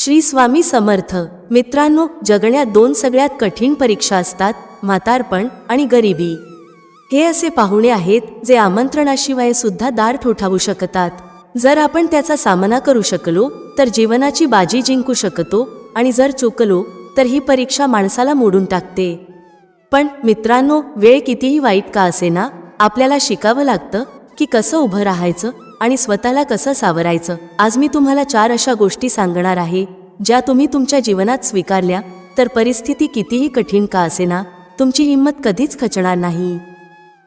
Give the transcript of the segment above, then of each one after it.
श्री स्वामी समर्थ. मित्रांनो, जगण्यात दोन सगळ्यात कठीण परीक्षा असतात, म्हातारपण आणि गरिबी. हे असे पाहुणे आहेत जे आमंत्रणाशिवाय सुद्धा दार ठोठावू शकतात. जर आपण त्याचा सामना करू शकलो तर जीवनाची बाजी जिंकू शकतो, आणि जर चुकलो तर ही परीक्षा माणसाला मोडून टाकते. पण मित्रांनो, वेळ कितीही वाईट का असेना, आपल्याला शिकावं लागतं की कसं उभं राहायचं आणि स्वतःला कसं सावरायचं. आज मी तुम्हाला 4 अशा गोष्टी सांगणार आहे ज्या तुम्ही तुमच्या जीवनात स्वीकारल्या तर परिस्थिती कितीही कठीण का असेना, तुमची हिंमत कधीच खचणार नाही.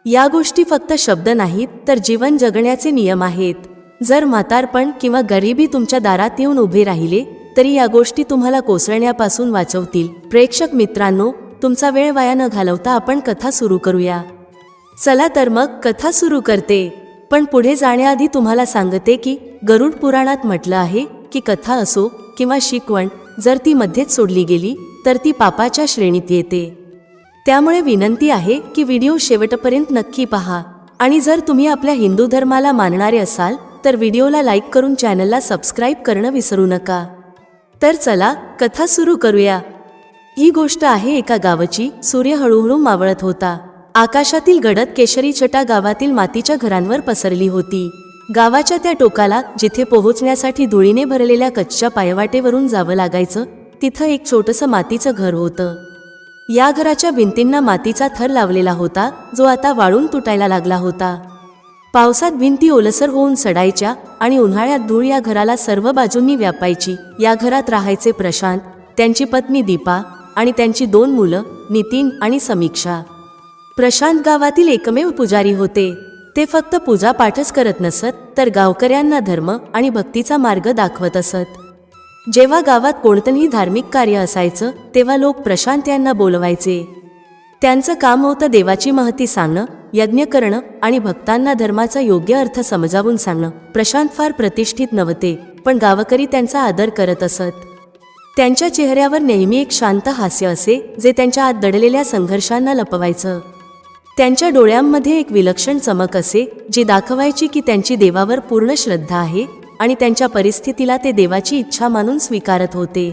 या गोष्टी फक्त शब्द नाहीत तर जीवन जगण्याचे नियम आहेत. जर म्हातारपण किंवा गरिबी तुमच्या दारात येऊन उभे राहिले तरी या गोष्टी तुम्हाला कोसळण्यापासून वाचवतील. प्रेक्षक मित्रांनो, तुमचा वेळ वाया न घालवता आपण कथा सुरू करूया. चला तर मग कथा सुरू करते. पण पुढे जाण्याआधी तुम्हाला सांगते की गरुड पुराणात म्हटलं आहे की कथा असो किंवा शिकवण, जर ती मध्येच सोडली गेली तर ती पापाच्या श्रेणीत येते. त्यामुळे विनंती आहे की व्हिडिओ शेवटपर्यंत नक्की पहा. आणि जर तुम्ही आपल्या हिंदू धर्माला मानणारे असाल तर व्हिडिओला लाईक करून चॅनलला सबस्क्राईब करणं विसरू नका. तर चला कथा सुरू करूया. ही गोष्ट आहे एका गावाची. सूर्य हळूहळू मावळत होता. आकाशातील गडद केशरी छटा गावातील मातीच्या घरांवर पसरली होती. गावाच्या त्या टोकाला जिथे पोहोचण्यासाठी धुळीने भरलेल्या कच्च्या पायवाटेवरून जावं लागायचं, तिथं एक छोटंसं मातीचं घर होतं. या घराच्या भिंतींना मातीचा थर लावलेला होता जो आता वाळून तुटायला लागला होता. पावसात भिंती ओलसर होऊन सडायच्या आणि उन्हाळ्यात धूळ या घराला सर्व बाजूंनी व्यापायची. या घरात राहायचे प्रशांत, त्यांची पत्नी दीपा आणि त्यांची 2 मुलं नितीन आणि समीक्षा. प्रशांत गावातील एकमेव पुजारी होते. ते फक्त पूजा पाठच करत नसत तर गावकऱ्यांना धर्म आणि भक्तीचा मार्ग दाखवत असत. जेव्हा गावात कोणतंही धार्मिक कार्य असायचं तेव्हा लोक प्रशांत यांना बोलवायचे. त्यांचं काम होतं देवाची महती सांगणं, यज्ञ करणं आणि भक्तांना धर्माचा योग्य अर्थ समजावून सांगणं. प्रशांत फार प्रतिष्ठित नव्हते, पण गावकरी त्यांचा आदर करत असत. त्यांच्या चेहऱ्यावर नेहमी एक शांत हास्य असे जे त्यांच्या आत दडलेल्या संघर्षांना लपवायचं. त्यांच्या डोळ्यांमध्ये एक विलक्षण चमक असे जी दाखवायची की त्यांची देवावर पूर्ण श्रद्धा आहे आणि त्यांच्या परिस्थितीला ते देवाची इच्छा मानून स्वीकारत होते.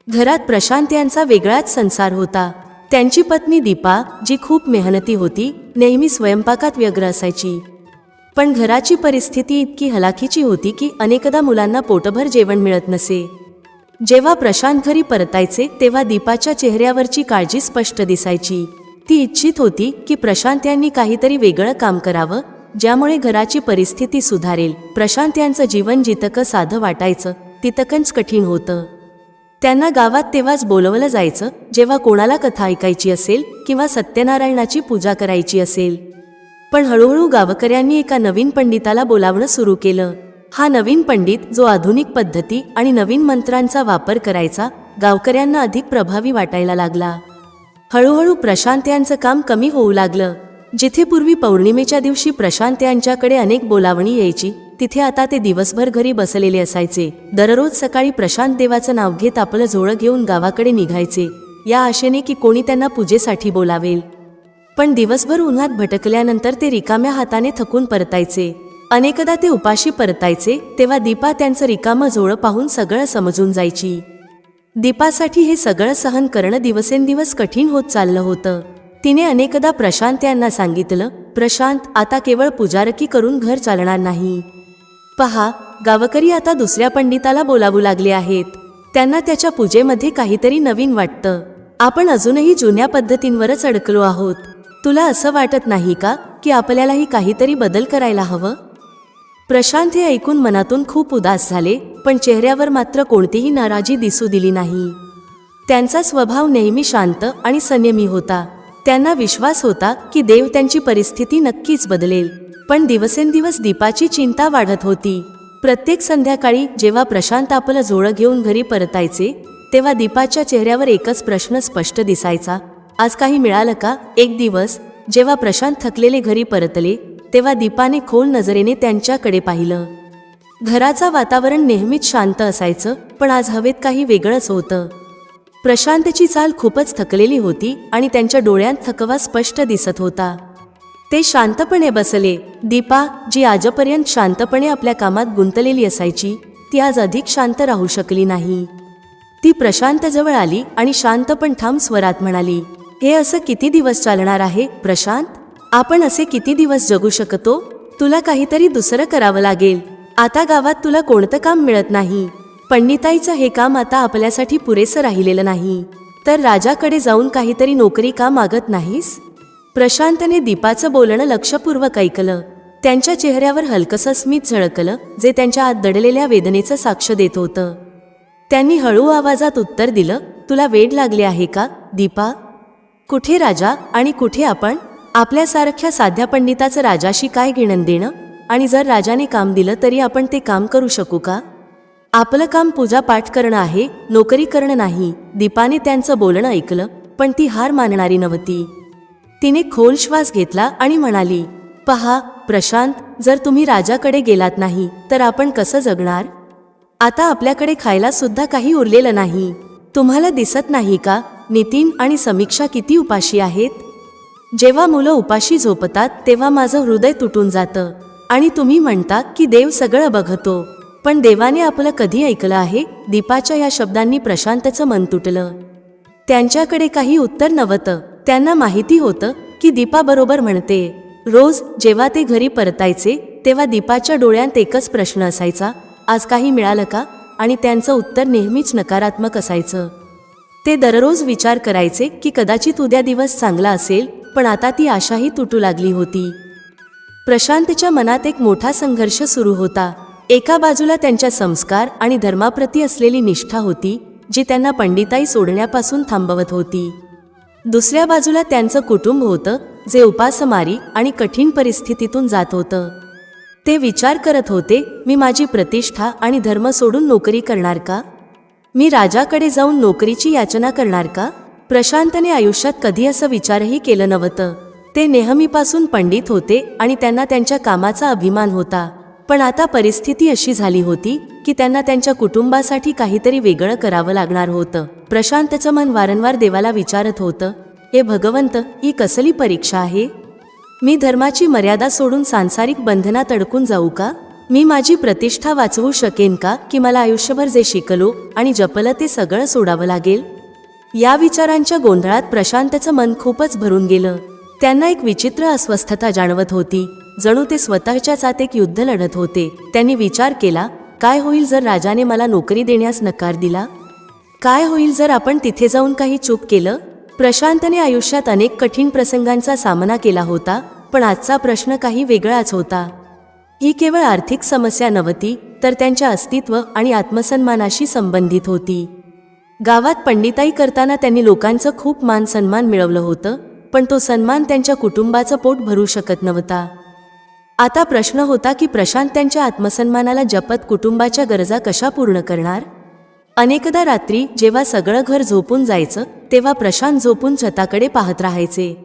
घरात प्रशांत यांचा वेगळाच संसार होता. त्यांची पत्नी दीपा, जी खूप मेहनती होती, नेहमी स्वयंपाकात व्यग्र असायची. पण घराची परिस्थिती इतकी हलाखीची होती की अनेकदा मुलांना पोटभर जेवण मिळत नसे. जेव्हा प्रशांत घरी परतायचे तेव्हा दीपाच्या चेहऱ्यावरची काळजी स्पष्ट दिसायची. ती इच्छित होती की प्रशांत यांनी काहीतरी वेगळं काम करावं ज्यामुळे घराची परिस्थिती सुधारेल. प्रशांत यांचं जीवन जितकं साधं वाटायचं तितकंच कठीण होतं. त्यांना गावात तेव्हाच बोलवलं जायचं जेव्हा कोणाला कथा ऐकायची असेल किंवा सत्यनारायणाची पूजा करायची असेल. पण हळूहळू गावकऱ्यांनी एका नवीन पंडिताला बोलावणं सुरू केलं. हा नवीन पंडित, जो आधुनिक पद्धती आणि नवीन मंत्रांचा वापर करायचा, गावकऱ्यांना अधिक प्रभावी वाटायला लागला. हळूहळू प्रशांत यांचं काम कमी होऊ लागलं. जिथे पूर्वी पौर्णिमेच्या दिवशी प्रशांत यांच्याकडे अनेक बोलावणी यायची, तिथे आता ते दिवसभर घरी बसलेले असायचे. दररोज सकाळी प्रशांत देवाचं नाव घेत आपलं झोळं घेऊन गावाकडे निघायचे, या आशेने की कोणी त्यांना पूजेसाठी बोलावेल. पण दिवसभर उन्हात भटकल्यानंतर ते रिकाम्या हाताने थकून परतायचे. अनेकदा ते उपाशी परतायचे तेव्हा दीपा त्यांचं रिकामं झोळं पाहून सगळं समजून जायची. दीपासाठी हे सगळं सहन करणं दिवसेंदिवस कठीण होत चाललं होतं. तिने अनेकदा प्रशांत यांना सांगितलं, प्रशांत, आता केवळ पुजारकी करून घर चालणार नाही. पहा, गावकरी आता दुसऱ्या पंडिताला बोलावू लागले आहेत. त्यांना त्याच्या पूजेमध्ये काहीतरी नवीन वाटतं. आपण अजूनही जुन्या पद्धतींवरच अडकलो आहोत. तुला असं वाटत नाही का की आपल्यालाही काहीतरी बदल करायला हवं? प्रशांत हे ऐकून मनातून खूप उदास झाले, पण चेहऱ्यावर मात्र कोणतीही नाराजी दिसू दिली नाही. त्यांचा स्वभाव नेहमी शांत आणि संयमी होता. त्यांना विश्वास होता की देव त्यांची परिस्थिती नक्कीच बदलेल. पण दिवसेंदिवस दीपाची चिंता वाढत होती. प्रत्येक संध्याकाळी जेव्हा प्रशांत आपलं झोळं घेऊन घरी परतायचे तेव्हा दीपाच्या चेहऱ्यावर एकच प्रश्न स्पष्ट दिसायचा, आज काही मिळालं का? एक दिवस जेव्हा प्रशांत थकलेले घरी परतले तेव्हा दीपाने खोल नजरेने त्यांच्याकडे पाहिलं. घराचं वातावरण नेहमीच शांत असायचं, पण आज हवेत काही वेगळंच होतं. प्रशांतची चाल खूपच थकलेली होती आणि त्यांच्या डोळ्यांत थकवा स्पष्ट दिसत होता. ते शांतपणे बसले. दीपा, जी आजपर्यंत शांतपणे आपल्या कामात गुंतलेली असायची, ती आज अधिक शांत राहू शकली नाही. ती प्रशांतजवळ आली आणि शांत पण ठाम स्वरात म्हणाली, हे असं किती दिवस चालणार आहे प्रशांत? आपण असे किती दिवस जगू शकतो? तुला काहीतरी दुसरं करावं लागेल. आता गावात तुला कोणतं काम मिळत नाही. पंडिताईचं हे काम आता आपल्यासाठी पुरेसं राहिलेलं नाही. तर राजाकडे जाऊन काहीतरी नोकरी का मागत नाहीस? प्रशांतने दीपाचं बोलणं लक्षपूर्वक ऐकलं. त्यांच्या चेहऱ्यावर हलकसं स्मित झळकलं, जे त्यांच्या आत दडलेल्या वेदनेचं साक्ष देत होतं. त्यांनी हळू आवाजात उत्तर दिलं, तुला वेड लागले आहे का दीपा? कुठे राजा आणि कुठे आपण? आपल्यासारख्या साध्या पंडिताचं राजाशी काय घेणं देणं? आणि जर राजाने काम दिलं तरी आपण ते काम करू शकू का? आपलं काम पूजापाठ करणं आहे, नोकरी करणं नाही. दीपाने त्यांचं बोलणं ऐकलं, पण ती हार मानणारी नव्हती. तिने खोल श्वास घेतला आणि म्हणाली, पहा प्रशांत, जर तुम्ही राजाकडे गेलात नाही तर आपण कसं जगणार? आता आपल्याकडे खायला सुद्धा काही उरलेलं नाही. तुम्हाला दिसत नाही का नितीन आणि समीक्षा किती उपाशी आहेत? जेव्हा मुलं उपाशी झोपतात तेव्हा माझं हृदय तुटून जातं. आणि तुम्ही म्हणता की देव सगळं बघतो, पण देवाने आपलं कधी ऐकलं आहे? दीपाच्या या शब्दांनी प्रशांतचं मन तुटलं. त्यांच्याकडे काही उत्तर नव्हतं. त्यांना माहिती होतं की दीपा बरोबर म्हणते. रोज जेव्हा ते घरी परतायचे तेव्हा दीपाच्या डोळ्यात एकच प्रश्न असायचा, आज काही मिळालं का? आणि त्यांचं उत्तर नेहमीच नकारात्मक असायचं. ते दररोज विचार करायचे की कदाचित उद्या दिवस चांगला असेल, पण आता ती आशाही तुटू लागली होती. प्रशांतच्या मनात एक मोठा संघर्ष सुरू होता. एका बाजूला त्यांच्या संस्कार आणि धर्माप्रती असलेली निष्ठा होती, जी त्यांना पंडिताई सोडण्यापासून थांबवत होती. दुसऱ्या बाजूला त्यांचं कुटुंब होतं, जे उपासमारी आणि कठीण परिस्थितीतून जात होतं. ते विचार करत होते, मी माझी प्रतिष्ठा आणि धर्म सोडून नोकरी करणार का? मी राजाकडे जाऊन नोकरीची याचना करणार का? प्रशांतने आयुष्यात कधी असं विचारही केलं नव्हतं. ते नेहमीपासून पंडित होते आणि त्यांना त्यांच्या कामाचा अभिमान होता. पण आता परिस्थिती अशी झाली होती की त्यांना त्यांच्या कुटुंबासाठी काहीतरी वेगळं करावं लागणार होतं. प्रशांतचं मन वारंवार देवाला विचारत होतं, हे भगवंत, ही कसली परीक्षा आहे? मी धर्माची मर्यादा सोडून सांसारिक बंधनात अडकून जाऊ का? मी माझी प्रतिष्ठा वाचवू शकेन का, की मला आयुष्यभर जे शिकलो आणि जपलं ते सगळं सोडावं लागेल? या विचारांच्या गोंधळात प्रशांतचं मन खूपच भरून गेलं. त्यांना एक विचित्र अस्वस्थता जाणवत होती, जणू ते स्वतःच्याच आत एक युद्ध लढत होते. त्यांनी विचार केला, काय होईल जर राजाने मला नोकरी देण्यास नकार दिला? काय होईल जर आपण तिथे जाऊन काही चूक केलं? प्रशांतने आयुष्यात अनेक कठीण प्रसंगांचा सामना केला होता, पण आजचा प्रश्न काही वेगळाच होता. ही केवळ आर्थिक समस्या नव्हती, तर त्यांच्या अस्तित्व आणि आत्मसन्मानाशी संबंधित होती. गावात पंडिताई करताना त्यांनी लोकांचं खूप मान सन्मान मिळवलं होतं, पण तो सन्मान त्यांच्या कुटुंबाचं पोट भरू शकत नव्हता. आता प्रश्न होता की प्रशांत त्यांच्या आत्मसन्मानाला जपत कुटुंबाच्या गरजा कशा पूर्ण करणार? अनेकदा रात्री जेव्हा सगळं घर झोपून जायचं तेव्हा प्रशांत झोपून छताकडे पाहत राहायचे.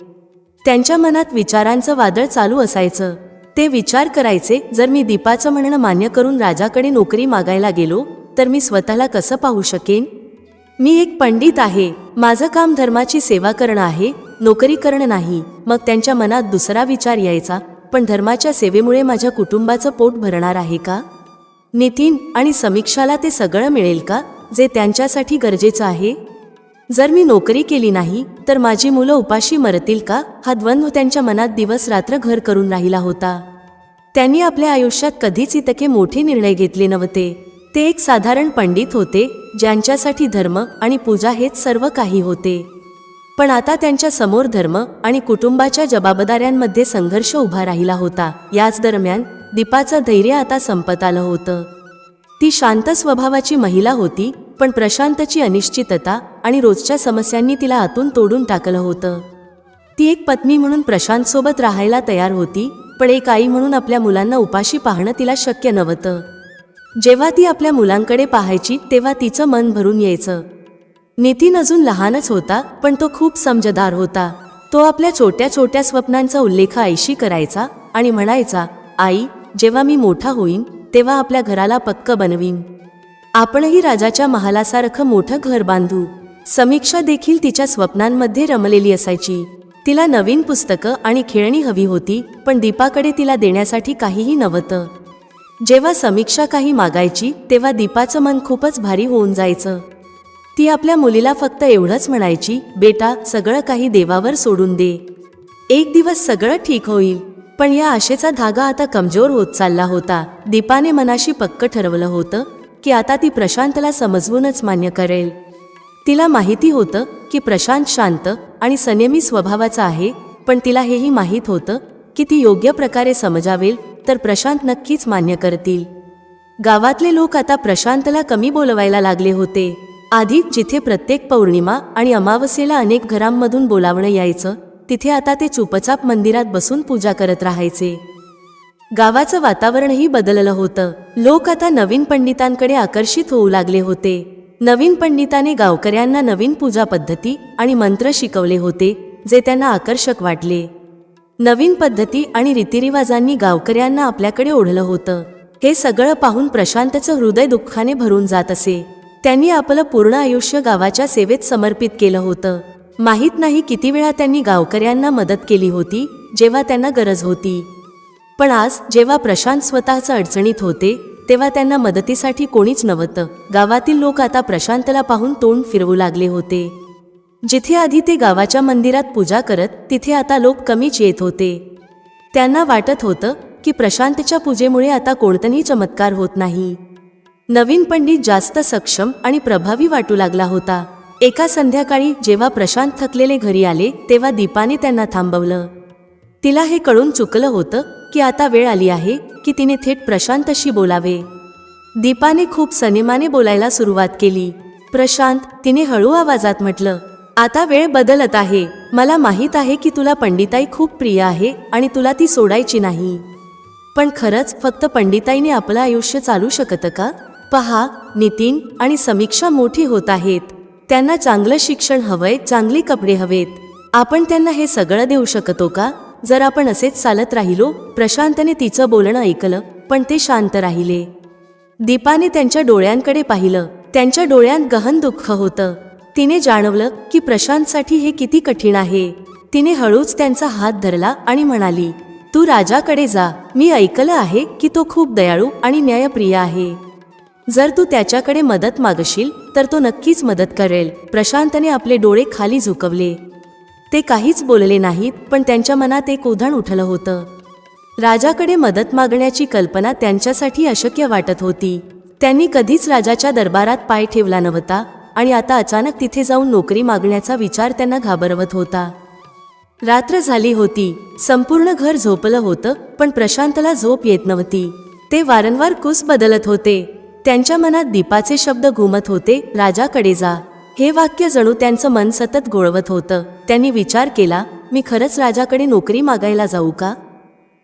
त्यांच्या मनात विचारांचं वादळ चालू असायचं. ते विचार करायचे, जर मी दीपाचं म्हणणं मान्य करून राजाकडे नोकरी मागायला गेलो तर मी स्वतःला कसं पाहू शकेन? मी एक पंडित आहे, माझं काम धर्माची सेवा करणं आहे, नोकरी करणं नाही. मग त्यांच्या मनात दुसरा विचार यायचा, पण धर्माच्या सेवेमुळे माझ्या कुटुंबाचं पोट भरणार आहे का? नितीन आणि समीक्षाला ते सगळं मिळेल का, जे त्यांच्यासाठी गरजेचं आहे? जर मी नोकरी केली नाही तर माझी मुलं उपाशी मरतील का? हा द्वंद्व त्यांच्या मनात दिवस रात्र घर करून राहिला होता. त्यांनी आपल्या आयुष्यात कधीच इतके मोठे निर्णय घेतले नव्हते. ते एक साधारण पंडित होते, ज्यांच्यासाठी धर्म आणि पूजा हेच सर्व काही होते. पण आता त्यांच्या समोर धर्म आणि कुटुंबाच्या जबाबदाऱ्यांमध्ये संघर्ष उभा राहिला होता. याच दरम्यान दीपाचं धैर्य आता संपत आलं होतं. ती शांत स्वभावाची महिला होती, पण प्रशांतची अनिश्चितता आणि रोजच्या समस्यांनी तिला आतून तोडून टाकलं होतं. ती एक पत्नी म्हणून प्रशांतसोबत राहायला तयार होती, पण एक आई म्हणून आपल्या मुलांना उपाशी पाहणं तिला शक्य नव्हतं. जेव्हा ती आपल्या मुलांकडे पाहायची तेव्हा तिचं मन भरून यायचं. नितीन अजून लहानच होता, पण तो खूप समजदार होता. तो आपल्या छोट्या छोट्या स्वप्नांचा उल्लेख आईशी करायचा आणि म्हणायचा, आई, जेव्हा मी मोठा होईन तेव्हा आपल्या घराला पक्क बनवीन. आपणही राजाच्या महालासारखं मोठं घर बांधू. समीक्षा देखील तिच्या स्वप्नांमध्ये रमलेली असायची. तिला नवीन पुस्तकं आणि खेळणी हवी होती, पण दीपाकडे तिला देण्यासाठी काहीही नव्हतं. जेव्हा समीक्षा काही मागायची तेव्हा दीपाचं मन खूपच भारी होऊन जायचं. ती आपल्या मुलीला फक्त एवढंच म्हणायची, बेटा सगळं काही देवावर सोडून दे, एक दिवस सगळं ठीक होईल. पण या आशेचा धागा आता कमजोर होत चालला होता. दीपाने मनाशी पक्क ठरवलं होतं की आता ती प्रशांतला समजवूनच मान्य करेल. तिला माहिती होतं की प्रशांत शांत आणि संयमी स्वभावाचा आहे, पण तिला हेही माहीत होतं की ती योग्य प्रकारे समजावेल तर प्रशांत नक्कीच मान्य करतील. गावातले लोक आता प्रशांतला कमी बोलवायला लागले होते. आधी जिथे प्रत्येक पौर्णिमा आणि अमावस्येला अनेक घरांमधून बोलावणं यायचं, तिथे आता ते चुपचाप मंदिरात बसून पूजा करत राहायचे. गावाचं वातावरणही बदललं होतं. लोक आता नवीन पंडितांकडे आकर्षित होऊ लागले होते. नवीन पंडिताने गावकऱ्यांना नवीन पूजा पद्धती आणि मंत्र शिकवले होते जे त्यांना आकर्षक वाटले. नवीन पद्धती आणि रीतिरिवाजांनी गावकऱ्यांना आपल्याकडे ओढलं होतं. हे सगळं पाहून प्रशांतचं हृदय दुःखाने भरून जात असे. त्यांनी आपलं पूर्ण आयुष्य गावाच्या सेवेत समर्पित केलं होतं. माहीत नाही किती वेळा त्यांनी गावकऱ्यांना मदत केली होती जेव्हा त्यांना गरज होती. पण आज जेव्हा प्रशांत स्वतःच अडचणीत होते तेव्हा त्यांना मदतीसाठी कोणीच नव्हतं. गावातील लोक आता प्रशांतला पाहून तोंड फिरवू लागले होते. जिथे आधी ते गावाच्या मंदिरात पूजा करत तिथे आता लोक कमीच येत होते. त्यांना वाटत होतं की प्रशांतच्या पूजेमुळे आता कोणताही चमत्कार होत नाही. नवीन पंडित जास्त सक्षम आणि प्रभावी वाटू लागला होता. एका संध्याकाळी जेव्हा प्रशांत थकलेले घरी आले तेव्हा दीपाने त्यांना थांबवलं. तिला हे कळून चुकलं होतं की आता वेळ आली आहे की तिने थेट प्रशांतशी बोलावे. दीपाने खूप संयमाने बोलायला सुरुवात केली. प्रशांत, तिने हळू आवाजात म्हटलं, आता वेळ बदलत आहे. मला माहीत आहे की तुला पंडिताई खूप प्रिय आहे आणि तुला ती सोडायची नाही. पण खरंच फक्त पंडिताईने आपलं आयुष्य चालू शकतं का? पहा, नितीन आणि समीक्षा मोठी होत आहेत. त्यांना चांगलं शिक्षण हवंय, चांगले कपडे हवेत. आपण त्यांना हे सगळं देऊ शकतो का? जर आपण असेच चालत राहिलो. प्रशांतने तिचं बोलणं ऐकलं पण ते शांत राहिले. दीपाने त्यांच्या डोळ्यांकडे पाहिलं. त्यांच्या डोळ्यांत गहन दुःख होतं. तिने जाणवलं की प्रशांतसाठी हे किती कठीण आहे. तिने हळूच त्यांचा हात धरला आणि म्हणाली, तू राजाकडे जा. मी ऐकलं आहे की तो खूप दयाळू आणि न्यायप्रिय आहे. जर तू त्याच्याकडे मदत मागशील तर तो नक्कीच मदत करेल. प्रशांतने आपले डोळे खाली झुकवले. ते काहीच बोलले नाहीत, पण त्यांच्या मनात एक उधाण उठलं होतं. राजाकडे मदत मागण्याची कल्पना त्यांच्यासाठी अशक्य वाटत होती. त्यांनी कधीच राजाच्या दरबारात पाय ठेवला नव्हता आणि आता अचानक तिथे जाऊन नोकरी मागण्याचा विचार त्यांना घाबरवत होता. रात्र झाली होती. संपूर्ण घर झोपलं होतं, पण प्रशांतला झोप येत नव्हती. ते वारंवार कुस बदलत होते. त्यांच्या मनात दीपाचे शब्द घुमत होते, राजाकडे जा. हे वाक्य जणू त्यांचं मन सतत घोळवत होतं. त्यांनी विचार केला, मी खरंच राजाकडे नोकरी मागायला जाऊ का?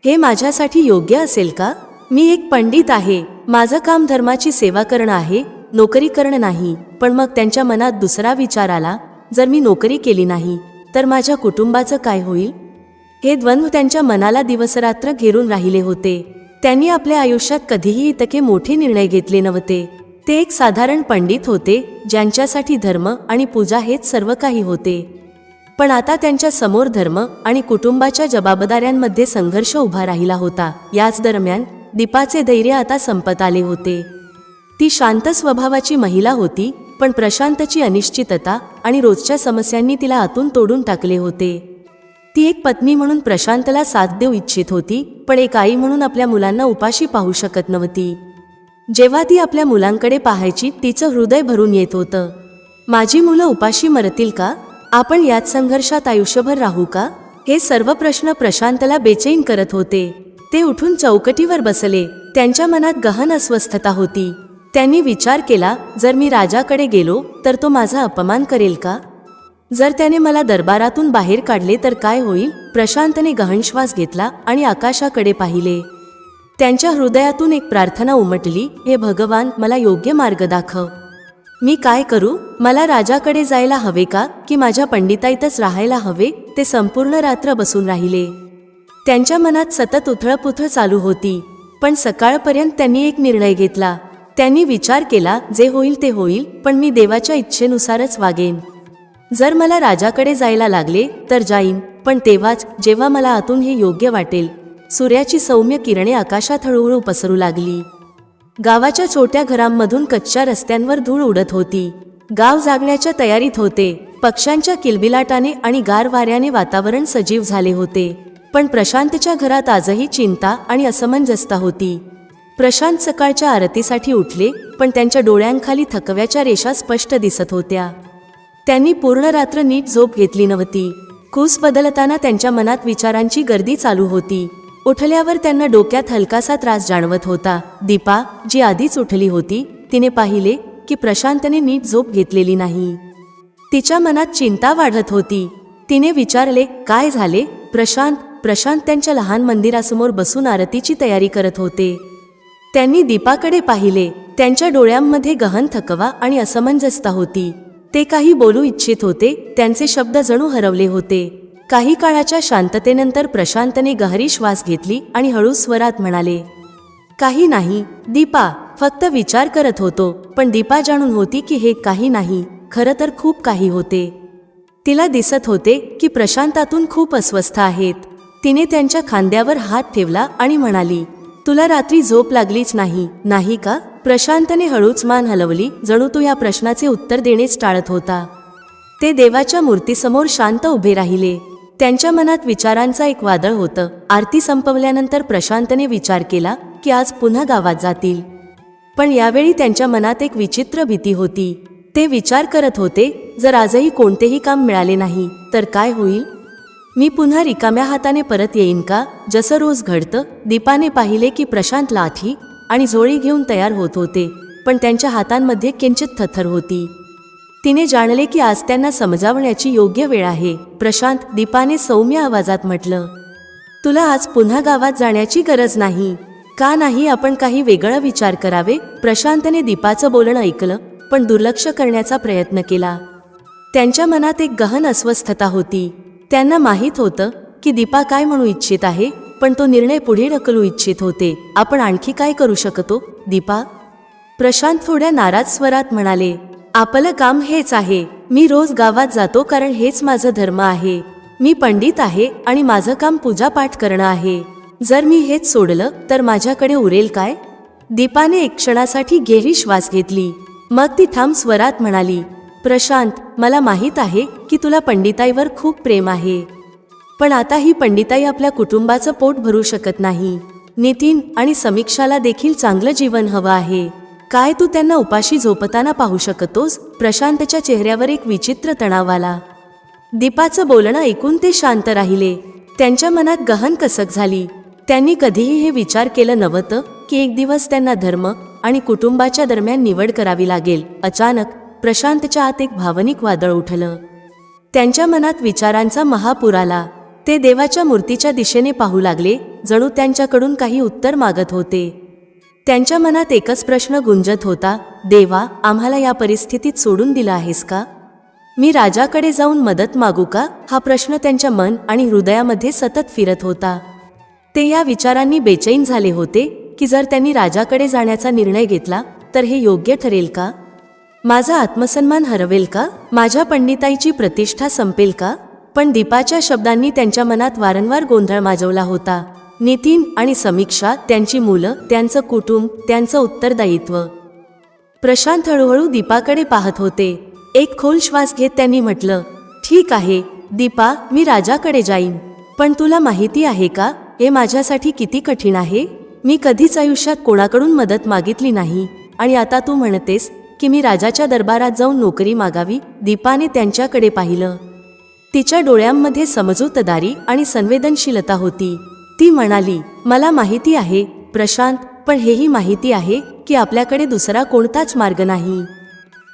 हे माझ्यासाठी योग्य असेल का? मी एक पंडित आहे. माझं काम धर्माची सेवा करणं आहे, नोकरी करणं नाही. पण मग त्यांच्या मनात दुसरा विचार आला, जर मी नोकरी केली नाही तर माझ्या कुटुंबाचं काय होईल? हे द्वंद्व त्यांच्या मनाला दिवसरात्र घेरून राहिले होते. त्यांनी आपल्या आयुष्यात कधीही इतके मोठे निर्णय घेतले नव्हते. ते एक साधारण पंडित होते ज्यांच्यासाठी धर्म आणि पूजा हेच सर्व काही होते. पण आता त्यांच्या समोर धर्म आणि कुटुंबाच्या जबाबदाऱ्यांमध्ये संघर्ष उभा राहिला होता. याच दरम्यान दीपाचे धैर्य आता संपत आले होते. ती शांत स्वभावाची महिला होती, पण प्रशांतची अनिश्चितता आणि रोजच्या समस्यांनी तिला आतून तोडून टाकले होते. ती एक पत्नी म्हणून प्रशांतला साथ देऊ इच्छित होती, पण एक आई म्हणून आपल्या मुलांना उपाशी पाहू शकत नव्हती. जेव्हा ती आपल्या मुलांकडे पाहायची तिचं हृदय भरून येत होतं. माझी मुलं उपाशी मरतील का? आपण याच संघर्षात आयुष्यभर राहू का? हे सर्व प्रश्न प्रशांतला बेचैन करत होते. ते उठून चौकटीवर बसले. त्यांच्या मनात गहन अस्वस्थता होती. त्यांनी विचार केला, जर मी राजाकडे गेलो तर तो माझा अपमान करेल का? जर त्याने मला दरबारातून बाहेर काढले तर काय होईल? प्रशांतने गहन श्वास घेतला आणि आकाशाकडे पाहिले. त्यांच्या हृदयातून एक प्रार्थना उमटली, हे भगवान, मला योग्य मार्ग दाखव. मी काय करू? मला राजाकडे जायला हवे का की माझ्या पंडिताईतच राहायला हवे? ते संपूर्ण रात्र बसून राहिले. त्यांच्या मनात सतत उथळपुथळ चालू होती. पण सकाळपर्यंत त्यांनी एक निर्णय घेतला. त्यांनी विचार केला, जे होईल ते होईल, पण मी देवाच्या इच्छेनुसारच वागेन. जर मला राजाकडे जायला लागले तर जाईन, पण तेव्हाच जेव्हा मला आतून हे योग्य वाटेल. सूर्याची सौम्य किरणे आकाशात हळूहळू पसरू लागली. गावाच्या छोट्या घरांमधून कच्च्या रस्त्यांवर धूळ उडत होती. गाव जागण्याच्या तयारीत होते. पक्ष्यांच्या किलबिलाटाने आणि गार वाऱ्याने वातावरण सजीव झाले होते. पण प्रशांतच्या घरात आजही चिंता आणि असमंजसता होती. प्रशांत सकाळच्या आरतीसाठी उठले, पण त्यांच्या डोळ्यांखाली थकव्याच्या रेषा स्पष्ट दिसत होत्या. त्यांनी पूर्ण रात्र नीट झोप घेतली नव्हती. कूस बदलताना त्यांच्या मनात विचारांची गर्दी चालू होती. उठल्यावर त्यांना डोक्यात हलकासा त्रास जाणवत होता. दीपा, जी आधीच उठली होती, तिने पाहिले की प्रशांतने नीट झोप घेतलेली नाही. तिच्या मनात चिंता वाढत होती. तिने विचारले, काय झाले प्रशांत? प्रशांत त्यांच्या लहान मंदिरासमोर बसून आरतीची तयारी करत होते. त्यांनी दीपाकडे पाहिले. त्यांच्या डोळ्यांमध्ये गहन थकवा आणि असमंजसता होती. ते काही बोलू इच्छित होते, त्यांचे शब्द जणू हरवले होते. काही काळाच्या शांततेनंतर प्रशांतने गहरी श्वास घेतली आणि हळू स्वरात म्हणाले, काही नाही दीपा, फक्त विचार करत होतो. पण दीपा जाणून होती की हे काही नाही, खरं तर खूप काही होते. तिला दिसत होते की प्रशांतातून खूप अस्वस्थ आहेत. तिने त्यांच्या खांद्यावर हात ठेवला आणि म्हणाली, तुला रात्री झोप लागलीच नाही, नाही का? प्रशांतने हळूच मान हलवली, जणू तो या प्रश्नाचे उत्तर देणेच टाळत होता. ते देवाच्या मूर्तीसमोर शांत उभे राहिले. त्यांच्या मनात विचारांचा एक वादळ होतं. आरती संपवल्यानंतर प्रशांतने विचार केला की आज पुन्हा गावात जातील. पण यावेळी त्यांच्या मनात एक विचित्र भीती होती. ते विचार करत होते, जर आजही कोणतेही काम मिळाले नाही तर काय होईल? मी पुन्हा रिकाम्या हाताने परत येईन का, जसं रोज घडतं? दीपाने पाहिले की प्रशांत लाठी आणि झोळी घेऊन तयार होत होते, पण त्यांच्या हातांमध्ये किंचित थरथर होती. तिने जाणले की आज त्यांना समजावण्याची योग्य वेळ आहे. प्रशांत, दीपाने सौम्य आवाजात म्हटलं, तुला आज पुन्हा गावात जाण्याची गरज नाही. का नाही? आपण काही वेगळा विचार करावे. प्रशांतने दीपाचं बोलणं ऐकलं, पण दुर्लक्ष करण्याचा प्रयत्न केला. त्यांच्या मनात एक गहन अस्वस्थता होती. त्यांना माहीत होतं की दीपा काय म्हणू इच्छित आहे, पण तो निर्णय पुढे ढकलू इच्छित होते. आपण आणखी काय करू शकतो दीपा? प्रशांत थोड्या नाराज स्वरात म्हणाले, आपलं काम हेच आहे. मी रोज गावात जातो कारण हेच माझं धर्म आहे. मी पंडित आहे आणि माझं काम पूजापाठ करणं आहे. जर मी हेच सोडलं तर माझ्याकडे उरेल काय? दीपाने एक क्षणासाठी गहिरी श्वास घेतली. मग ती ठाम स्वरात म्हणाली, प्रशांत, मला माहीत आहे की तुला पंडिताईवर खूप प्रेम आहे, पण आता ही पंडिताई आपल्या कुटुंबाचं पोट भरू शकत नाही. नितीन आणि समीक्षाला देखील चांगलं जीवन हवं आहे. काय तू त्यांना उपाशी झोपताना पाहू शकतोस? प्रशांतच्या चेहऱ्यावर एक विचित्र तणाव आला. दीपाचं बोलणं ऐकून ते शांत राहिले. त्यांच्या मनात गहन कसक झाली. त्यांनी कधीही हे विचार केलं नव्हतं की एक दिवस त्यांना धर्म आणि कुटुंबाच्या दरम्यान निवड करावी लागेल. अचानक प्रशांतच्या आत एक भावनिक वादळ उठलं. त्यांच्या मनात विचारांचा महापूर आला. ते देवाच्या मूर्तीच्या दिशेने पाहू लागले, जणू त्यांच्याकडून काही उत्तर मागत होते. त्यांच्या मनात एकच प्रश्न गुंजत होता, देवा, आम्हाला या परिस्थितीत सोडून दिलं आहेस का? मी राजाकडे जाऊन मदत मागू का? हा प्रश्न त्यांच्या मन आणि हृदयामध्ये सतत फिरत होता. ते या विचारांनी बेचैन झाले होते की जर त्यांनी राजाकडे जाण्याचा निर्णय घेतला तर हे योग्य ठरेल का? माझा आत्मसन्मान हरवेल का? माझ्या पंडिताईची प्रतिष्ठा संपेल का? पण दीपाच्या शब्दांनी त्यांच्या मनात वारंवार गोंधळ माजवला होता. नितीन आणि समीक्षा, त्यांची मुलं, त्यांचं कुटुंब, त्यांचं उत्तरदायित्व. प्रशांत हळूहळू दीपाकडे पाहत होते. एक खोल श्वास घेत त्यांनी म्हटलं, ठीक आहे दीपा, मी राजाकडे जाईन. पण तुला माहिती आहे का, हे माझ्यासाठी किती कठीण आहे? मी कधीच आयुष्यात कोणाकडून मदत मागितली नाही आणि आता तू म्हणतेस की मी राजाच्या दरबारात जाऊन नोकरी मागावी. दीपाने त्यांच्याकडे पाहिलं. तिच्या डोळ्यांमध्ये समजूतदारी आणि संवेदनशीलता होती. ती म्हणाली, मला माहिती आहे प्रशांत, पण हेही माहिती आहे की आपल्याकडे दुसरा कोणताच मार्ग नाही.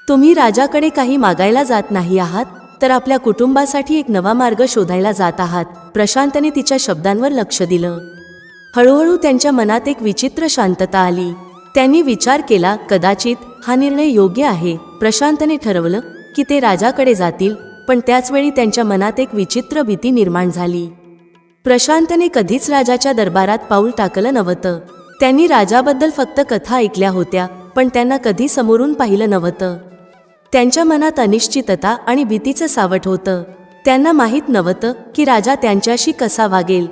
तुम्ही राजाकडे काही मागायला जात नाही आहात, तर आपल्या कुटुंबासाठी एक नवा मार्ग शोधायला जात आहात. प्रशांतने तिच्या शब्दांवर लक्ष दिलं. हळूहळू त्यांच्या मनात एक विचित्र शांतता आली. त्यांनी विचार केला, कदाचित हा निर्णय योग्य आहे. प्रशांतने ठरवलं की ते राजाकडे जातील, पण त्याचवेळी त्यांच्या मनात एक विचित्र भीती निर्माण झाली. प्रशांतने कधीच राजाच्या दरबारात पाऊल टाकलं नव्हतं. त्यांनी राजाबद्दल फक्त कथा ऐकल्या होत्या, पण त्यांना कधी समोरून पाहिलं नव्हतं. त्यांच्या मनात अनिश्चितता आणि भीतीचं सावट होतं. त्यांना माहीत नव्हतं की राजा त्यांच्याशी कसा वागेल.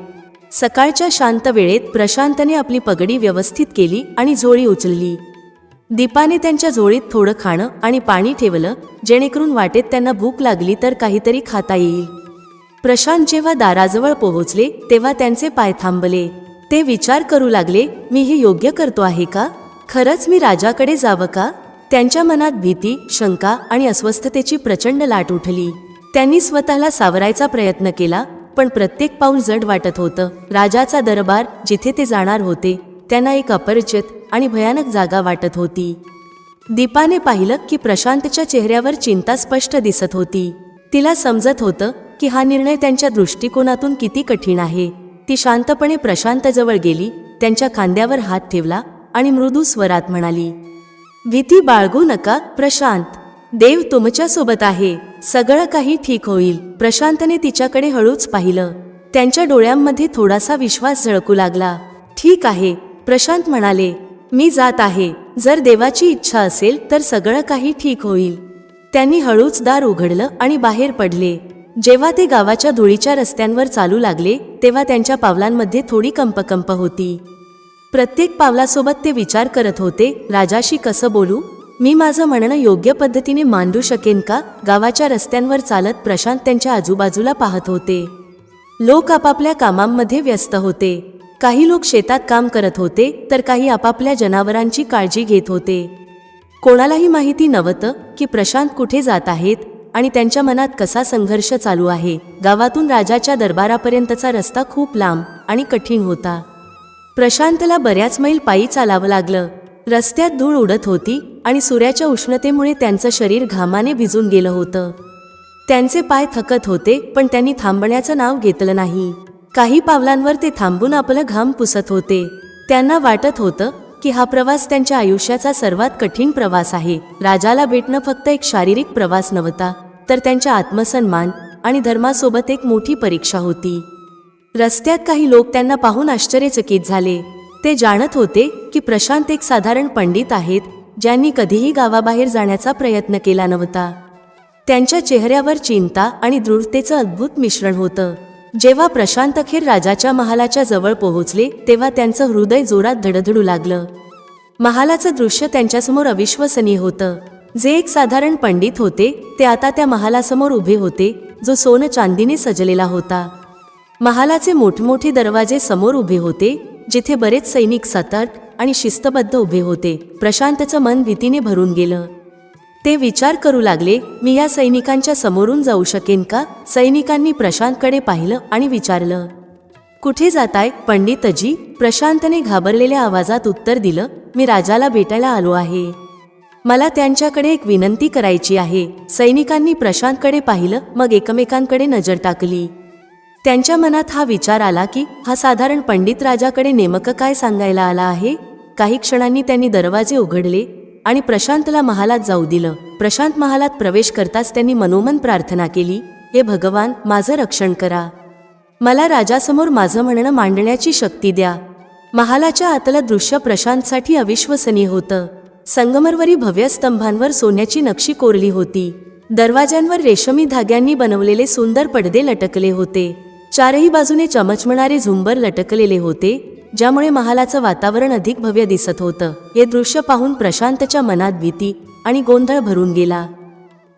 सकाळच्या शांत वेळेत प्रशांतने आपली पगडी व्यवस्थित केली आणि झोळी उचलली. दीपाने त्यांच्या झोळीत थोडं खाणं आणि पाणी ठेवलं, जेणेकरून वाटेत त्यांना भूक लागली तर काहीतरी खाता येईल. प्रशांत जेव्हा दाराजवळ पोहोचले तेव्हा त्यांचे पाय थांबले. ते विचार करू लागले, मी हे योग्य करतो आहे का? खरंच मी राजाकडे जावं का? त्यांच्या मनात भीती, शंका आणि अस्वस्थतेची प्रचंड लाट उठली. त्यांनी स्वतःला सावरायचा प्रयत्न केला, पण प्रत्येक पाऊल जड वाटत होतं. राजाचा दरबार, जिथे ते जाणार होते, त्यांना एक अपरिचित आणि भयानक जागा वाटत होती. दीपाने पाहिलं की प्रशांतच्या चेहऱ्यावर चिंता स्पष्ट दिसत होती. तिला समजत होतं की हा निर्णय त्यांच्या दृष्टिकोनातून किती कठीण आहे. ती शांतपणे प्रशांतजवळ गेली, त्यांच्या खांद्यावर हात ठेवला आणि मृदू स्वरात म्हणाली, भीती बाळगू नका प्रशांत, देव तुमच्या सोबत आहे, सगळं काही ठीक होईल. प्रशांतने तिच्याकडे हळूच पाहिलं. त्यांच्या डोळ्यांमध्ये थोडासा विश्वास झळकू लागला. ठीक आहे, प्रशांत म्हणाले, मी जात आहे. जर देवाची इच्छा असेल तर सगळं काही ठीक होईल. त्यांनी हळूच दार उघडलं आणि बाहेर पडले. जेव्हा ते गावाच्या धुळीच्या रस्त्यांवर चालू लागले तेव्हा त्यांच्या पावलांमध्ये थोडी कंपकंप होती. प्रत्येक पावलासोबत ते विचार करत होते, राजाशी कसं बोलू? मी माझं म्हणणं योग्य पद्धतीने मांडू शकेन का? गावाच्या रस्त्यांवर चालत प्रशांत त्यांच्या आजूबाजूला पाहत होते. लोक आपापल्या कामांमध्ये व्यस्त होते. काही लोक शेतात काम करत होते तर काही आपापल्या जनावरांची काळजी घेत होते. कोणालाही माहिती नव्हतं की प्रशांत कुठे जात आहेत आणि त्यांच्या मनात कसा संघर्ष चालू आहे. गावातून राजाच्या दरबारापर्यंतचा रस्ता खूप लांब आणि कठीण होता. प्रशांतला बऱ्याच मैल पायी चालावं लागलं. रस्त्यात धूळ उडत होती आणि सूर्याच्या उष्णतेमुळे त्यांचं शरीर घामाने भिजून गेलं होतं. त्यांचे पाय थकत होते, पण त्यांनी थांबण्याचं नाव घेतलं नाही. काही पावलांवर ते थांबून आपलं घाम पुसत होते. त्यांना वाटत होतं की हा प्रवास त्यांच्या आयुष्याचा सर्वात कठीण प्रवास आहे. राजाला भेटणं फक्त एक शारीरिक प्रवास नव्हता, तर त्यांच्या आत्मसन्मान आणि धर्मासोबत एक मोठी परीक्षा होती. रस्त्यात काही लोक त्यांना पाहून आश्चर्यचकित झाले. ते जाणत होते की प्रशांत एक साधारण पंडित आहेत, ज्यांनी कधीही गावाबाहेर जाण्याचा प्रयत्न केला नव्हता. त्यांच्या चेहऱ्यावर चिंता आणि दृढतेचं अद्भुत मिश्रण होतं. जेव्हा प्रशांत अखेर राजाच्या महालाच्या जवळ पोहोचले तेव्हा त्यांचं हृदय जोरात धडधडू लागलं. महालाचं दृश्य त्यांच्यासमोर अविश्वसनीय होतं. जे एक साधारण पंडित होते ते आता त्या महालासमोर उभे होते, जो सोनं चांदीने सजलेला होता. महालाचे मोठमोठे दरवाजे समोर उभे होते, जिथे बरेच सैनिक सतर्क आणि शिस्तबद्ध उभे होते. प्रशांतचं मन भीतीने भरून गेलं. ते विचार करू लागले, मी या सैनिकांच्या समोरून जाऊ शकेन का? सैनिकांनी प्रशांतकडे पाहिलं आणि विचारलं, कुठे जाताय पंडितजी? प्रशांतने घाबरलेल्या आवाजात उत्तर दिलं, मी राजाला भेटायला आलो आहे. मला त्यांच्याकडे एक विनंती करायची आहे. सैनिकांनी प्रशांतकडे पाहिलं, मग एकमेकांकडे नजर टाकली. त्यांच्या मनात हा विचार आला की हा साधारण पंडित राजाकडे नेमकं काय सांगायला आला आहे. काही क्षणांनी त्यांनी दरवाजे उघडले आणि प्रशांतला महालात जाऊ दिलं. प्रशांत महालात प्रवेश करताच त्यांनी मनोमन प्रार्थना केली, हे भगवान, माझं रक्षण करा. मला राजासमोर माझं म्हणणं मांडण्याची शक्ती द्या. महालाच्या आतलं दृश्य प्रशांतसाठी अविश्वसनीय होतं. संगमरवरी भव्य स्तंभांवर सोन्याची नक्षी कोरली होती. दरवाज्यांवर रेशमी धाग्यांनी बनवलेले सुंदर पडदे लटकले होते. चारही बाजूने चमचमणारे झुंबर लटकलेले होते, ज्यामुळे महालाचं वातावरण अधिक भव्य दिसत होतं. हे दृश्य पाहून प्रशांतच्या मनात भीती आणि गोंधळ भरून गेला.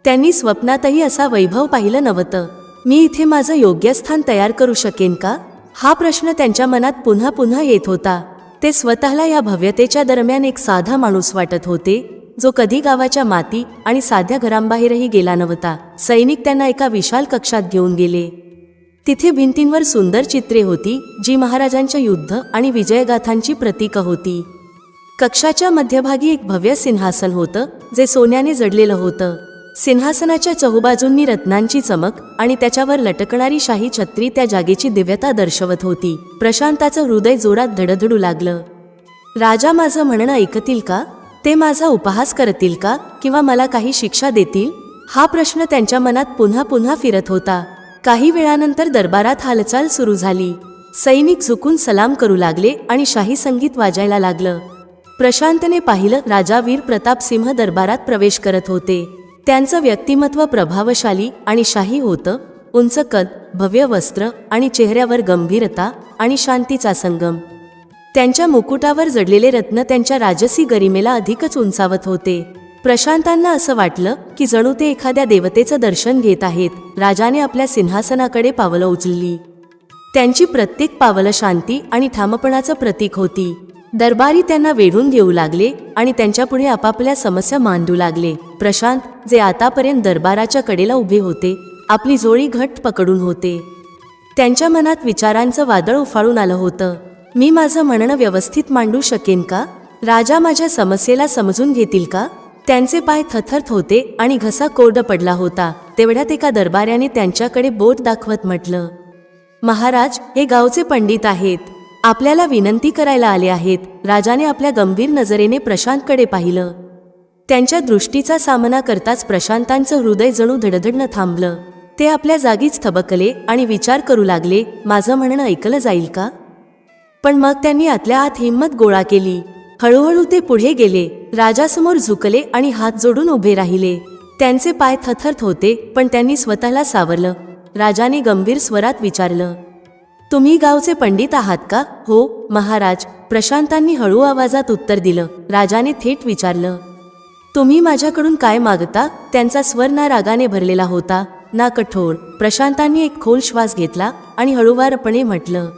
त्यांनी स्वप्नातही असा वैभव पाहिलं नव्हतं. मी इथे माझं योग्य स्थान तयार करू शकेन का? हा प्रश्न त्यांच्या मनात पुन्हा पुन्हा येत होता. ते स्वतःला या भव्यतेच्या दरम्यान एक साधा माणूस वाटत होते, जो कधी गावाच्या माती आणि साध्या घरांबाहेरही गेला नव्हता. सैनिक त्यांना एका विशाल कक्षात घेऊन गेले. तिथे भिंतींवर सुंदर चित्रे होती, जी महाराजांच्या युद्ध आणि विजयगाथांची प्रतीकं होती. कक्षाच्या मध्यभागी एक भव्य सिंहासन होतं, जे सोन्याने जडलेलं होतं. सिंहासनाच्या चहूबाजूंनी रत्नांची चमक आणि त्याच्यावर लटकणारी शाही छत्री त्या जागेची दिव्यता दर्शवत होती. प्रशांताचं हृदय जोरात धडधडू लागलं. राजा माझं म्हणणं ऐकतील का? ते माझा उपहास करतील का, किंवा मला काही शिक्षा देतील? हा प्रश्न त्यांच्या मनात पुन्हा पुन्हा फिरत होता. काही वेळानंतर दरबारात हालचाल सुरू झाली. सैनिक झुकून सलाम करू लागले आणि शाही संगीत वाजायला लागलं. प्रशांतने पाहिलं, राजा वीर प्रताप सिंह दरबारात प्रवेश करत होते. त्यांचं व्यक्तिमत्व प्रभावशाली आणि शाही होतं. उंच कद, भव्य वस्त्र आणि चेहऱ्यावर गंभीरता आणि शांतीचा संगम. त्यांच्या मुकुटावर जडलेले रत्न त्यांच्या राजसी गरिमेला अधिकच उंचावत होते. प्रशांतांना असं वाटलं की जणू ते एखाद्या देवतेचं दर्शन घेत आहेत. राजाने आपल्या सिंहासनाकडे पावलं उचलली. त्यांची प्रत्येक पावलं शांती आणि ठामपणाचं प्रतीक होती. दरबारी त्यांना वेढून घेऊ लागले आणि त्यांच्यापुढे आपापल्या समस्या मांडू लागले. प्रशांत, जे आतापर्यंत दरबाराच्या कडेला उभे होते, आपली जोडी घट्ट पकडून होते. त्यांच्या मनात विचारांचं वादळ उफाळून आलं होतं. मी माझं म्हणणं व्यवस्थित मांडू शकेन का? राजा माझ्या समस्येला समजून घेतील का? त्यांचे पाय थरथरत होते आणि घसा कोरडा पडला होता. तेवढ्यात एका दरबाऱ्याने त्यांच्याकडे बोट दाखवत म्हटलं, महाराज, हे गावचे पंडित आहेत. आपल्याला विनंती करायला आले आहेत. राजाने आपल्या गंभीर नजरेने प्रशांतकडे पाहिलं. त्यांच्या दृष्टीचा सामना करताच प्रशांतांचं हृदय जणू धडधडणं थांबलं. ते आपल्या जागीच थबकले आणि विचार करू लागले, माझं म्हणणं ऐकलं जाईल का? पण मग त्यांनी आतल्या आत हिंमत गोळा केली. हळूहळू ते पुढे गेले. राजासमोर झुकले आणि हात जोडून उभे राहिले. त्यांचे पाय थरथरत होते, पण त्यांनी स्वतःला सावरलं. राजाने गंभीर स्वरात विचारलं, तुम्ही गावचे पंडित आहात का? हो महाराज, प्रशांतांनी हळू आवाजात उत्तर दिलं. राजाने थेट विचारलं, तुम्ही माझ्याकडून काय मागता? त्यांचा स्वर ना रागाने भरलेला होता ना कठोर. प्रशांतांनी एक खोल श्वास घेतला आणि हळूवारपणे म्हटलं,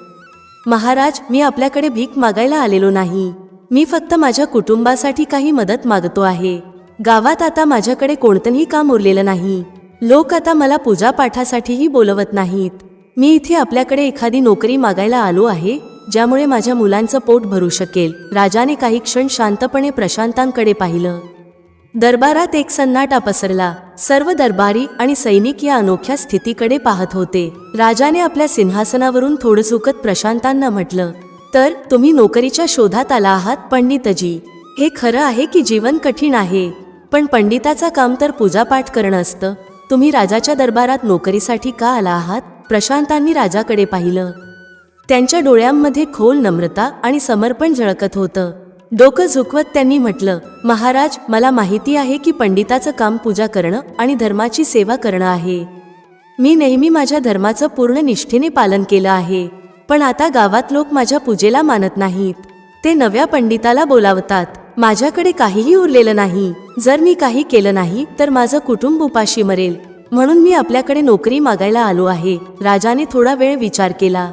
महाराज, मी आपल्याकडे भीक मागायला आलेलो नाही. मी फक्त माझ्या कुटुंबासाठी काही मदत मागतो आहे. गावात आता माझ्याकडे कोणतंही काम उरलेलं नाही. लोक आता मला पूजापाठासाठीही बोलवत नाहीत. मी इथे आपल्याकडे एखादी नोकरी मागायला आलो आहे, ज्यामुळे माझ्या मुलांचं पोट भरू शकेल. राजाने काही क्षण शांतपणे प्रशांतांकडे पाहिलं. दरबारात एक सन्नाटा पसरला. सर्व दरबारी आणि सैनिक या अनोख्या स्थितीकडे पाहत होते. राजाने आपल्या सिंहासनावरून थोडं झुकत प्रशांतांना म्हटलं, तर तुम्ही नोकरीच्या शोधात आला आहात पंडितजी. हे खरं आहे की जीवन कठीण आहे, पण पंडिताचं काम तर पूजापाठ करणं असतं. तुम्ही राजाच्या दरबारात नोकरीसाठी का आला आहात? प्रशांतांनी राजाकडे पाहिलं. त्यांच्या डोळ्यांमध्ये खोल नम्रता आणि समर्पण झळकत होतं. डोकं झुकवत त्यांनी म्हटलं, महाराज, मला माहिती आहे की पंडिताचं काम पूजा करणं आणि धर्माची सेवा करणं आहे. मी नेहमी माझ्या धर्माचं पूर्ण निष्ठेने पालन केलं आहे. पण आता गावात लोक माझ्या पूजेला मानत नाहीत. ते नव्या पंडिताला बोलावतात. माझ्याकडे काहीही उरलेलं नाही. जर मी काही केलं नाही तर माझं कुटुंब उपाशी मरेल. म्हणून मी आपल्याकडे नोकरी मागायला आलो आहे. राजाने थोडा वेळ विचार केला.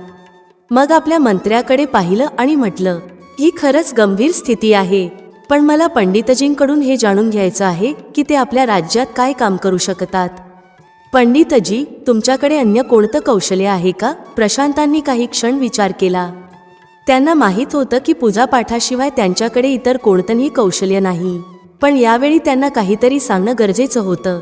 मग आपल्या मंत्र्याकडे पाहिलं आणि म्हटलं, ही खरंच गंभीर स्थिती आहे. पण मला पंडितजींकडून हे जाणून घ्यायचं आहे की ते आपल्या राज्यात काय काम करू शकतात. पंडितजी, तुमच्याकडे अन्य कोणतं कौशल्य आहे का? प्रशांतांनी काही क्षण विचार केला. त्यांना माहीत होतं की पूजापाठाशिवाय त्यांच्याकडे इतर कोणतंही कौशल्य नाही. पण यावेळी त्यांना काहीतरी सांगणं गरजेचं होतं.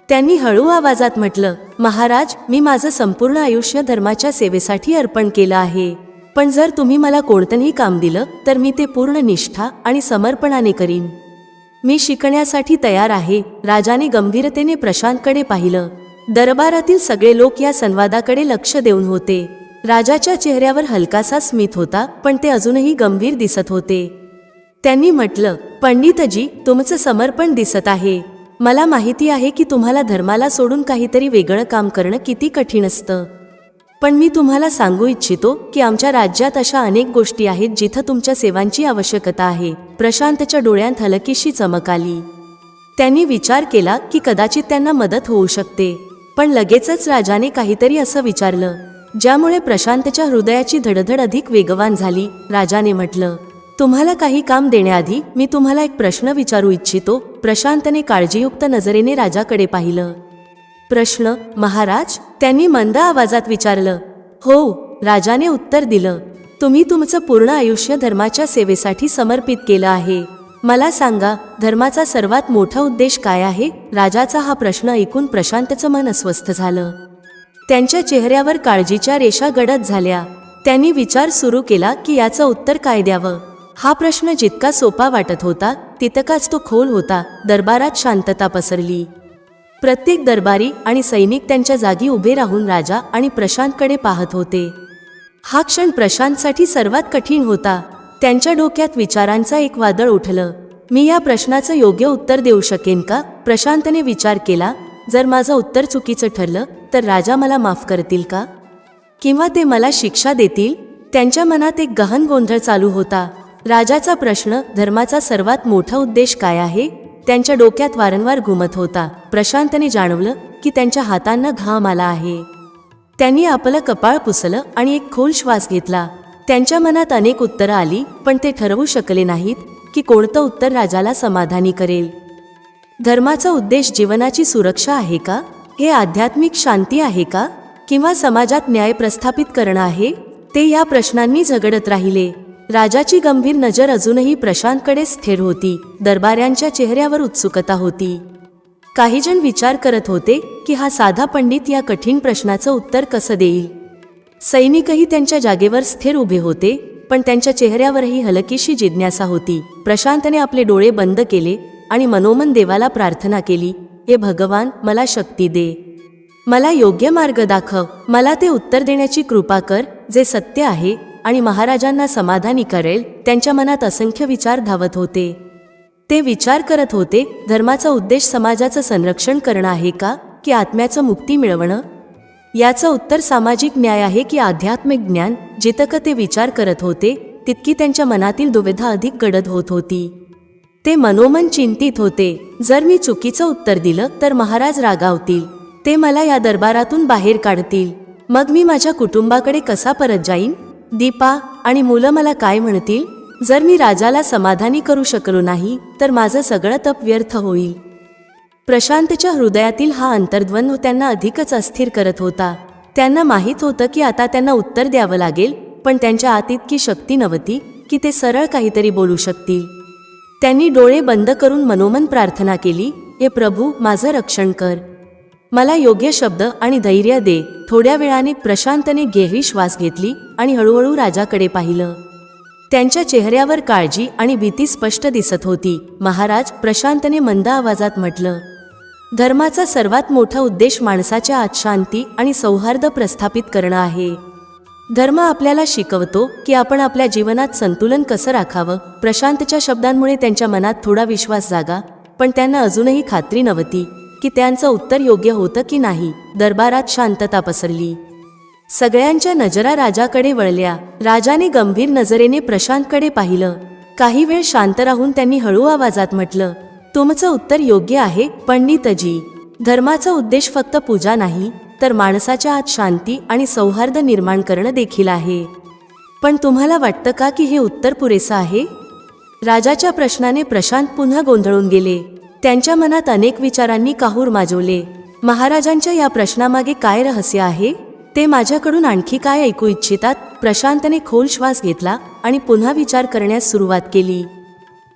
त्यांनी हळू आवाजात म्हटलं, महाराज, मी माझं संपूर्ण आयुष्य धर्माच्या सेवेसाठी अर्पण केलं आहे. पण जर तुम्ही मला कोणतंही काम दिलं तर मी ते पूर्ण निष्ठा आणि समर्पणाने करीन. मी शिकण्यासाठी तयार आहे. राजाने गंभीरतेने प्रशांतकडे पाहिलं. दरबारातील सगळे लोक या संवादाकडे लक्ष देऊन होते. राजाच्या चेहऱ्यावर हलकासा स्मित होता, पण ते अजूनही गंभीर दिसत होते. त्यांनी म्हटलं, पंडितजी, तुमचं समर्पण दिसत आहे. मला माहिती आहे की तुम्हाला धर्माला सोडून काहीतरी वेगळं काम करणं किती कठीण असतं. पण मी तुम्हाला सांगू इच्छितो की आमच्या राज्यात अशा अनेक गोष्टी आहेत जिथं तुमच्या सेवांची आवश्यकता आहे. प्रशांतच्या डोळ्यांत हलकीशी चमक आली. त्यांनी विचार केला की कदाचित त्यांना मदत होऊ शकते. पण लगेचच राजाने काहीतरी असं विचारलं ज्यामुळे प्रशांतच्या हृदयाची धडधड अधिक वेगवान झाली. राजाने म्हटलं, तुम्हाला काही काम देण्याआधी मी तुम्हाला एक प्रश्न विचारू इच्छितो. प्रशांतने काळजीयुक्त नजरेने राजाकडे पाहिलं. प्रश्न, महाराज? त्यांनी मंद आवाजात विचारलं. हो, राजाने उत्तर दिलं. तुम्ही तुमचं पूर्ण आयुष्य धर्माच्या सेवेसाठी समर्पित केलं आहे. मला सांगा, धर्माचा सर्वात मोठा उद्देश काय आहे? राजाचा हा प्रश्न ऐकून प्रशांतचं मन अस्वस्थ झालं. त्यांच्या चेहऱ्यावर काळजीच्या रेषा गडद झाल्या. त्यांनी विचार सुरू केला की याचं उत्तर काय द्यावं. हा प्रश्न जितका सोपा वाटत होता तितकाच तो खोल होता. दरबारात शांतता पसरली. प्रत्येक दरबारी आणि सैनिक त्यांच्या जागी उभे राहून राजा आणि प्रशांतकडे पाहत होते. हा क्षण प्रशांतसाठी सर्वात कठीण होता. त्यांच्या डोक्यात विचारांचा एक वादळ उठलं. मी या प्रश्नाचं योग्य उत्तर देऊ शकेन का? प्रशांतने विचार केला. जर माझं उत्तर चुकीचं ठरलं तर राजा मला माफ करतील का? किंवा ते मला शिक्षा देतील? त्यांच्या मनात एक गहन गोंधळ चालू होता. राजाचा प्रश्न, धर्माचा सर्वात मोठा उद्देश काय आहे, त्यांच्या डोक्यात वारंवार घुमत होता. प्रशांतने जाणवलं की त्यांच्या हातांना घाम आला आहे. त्यांनी आपलं कपाळ पुसलं आणि एक खोल श्वास घेतला. त्यांच्या मनात अनेक उत्तरं आली, पण ते ठरवू शकले नाहीत की कोणतं उत्तर राजाला समाधानी करेल. धर्माचा उद्देश जीवनाची सुरक्षा आहे का? हे आध्यात्मिक शांती आहे का? किंवा समाजात न्याय प्रस्थापित करणं आहे? ते या प्रश्नांनी झगडत राहिले. राजाची गंभीर नजर अजूनही प्रशांतकडे स्थिर होती. दरबाऱ्यांच्या चेहऱ्यावर उत्सुकता होती. काही जण विचार करत होते की हा साधा पंडित या कठीण प्रश्नाचं उत्तर कसं देईल. सैनिकही त्यांच्या जागेवर स्थिर उभे होते, पण त्यांच्या चेहऱ्यावरही हलकीशी जिज्ञासा होती. प्रशांतने आपले डोळे बंद केले आणि मनोमन देवाला प्रार्थना केली, हे भगवान, मला शक्ती दे. मला योग्य मार्ग दाखव. मला ते उत्तर देण्याची कृपा कर जे सत्य आहे आणि महाराजांना समाधानी करेल. त्यांच्या मनात असंख्य विचार धावत होते. ते विचार करत होते, धर्माचा उद्देश समाजाचं संरक्षण करणं आहे का, की आत्म्याचं मुक्ती मिळवणं? याचं उत्तर सामाजिक न्याय आहे की आध्यात्मिक ज्ञान? जितकं ते विचार करत होते तितकी त्यांच्या मनातील दुविधा अधिक गडद होत होती. ते मनोमन चिंतित होते, जर मी चुकीचं उत्तर दिलं तर महाराज रागावतील. ते मला या दरबारातून बाहेर काढतील. मग मी माझ्या कुटुंबाकडे कसा परत जाईन? दीपा आणि मुलं मला काय म्हणतील? जर मी राजाला समाधानी करू शकलो नाही तर माझं सगळं तप व्यर्थ होईल. प्रशांतच्या हृदयातील हा अंतर्द्वंद्व त्यांना अधिकच अस्थिर करत होता. त्यांना माहीत होतं की आता त्यांना उत्तर द्यावं लागेल, पण त्यांच्या आत इतकी शक्ती नव्हती की ते सरळ काहीतरी बोलू शकतील. त्यांनी डोळे बंद करून मनोमन प्रार्थना केली, हे प्रभू, माझं रक्षण कर. मला योग्य शब्द आणि धैर्य दे. थोड्या वेळाने प्रशांतने गहरी श्वास घेतली आणि हळूहळू राजाकडे पाहिलं. त्यांच्या चेहऱ्यावर काळजी आणि भीती स्पष्ट दिसत होती. महाराज, प्रशांतने मंद आवाजात म्हटलं, धर्माचा सर्वात मोठा उद्देश माणसाच्या आत शांती आणि सौहार्द प्रस्थापित करणं आहे. धर्म आपल्याला शिकवतो की आपण आपल्या जीवनात संतुलन कसं राखावं. प्रशांतच्या शब्दांमुळे त्यांच्या मनात थोडा विश्वास जागा, पण त्यांना अजूनही खात्री नव्हती की त्यांचं उत्तर योग्य होतं की नाही. दरबारात शांतता पसरली. सगळ्यांच्या नजरा राजाकडे वळल्या. राजाने गंभीर नजरेने प्रशांतकडे पाहिलं. काही वेळ शांत राहून त्यांनी हळू आवाजात म्हटलं, तुमचं उत्तर योग्य आहे पंडितजी. धर्माचा उद्देश फक्त पूजा नाही, तर माणसाच्या आत शांती आणि सौहार्द निर्माण करणं देखील आहे. पण तुम्हाला वाटतं का की हे उत्तर पुरेसं आहे? राजाच्या प्रश्नाने प्रशांत पुन्हा गोंधळून गेले. त्यांच्या मनात अनेक विचारांनी काहूर माजवले. महाराजांच्या या प्रश्नामागे काय रहस्य आहे? ते माझ्याकडून आणखी काय ऐकू इच्छितात? प्रशांतने खोल श्वास घेतला आणि पुन्हा विचार करण्यास सुरुवात केली.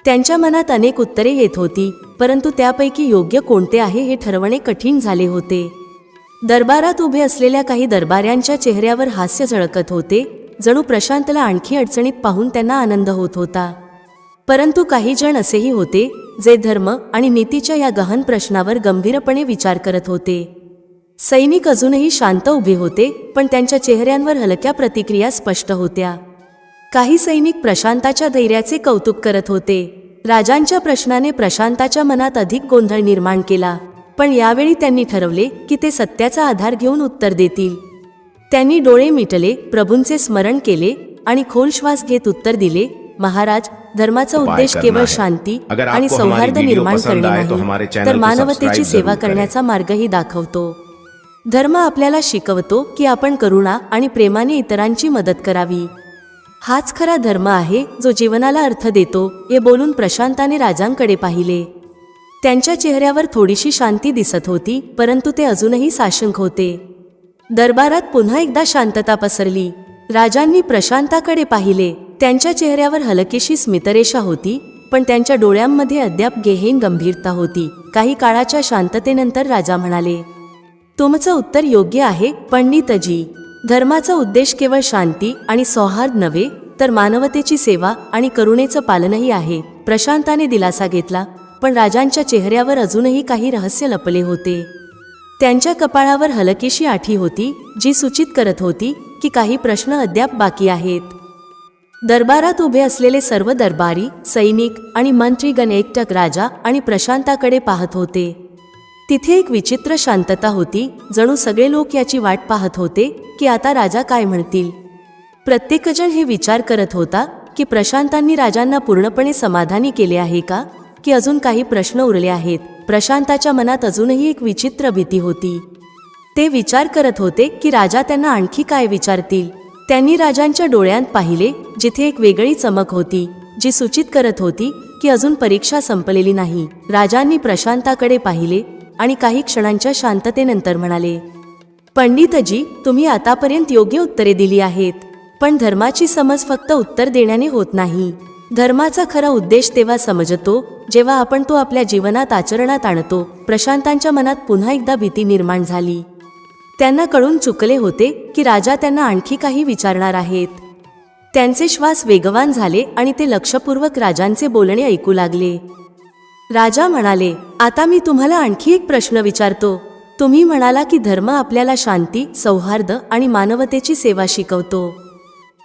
त्यांच्या मनात अनेक उत्तरे येत होती, परंतु त्यापैकी योग्य कोणते आहे हे ठरवणे कठीण झाले होते. दरबारात उभे असलेल्या काही दरबाऱ्यांच्या चेहऱ्यावर हास्य झळकत होते, जणू प्रशांतला आणखी अडचणीत पाहून त्यांना आनंद होत होता. परंतु काही जण असेही होते जे धर्म आणि नीतीच्या या गहन प्रश्नावर गंभीरपणे विचार करत होते. सैनिक अजूनही शांत उभे होते, पण त्यांच्या चेहऱ्यांवर हलक्या प्रतिक्रिया स्पष्ट होत्या. काही सैनिक प्रशांताच्या धैर्याचे कौतुक करत होते. राजांच्या प्रश्नाने प्रशांताच्या मनात अधिक गोंधळ निर्माण केला, पण यावेळी त्यांनी ठरवले की ते सत्याचा आधार घेऊन उत्तर देतील. त्यांनी डोळे मिटले, प्रभूंचे स्मरण केले आणि खोल श्वास घेत उत्तर दिले, महाराज, धर्माचा उद्देश केवळ शांती आणि सौहार्द निर्माण करणे नाही, तर मानवतेची सेवा करण्याचा मार्गही दाखवतो. धर्म आपल्याला शिकवतो की आपण करुणा आणि प्रेमाने इतरांची मदत करावी. हाच खरा धर्म आहे जो जीवनाला अर्थ देतो. हे बोलून प्रशांताने राजांकडे पाहिले. त्यांच्या चेहऱ्यावर थोडीशी शांती दिसत होती, परंतु ते अजूनही साशंक होते. दरबारात पुन्हा एकदा शांतता पसरली. राजांनी प्रशांताकडे पाहिले. त्यांच्या चेहऱ्यावर हलकीशी स्मितरेषा होती, पण त्यांच्या डोळ्यांमध्ये अद्याप गहन गंभीरता होती. काही काळाच्या शांततेनंतर राजा म्हणाले, तुमचं उत्तर योग्य आहे पंडितजी. धर्माचा उद्देश केवळ शांती आणि सौहार्द नव्हे, तर मानवतेची सेवा आणि करुणेचं पालनही आहे. प्रशांताने दिलासा घेतला, पण राजांच्या चेहऱ्यावर अजूनही काही रहस्य लपले होते. त्यांच्या कपाळावर हलकीशी आठी होती, जी सूचित करत होती की काही प्रश्न अद्याप बाकी आहेत. दरबारात उभे असलेले सर्व दरबारी, सैनिक आणि मंत्रीगण एकटक राजा आणि प्रशांताकडे पाहत होते. तिथे एक विचित्र शांतता होती, जणू सगळे लोक याची वाट पाहत होते की आता राजा काय म्हणतील. प्रत्येकजण हे विचार करत होता की प्रशांतांनी राजांना पूर्णपणे समाधानी केले आहे का, की अजून काही प्रश्न उरले आहेत. प्रशांताच्या मनात अजूनही एक विचित्र भीती होती. ते विचार करत होते की राजा त्यांना आणखी काय विचारतील. त्यांनी राजांच्या डोळ्यांत पाहिले, जिथे एक वेगळी चमक होती, जी सूचित करत होती की अजून परीक्षा संपलेली नाही. राजांनी प्रशांताकडे पाहिले आणि काही क्षणांच्या शांततेनंतर म्हणाले, पंडितजी, तुम्ही आतापर्यंत योग्य उत्तरे दिली आहेत, पण धर्माची समज फक्त उत्तर देण्याने होत नाही. धर्माचा खरा उद्देश तेव्हा समजतो जेव्हा आपण तो आपल्या जीवनात आचरणात आणतो. प्रशांतांच्या मनात पुन्हा एकदा भीती निर्माण झाली. त्यांना कळून चुकले होते की राजा त्यांना आणखी काही विचारणार आहेत. त्यांचे श्वास वेगवान झाले आणि ते लक्षपूर्वक राजांचे बोलणे ऐकू लागले. राजा म्हणाले, आता मी तुम्हाला आणखी एक प्रश्न विचारतो. तुम्ही म्हणाला की धर्म आपल्याला शांती, सौहार्द आणि मानवतेची सेवा शिकवतो.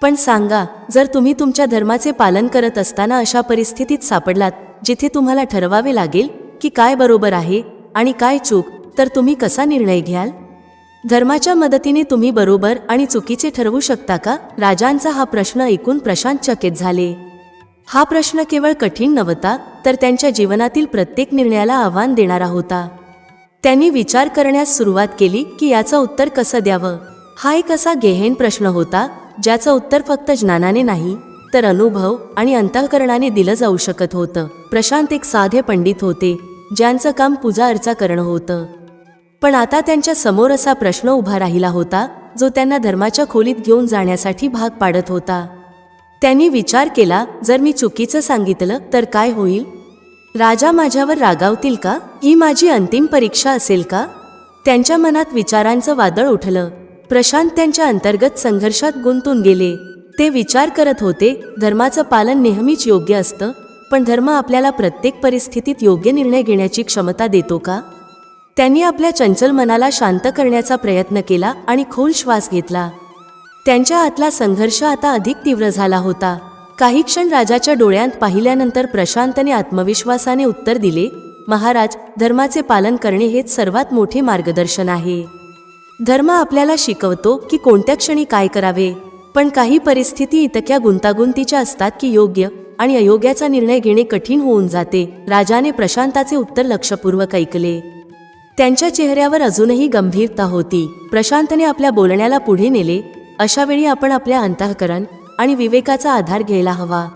पण सांगा, जर तुम्ही तुमच्या धर्माचे पालन करत असताना अशा परिस्थितीत सापडलात जिथे तुम्हाला ठरवावे लागेल की काय बरोबर आहे आणि काय चूक, तर तुम्ही कसा निर्णय घ्याल? धर्माच्या मदतीने तुम्ही बरोबर आणि चुकीचे ठरवू शकता का? राजांचा हा प्रश्न ऐकून प्रशांत चकित झाले. हा प्रश्न केवळ कठीण नव्हता, तर त्यांच्या जीवनातील प्रत्येक निर्णयाला आव्हान देणारा होता. त्यांनी विचार करण्यास सुरुवात केली की याचं उत्तर कसं द्यावं. हा एक असा गहन प्रश्न होता ज्याचं उत्तर फक्त ज्ञानाने नाही, तर अनुभव आणि अंतःकरणाने दिलं जाऊ शकत होतं. प्रशांत एक साधे पंडित होते, ज्यांचं काम पूजा अर्चा करणं होतं. पण आता त्यांच्या समोर असा प्रश्न उभा राहिला होता जो त्यांना धर्माच्या खोलीत घेऊन जाण्यासाठी भाग पाडत होता. त्यांनी विचार केला, जर मी चुकीचं सांगितलं तर काय होईल? राजा माझ्यावर रागावतील का? ही माझी अंतिम परीक्षा असेल का? त्यांच्या मनात विचारांचं वादळ उठलं. प्रशांत त्यांच्या अंतर्गत संघर्षात गुंतून गेले. ते विचार करत होते, धर्माचं पालन नेहमीच योग्य असतं, पण धर्म आपल्याला प्रत्येक परिस्थितीत योग्य निर्णय घेण्याची क्षमता देतो का? त्यांनी आपल्या चंचल मनाला शांत करण्याचा प्रयत्न केला आणि खोल श्वास घेतला. त्यांच्या आतला संघर्ष आता अधिक तीव्र झाला होता. काही क्षण राजाच्या डोळ्यांत पाहिल्यानंतर प्रशांतने आत्मविश्वासाने उत्तर दिले, महाराज, धर्माचे पालन करणे हेच सर्वात मोठे मार्गदर्शन आहे. धर्म आपल्याला शिकवतो की कोणत्या क्षणी काय करावे, पण काही परिस्थिती इतक्या गुंतागुंतीच्या असतात की योग्य आणि अयोग्याचा निर्णय घेणे कठीण होऊन जाते. राजाने प्रशांताचे उत्तर लक्षपूर्वक ऐकले. त्यांच्या चेहऱ्यावर अजूनही गंभीरता होती. प्रशांतने आपल्या बोलण्याला पुढे नेले, अशा वेळी आपण आपल्या अंतःकरण आणि विवेकाचा आधार घ्यायला हवा.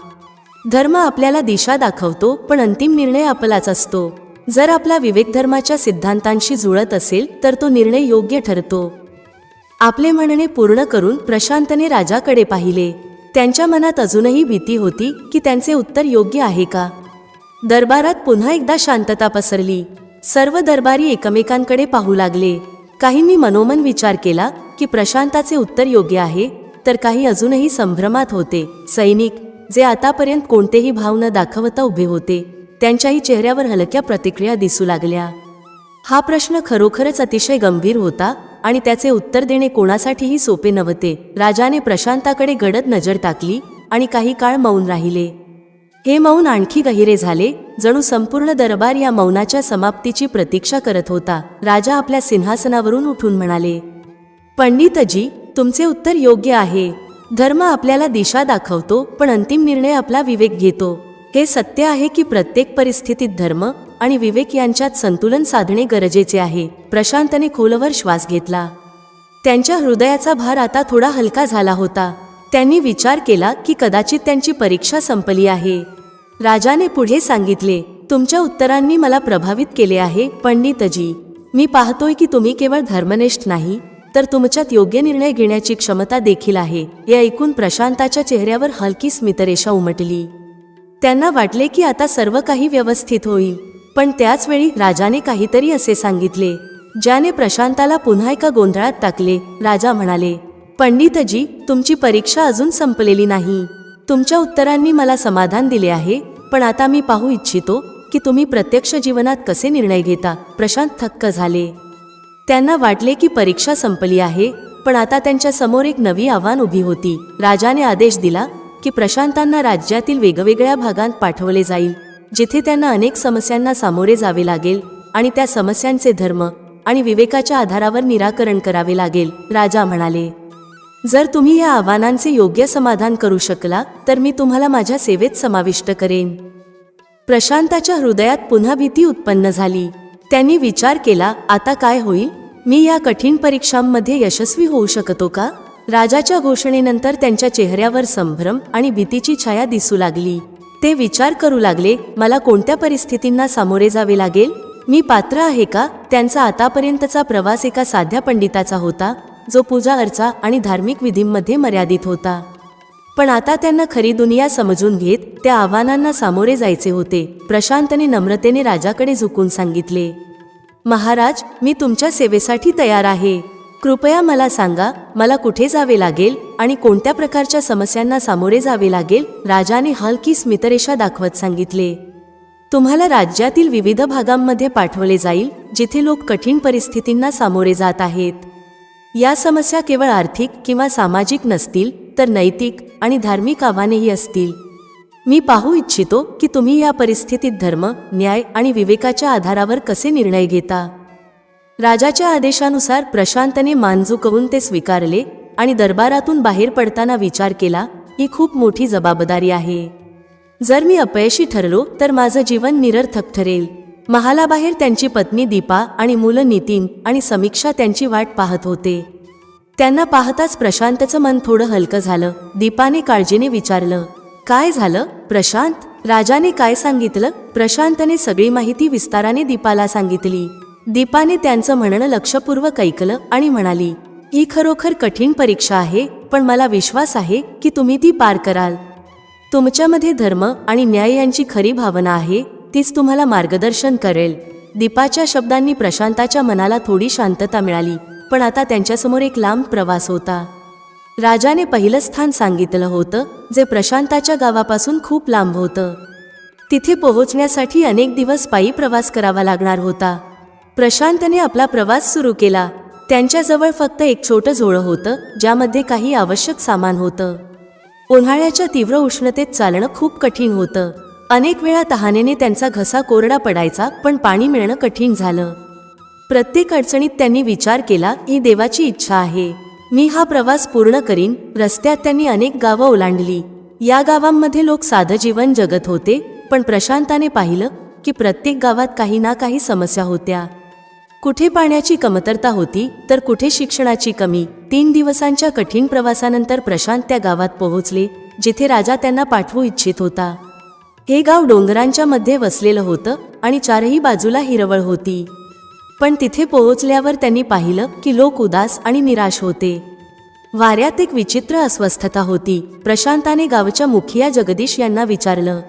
धर्म आपल्याला दिशा दाखवतो, पण अंतिम निर्णय आपलाच असतो. जर आपला विवेक धर्माच्या सिद्धांतांशी जुळत असेल तर तो निर्णय योग्य ठरतो. आपले म्हणणे पूर्ण करून प्रशांतने राजाकडे पाहिले. त्यांच्या मनात अजूनही भीती होती की त्यांचे उत्तर योग्य आहे का. दरबारात पुन्हा एकदा शांतता पसरली. सर्व दरबारी एकमेकांकडे पाहू लागले. काहींनी मनोमन विचार केला की प्रशांताचे उत्तर योग्य आहे, तर काही अजूनही संभ्रमात होते. सैनिक, जे आतापर्यंत कोणतेही भाव न दाखवता उभे होते, त्यांच्याही चेहऱ्यावर हलक्या प्रतिक्रिया दिसू लागल्या. हा प्रश्न खरोखरच अतिशय गंभीर होता आणि त्याचे उत्तर देणे कोणासाठीही सोपे नव्हते. राजाने प्रशांताकडे गडद नजर टाकली आणि काही काळ मौन राहिले. हे मौन आणखी गहिरे झाले, जणू संपूर्ण दरबार या मौनाच्या समाप्तीची प्रतीक्षा करत होता. राजा आपल्या सिंहासनावरून उठून म्हणाले, पंडितजी, तुमचे उत्तर योग्य आहे. धर्म आपल्याला दिशा दाखवतो, पण अंतिम निर्णय आपला विवेक घेतो. हे सत्य आहे की प्रत्येक परिस्थितीत धर्म आणि विवेक यांच्यात संतुलन साधणे गरजेचे आहे. प्रशांतने खोलवर श्वास घेतला. त्यांच्या हृदयाचा भार आता थोडा हलका झाला होता. त्यांनी विचार केला की कदाचित त्यांची परीक्षा संपली आहे. राजाने पुढे सांगितले, तुमच्या उत्तरांनी मला प्रभावित केले आहे पंडितजी. मी पाहतोय की तुम्ही केवळ धर्मनिष्ठ नाही, तर तुमच्यात योग्य निर्णय घेण्याची क्षमता देखील आहे. हे ऐकून प्रशांताच्या चेहऱ्यावर हलकी स्मितरेषा उमटली. त्यांना वाटले की आता सर्व काही व्यवस्थित होईल. पण त्याच वेळी राजाने काहीतरी असे सांगितले ज्याने प्रशांताला पुन्हा एका गोंधळात टाकले. राजा म्हणाले, पंडितजी, तुमची परीक्षा अजून संपलेली नाही. तुमच्या उत्तरांनी मला समाधान दिले आहे, पण आता मी पाहू इच्छितो की तुम्ही प्रत्यक्ष जीवनात कसे निर्णय घेता. प्रशांत थक्क झाले. त्यांना वाटले की परीक्षा संपली आहे, पण आता त्यांच्या समोर एक नवी आव्हान उभी होती. राजाने आदेश दिला की प्रशांतांना राज्यातील वेगवेगळ्या भागांत पाठवले जाईल, जिथे त्यांना अनेक समस्यांना सामोरे जावे लागेल. आणि त्या समस्यांचे धर्म आणि विवेकाच्या आधारावर निराकरण करावे लागेल. राजा म्हणाले, जर तुम्ही या आव्हानांचे योग्य समाधान करू शकला तर मी तुम्हाला माझ्या सेवेत समाविष्ट करेन. प्रशांताच्या हृदयात पुन्हा भीती उत्पन्न झाली. त्यांनी विचार केला, आता काय होईल? मी या कठीण परीक्षांमध्ये यशस्वी होऊ शकतो का? राजाच्या घोषणेनंतर त्यांच्या चेहऱ्यावर संभ्रम आणि भीतीची छाया दिसू लागली. ते विचार करू लागले, मला कोणत्या परिस्थितींना सामोरे जावे लागेल? मी पात्र आहे का? त्यांचा आतापर्यंतचा प्रवास एका साध्या पंडिताचा होता, जो पूजा अर्चा आणि धार्मिक विधींमध्ये मर्यादित होता. पण आता त्यांना खरी दुनिया समजून घेत त्या आव्हानांना सामोरे जायचे होते. प्रशांतने नम्रतेने राजाकडे झुकून सांगितले, महाराज, मी तुमच्या सेवेसाठी तयार आहे. कृपया मला सांगा, मला कुठे जावे लागेल आणि कोणत्या प्रकारच्या समस्यांना सामोरे जावे लागेल? राजाने हलकी स्मितरेषा दाखवत सांगितले, तुम्हाला राज्यातील विविध भागांमध्ये पाठवले जाईल, जिथे लोक कठीण परिस्थितींना सामोरे जात आहेत. या समस्या केवळ आर्थिक किंवा सामाजिक नसतील, तर नैतिक आणि धार्मिक आव्हानेही असतील. मी पाहू इच्छितो की तुम्ही या परिस्थितीत धर्म, न्याय आणि विवेकाच्या आधारावर कसे निर्णय घेता. राजाच्या आदेशानुसार प्रशांतने मान झुकवून ते स्वीकारले आणि दरबारातून बाहेर पडताना विचार केला, ही खूप मोठी जबाबदारी आहे. जर मी अपयशी ठरलो तर माझं जीवन निरर्थक ठरेल. महालाबाहेर त्यांची पत्नी दीपा आणि मुलं नितीन आणि समीक्षा त्यांची वाट पाहत होते. त्यांना पाहताच प्रशांतचं मन थोडं हलकं झालं. दीपाने काळजीने विचारलं, काय झालं प्रशांत? राजाने काय सांगितलं? प्रशांतने सगळी माहिती विस्ताराने दीपाला सांगितली. दीपाने त्यांचं म्हणणं लक्षपूर्वक ऐकलं आणि म्हणाली, ही खरोखर कठीण परीक्षा आहे, पण मला विश्वास आहे की तुम्ही ती पार कराल. तुमच्यामध्ये धर्म आणि न्याय यांची खरी भावना आहे, तीच तुम्हाला मार्गदर्शन करेल. दीपाच्या शब्दांनी प्रशांताच्या मनाला थोडी शांतता मिळाली, पण आता त्यांच्यासमोर एक लांब प्रवास होता. राजाने पहिलं स्थान सांगितलं होतं, जे प्रशांताच्या गावापासून खूप लांब होतं. तिथे पोहोचण्यासाठी अनेक दिवस पायी प्रवास करावा लागणार होता. प्रशांतने आपला प्रवास सुरू केला. त्यांच्याजवळ फक्त एक छोटं झोळं होतं, ज्यामध्ये काही आवश्यक सामान होतं. उन्हाळ्याच्या तीव्र उष्णतेत चालणं खूप कठीण होतं. अनेक वेळा तहानेने त्यांचा घसा कोरडा पडायचा, पण पाणी मिळणं कठीण झालं. प्रत्येक अडचणीत त्यांनी विचार केला, ही देवाची इच्छा आहे, मी हा प्रवास पूर्ण करीन. रस्त्यात त्यांनी अनेक गावं ओलांडली. या गावांमध्ये लोक साधं जीवन जगत होते, पण प्रशांताने पाहिलं की प्रत्येक गावात काही ना काही समस्या होत्या. कुठे पाण्याची कमतरता होती, तर कुठे शिक्षणाची कमी. 3 दिवसांच्या कठीण प्रवासानंतर प्रशांत त्या गावात पोहोचले, जिथे राजा त्यांना पाठवू इच्छित होता. हे गाव डोंगरांच्या मध्ये वसलेलं होतं आणि चारही बाजूला हिरवळ होती. पण तिथे पोहोचल्यावर त्यांनी पाहिलं की लोक उदास आणि निराश होते. वाऱ्यात एक विचित्र अस्वस्थता होती. प्रशांताने गावच्या मुखिया जगदीश यांना विचारलं,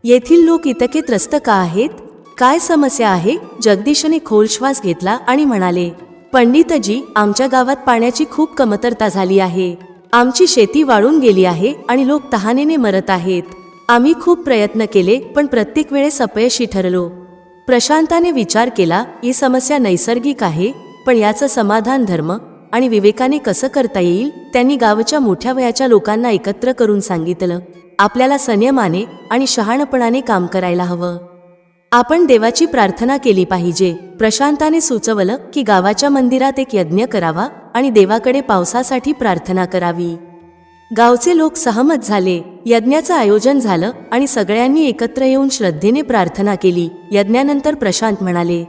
येथील लोक इतके त्रस्त का आहेत? काय समस्या आहे? जगदीशने खोल श्वास घेतला आणि म्हणाले, पंडितजी, आमच्या गावात पाण्याची खूप कमतरता झाली आहे. आमची शेती वाळून गेली आहे आणि लोक तहानेने मरत आहेत. आम्ही खूप प्रयत्न केले, पण प्रत्येक वेळेस अपयशी ठरलो. प्रशांताने विचार केला, ही समस्या नैसर्गिक आहे, पण याचं समाधान धर्म आणि विवेकाने कसं करता येईल? त्यांनी गावच्या मोठ्या वयाच्या लोकांना एकत्र करून सांगितलं, आपल्याला संयमाने आणि शहाणपणाने काम करायला हवं. आपण देवाची प्रार्थना केली पाहिजे. प्रशांताने सुचवलं की गावाच्या मंदिरात एक यज्ञ करावा आणि देवाकडे पावसासाठी प्रार्थना करावी. गावचे लोक सहमत झाले. यज्ञाचं आयोजन झालं आणि सगळ्यांनी एकत्र येऊन श्रद्धेने प्रार्थना केली. यज्ञानंतर प्रशांत म्हणाले,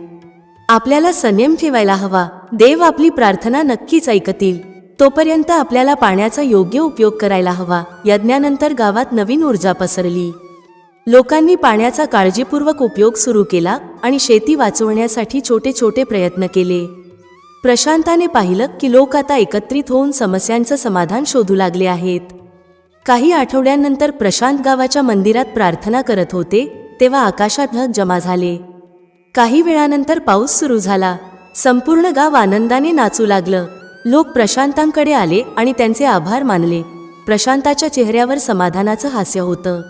आपल्याला संयम ठेवायला हवा. देव आपली प्रार्थना नक्कीच ऐकतील. तोपर्यंत आपल्याला पाण्याचा योग्य उपयोग करायला हवा. यज्ञानंतर गावात नवीन ऊर्जा पसरली. लोकांनी पाण्याचा काळजीपूर्वक उपयोग सुरू केला आणि शेती वाचवण्यासाठी छोटे छोटे प्रयत्न केले. प्रशांताने पाहिलं की लोक आता एकत्रित होऊन समस्यांचं समाधान शोधू लागले आहेत. काही आठवड्यांनंतर प्रशांत गावाच्या मंदिरात प्रार्थना करत होते, तेव्हा आकाशात ढग जमा झाले. काही वेळानंतर पाऊस सुरू झाला. संपूर्ण गाव आनंदाने नाचू लागलं. लोक प्रशांतांकडे आले आणि त्यांचे आभार मानले. प्रशांताच्या चेहऱ्यावर समाधानाचं हास्य होतं.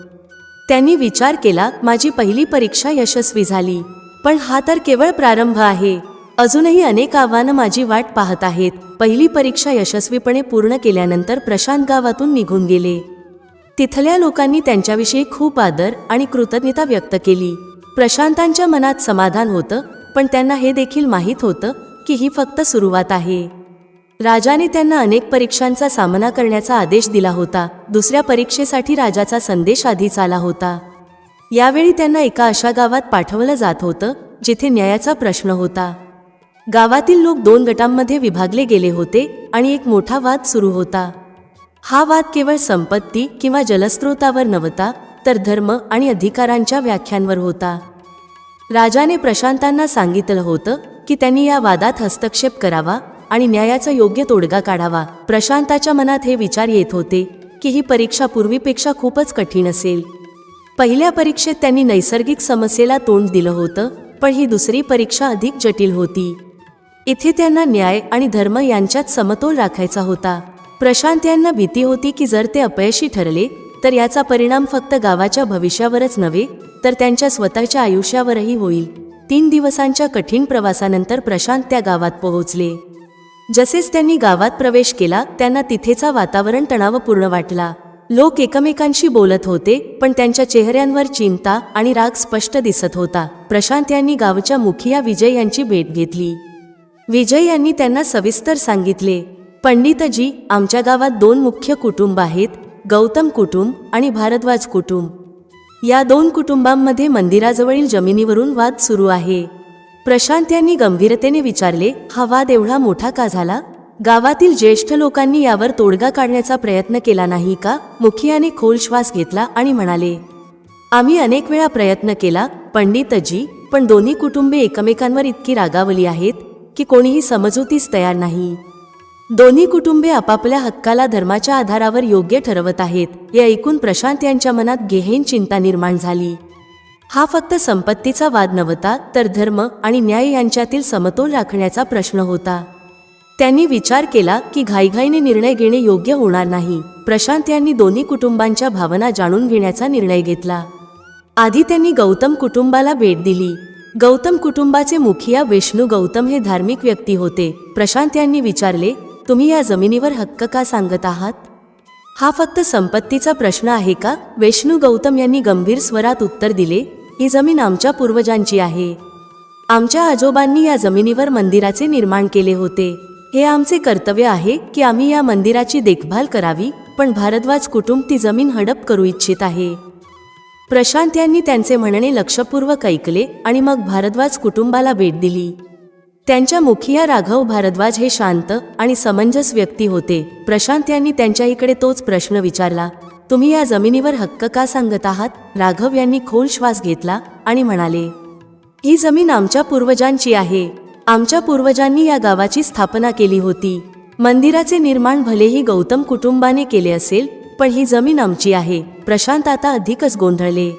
त्यांनी विचार केला, माझी पहिली परीक्षा यशस्वी झाली, पण हा तर केवळ प्रारंभ आहे. अजूनही अनेक आव्हानं माझी वाट पाहत आहेत. पहिली परीक्षा यशस्वीपणे पूर्ण केल्यानंतर प्रशांत गावातून निघून गेले. तिथल्या लोकांनी त्यांच्याविषयी खूप आदर आणि कृतज्ञता व्यक्त केली. प्रशांतांच्या मनात समाधान होतं, पण त्यांना हे देखील माहीत होतं की ही फक्त सुरुवात आहे. राजाने त्यांना अनेक परीक्षांचा सामना करण्याचा आदेश दिला होता. दुसऱ्या परीक्षेसाठी राजाचा संदेश आधीच आला होता. यावेळी त्यांना एका अशा गावात पाठवलं जात होतं जिथे न्यायाचा प्रश्न होता. गावातील लोक 2 गटांमध्ये विभागले गेले होते आणि एक मोठा वाद सुरू होता. हा वाद केवळ संपत्ती किंवा जलस्रोतावर नव्हता, तर धर्म आणि अधिकारांच्या व्याख्यांवर होता. राजाने प्रशांतांना सांगितलं होतं की त्यांनी या वादात हस्तक्षेप करावा आणि न्यायाचा योग्य तोडगा काढावा. प्रशांताच्या मनात हे विचार येत होते की ही परीक्षा पूर्वीपेक्षा खूपच कठीण असेल. पहिल्या परीक्षेत त्यांनी नैसर्गिक समस्येला तोंड दिलं होतं, पण ही दुसरी परीक्षा अधिक जटिल होती. इथे त्यांना न्याय आणि धर्म यांच्यात समतोल राखायचा होता. प्रशांत यांना भीती होती की जर ते अपयशी ठरले तर याचा परिणाम फक्त गावाच्या भविष्यावरच नव्हे, तर त्यांच्या स्वतःच्या आयुष्यावरही होईल. 3 दिवसांच्या कठीण प्रवासानंतर प्रशांत त्या गावात पोहोचले. जसेच त्यांनी गावात प्रवेश केला, त्यांना तिथेचा वातावरण तणावपूर्ण वाटला. लोक एकमेकांशी बोलत होते, पण त्यांच्या चेहऱ्यांवर चिंता आणि राग स्पष्ट दिसत होता. प्रशांत यांनी गावच्या मुखिया विजय यांची भेट घेतली. विजय यांनी त्यांना सविस्तर सांगितले, पंडितजी, आमच्या गावात 2 मुख्य कुटुंब आहेत, गौतम कुटुंब आणि भारद्वाज कुटुंब. या 2 कुटुंबांमध्ये मंदिराजवळील जमिनीवरून वाद सुरू आहे. प्रशांत यांनी गंभीरतेने विचारले, हा वाद एवढा मोठा का झाला? गावातील ज्येष्ठ लोकांनी यावर तोडगा काढण्याचा प्रयत्न केला नाही का? मुखियाने खोल श्वास घेतला आणि म्हणाले, आम्ही अनेक वेळा प्रयत्न केला पंडितजी, पण दोन्ही कुटुंबे एकमेकांवर इतकी रागावली आहेत की कोणीही समजुतीस तयार नाही. दोन्ही कुटुंबे आपापल्या हक्काला धर्माच्या आधारावर योग्य ठरवत आहेत. हे ऐकून प्रशांत यांच्या मनात गहन चिंता निर्माण झाली. हा फक्त संपत्तीचा वाद नव्हता, तर धर्म आणि न्याय यांच्यातील समतोल राखण्याचा प्रश्न होता. त्यांनी विचार केला की घाईघाईने निर्णय घेणे योग्य होणार नाही. प्रशांत यांनी दोन्ही कुटुंबांच्या भावना जाणून घेण्याचा निर्णय घेतला. आधी त्यांनी गौतम कुटुंबाला भेट दिली. गौतम कुटुंबाचे मुखिया विष्णू गौतम हे धार्मिक व्यक्ती होते. प्रशांत यांनी विचारले, तुम्ही या जमिनीवर हक्क का सांगत आहात? हा फक्त संपत्तीचा प्रश्न आहे का? विष्णू गौतम यांनी गंभीर स्वरात उत्तर दिले, ही जमीन आमच्या पूर्वजांची आहे. आमच्या आजोबांनी या जमिनीवर मंदिराचे निर्माण केले होते. हे आमचे कर्तव्य आहे की आम्ही या मंदिराची देखभाल करावी, पण भारद्वाज कुटुंब ती जमीन हडप करू इच्छित आहे. प्रशांत यांनी त्यांचे म्हणणे लक्षपूर्वक ऐकले आणि मग भारद्वाज कुटुंबाला भेट दिली. त्यांच्या मुखिया राघव भारद्वाज हे शांत आणि समंजस व्यक्ती होते. प्रशांत यांनी त्यांच्याकडे तोच प्रश्न विचारला, तुम्ही या जमिनीवर हक्क का सांगत आहात? राघव यांनी खोल श्वास घेतला आणि म्हणाले, ही जमीन आमच्या पूर्वजांची आहे. आमच्या पूर्वजांनी या गावाची स्थापना केली होती. मंदिराचे निर्माण भलेही गौतम कुटुंबाने केले असेल, पण ही जमीन आमची आहे. प्रशांत आता अधिकच गोंधळले.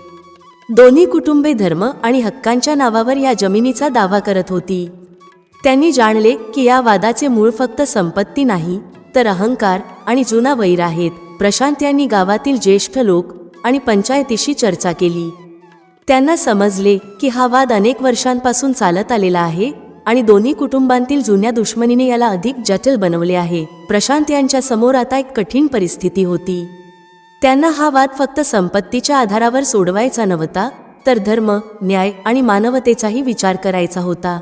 दोन्ही कुटुंबे धर्म आणि हक्कांच्या नावावर या जमिनीचा दावा करत होती. त्यांनी जाणले की या वादाचे मूळ फक्त संपत्ती नाही, तर अहंकार आणि जुना वैर आहेत. प्रशांत यांनी गावातील ज्येष्ठ लोक आणि पंचायतीशी चर्चा केली. त्यांना समजले की हा वाद अनेक वर्षांपासून चालत आलेला आहे आणि दोन्ही कुटुंबांतील जुन्या दुश्मनीने याला अधिक जटिल बनवले आहे. प्रशांत यांच्या समोर आता एक कठीण परिस्थिती होती. त्यांना हा वाद फक्त संपत्तीच्या आधारावर सोडवायचा नव्हता, तर धर्म, न्याय आणि मानवतेचाही विचार करायचा होता.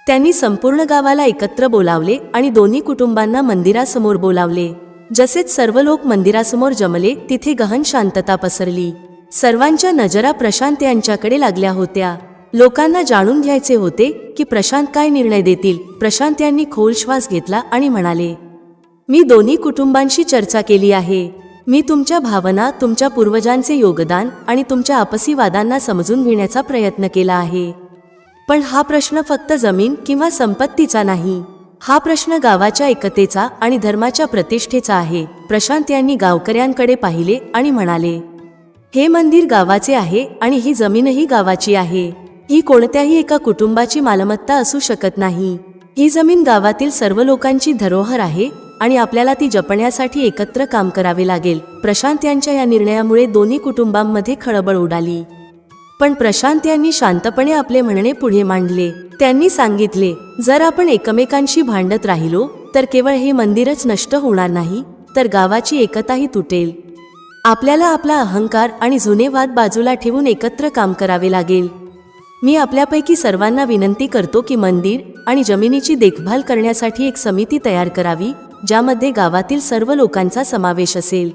त्यांनी संपूर्ण गावाला एकत्र बोलावले आणि दोन्ही कुटुंबांना मंदिरासमोर बोलावले. जसेच सर्व लोक मंदिरासमोर जमले, तिथे गहन शांतता पसरली. सर्वांच्या नजरा प्रशांत यांच्याकडे लागल्या होत्या. लोकांना जाणून घ्यायचे होते की प्रशांत काय निर्णय देतील. प्रशांत यांनी खोल श्वास घेतला आणि म्हणाले, मी दोन्ही कुटुंबांशी चर्चा केली आहे. मी तुमच्या भावना, तुमच्या पूर्वजांचे योगदान आणि तुमच्या आपसी वादांना समजून घेण्याचा प्रयत्न केला आहे. पण हा प्रश्न फक्त जमीन किंवा संपत्तीचा नाही. हा प्रश्न गावाच्या एकतेचा आणि धर्माच्या प्रतिष्ठेचा आहे. प्रशांत यांनी गावकऱ्यांकडे पाहिले आणि म्हणाले, हे मंदिर गावाचे आहे आणि ही जमीनही गावाची आहे. ही कोणत्याही एका कुटुंबाची मालमत्ता असू शकत नाही. ही जमीन गावातील सर्व लोकांची धरोहर आहे आणि आपल्याला ती जपण्यासाठी एकत्र काम करावे लागेल. प्रशांत यांच्या या निर्णयामुळे दोन्ही कुटुंबांमध्ये खळबळ उडाली. पण प्रशांत यांनी शांतपणे आपले म्हणणे पुढे मांडले. त्यांनी सांगितले, जर आपण एकमेकांशी भांडत राहिलो तर केवळ हे मंदिरच नष्ट होणार नाही, तर गावाची एकताही तुटेल. आपल्याला आपला अहंकार आणि जुने वाद बाजूला ठेवून एकत्र काम करावे लागेल. मी आपल्यापैकी सर्वांना विनंती करतो की मंदिर आणि जमिनीची देखभाल करण्यासाठी एक समिती तयार करावी, ज्यामध्ये गावातील सर्व लोकांचा समावेश असेल.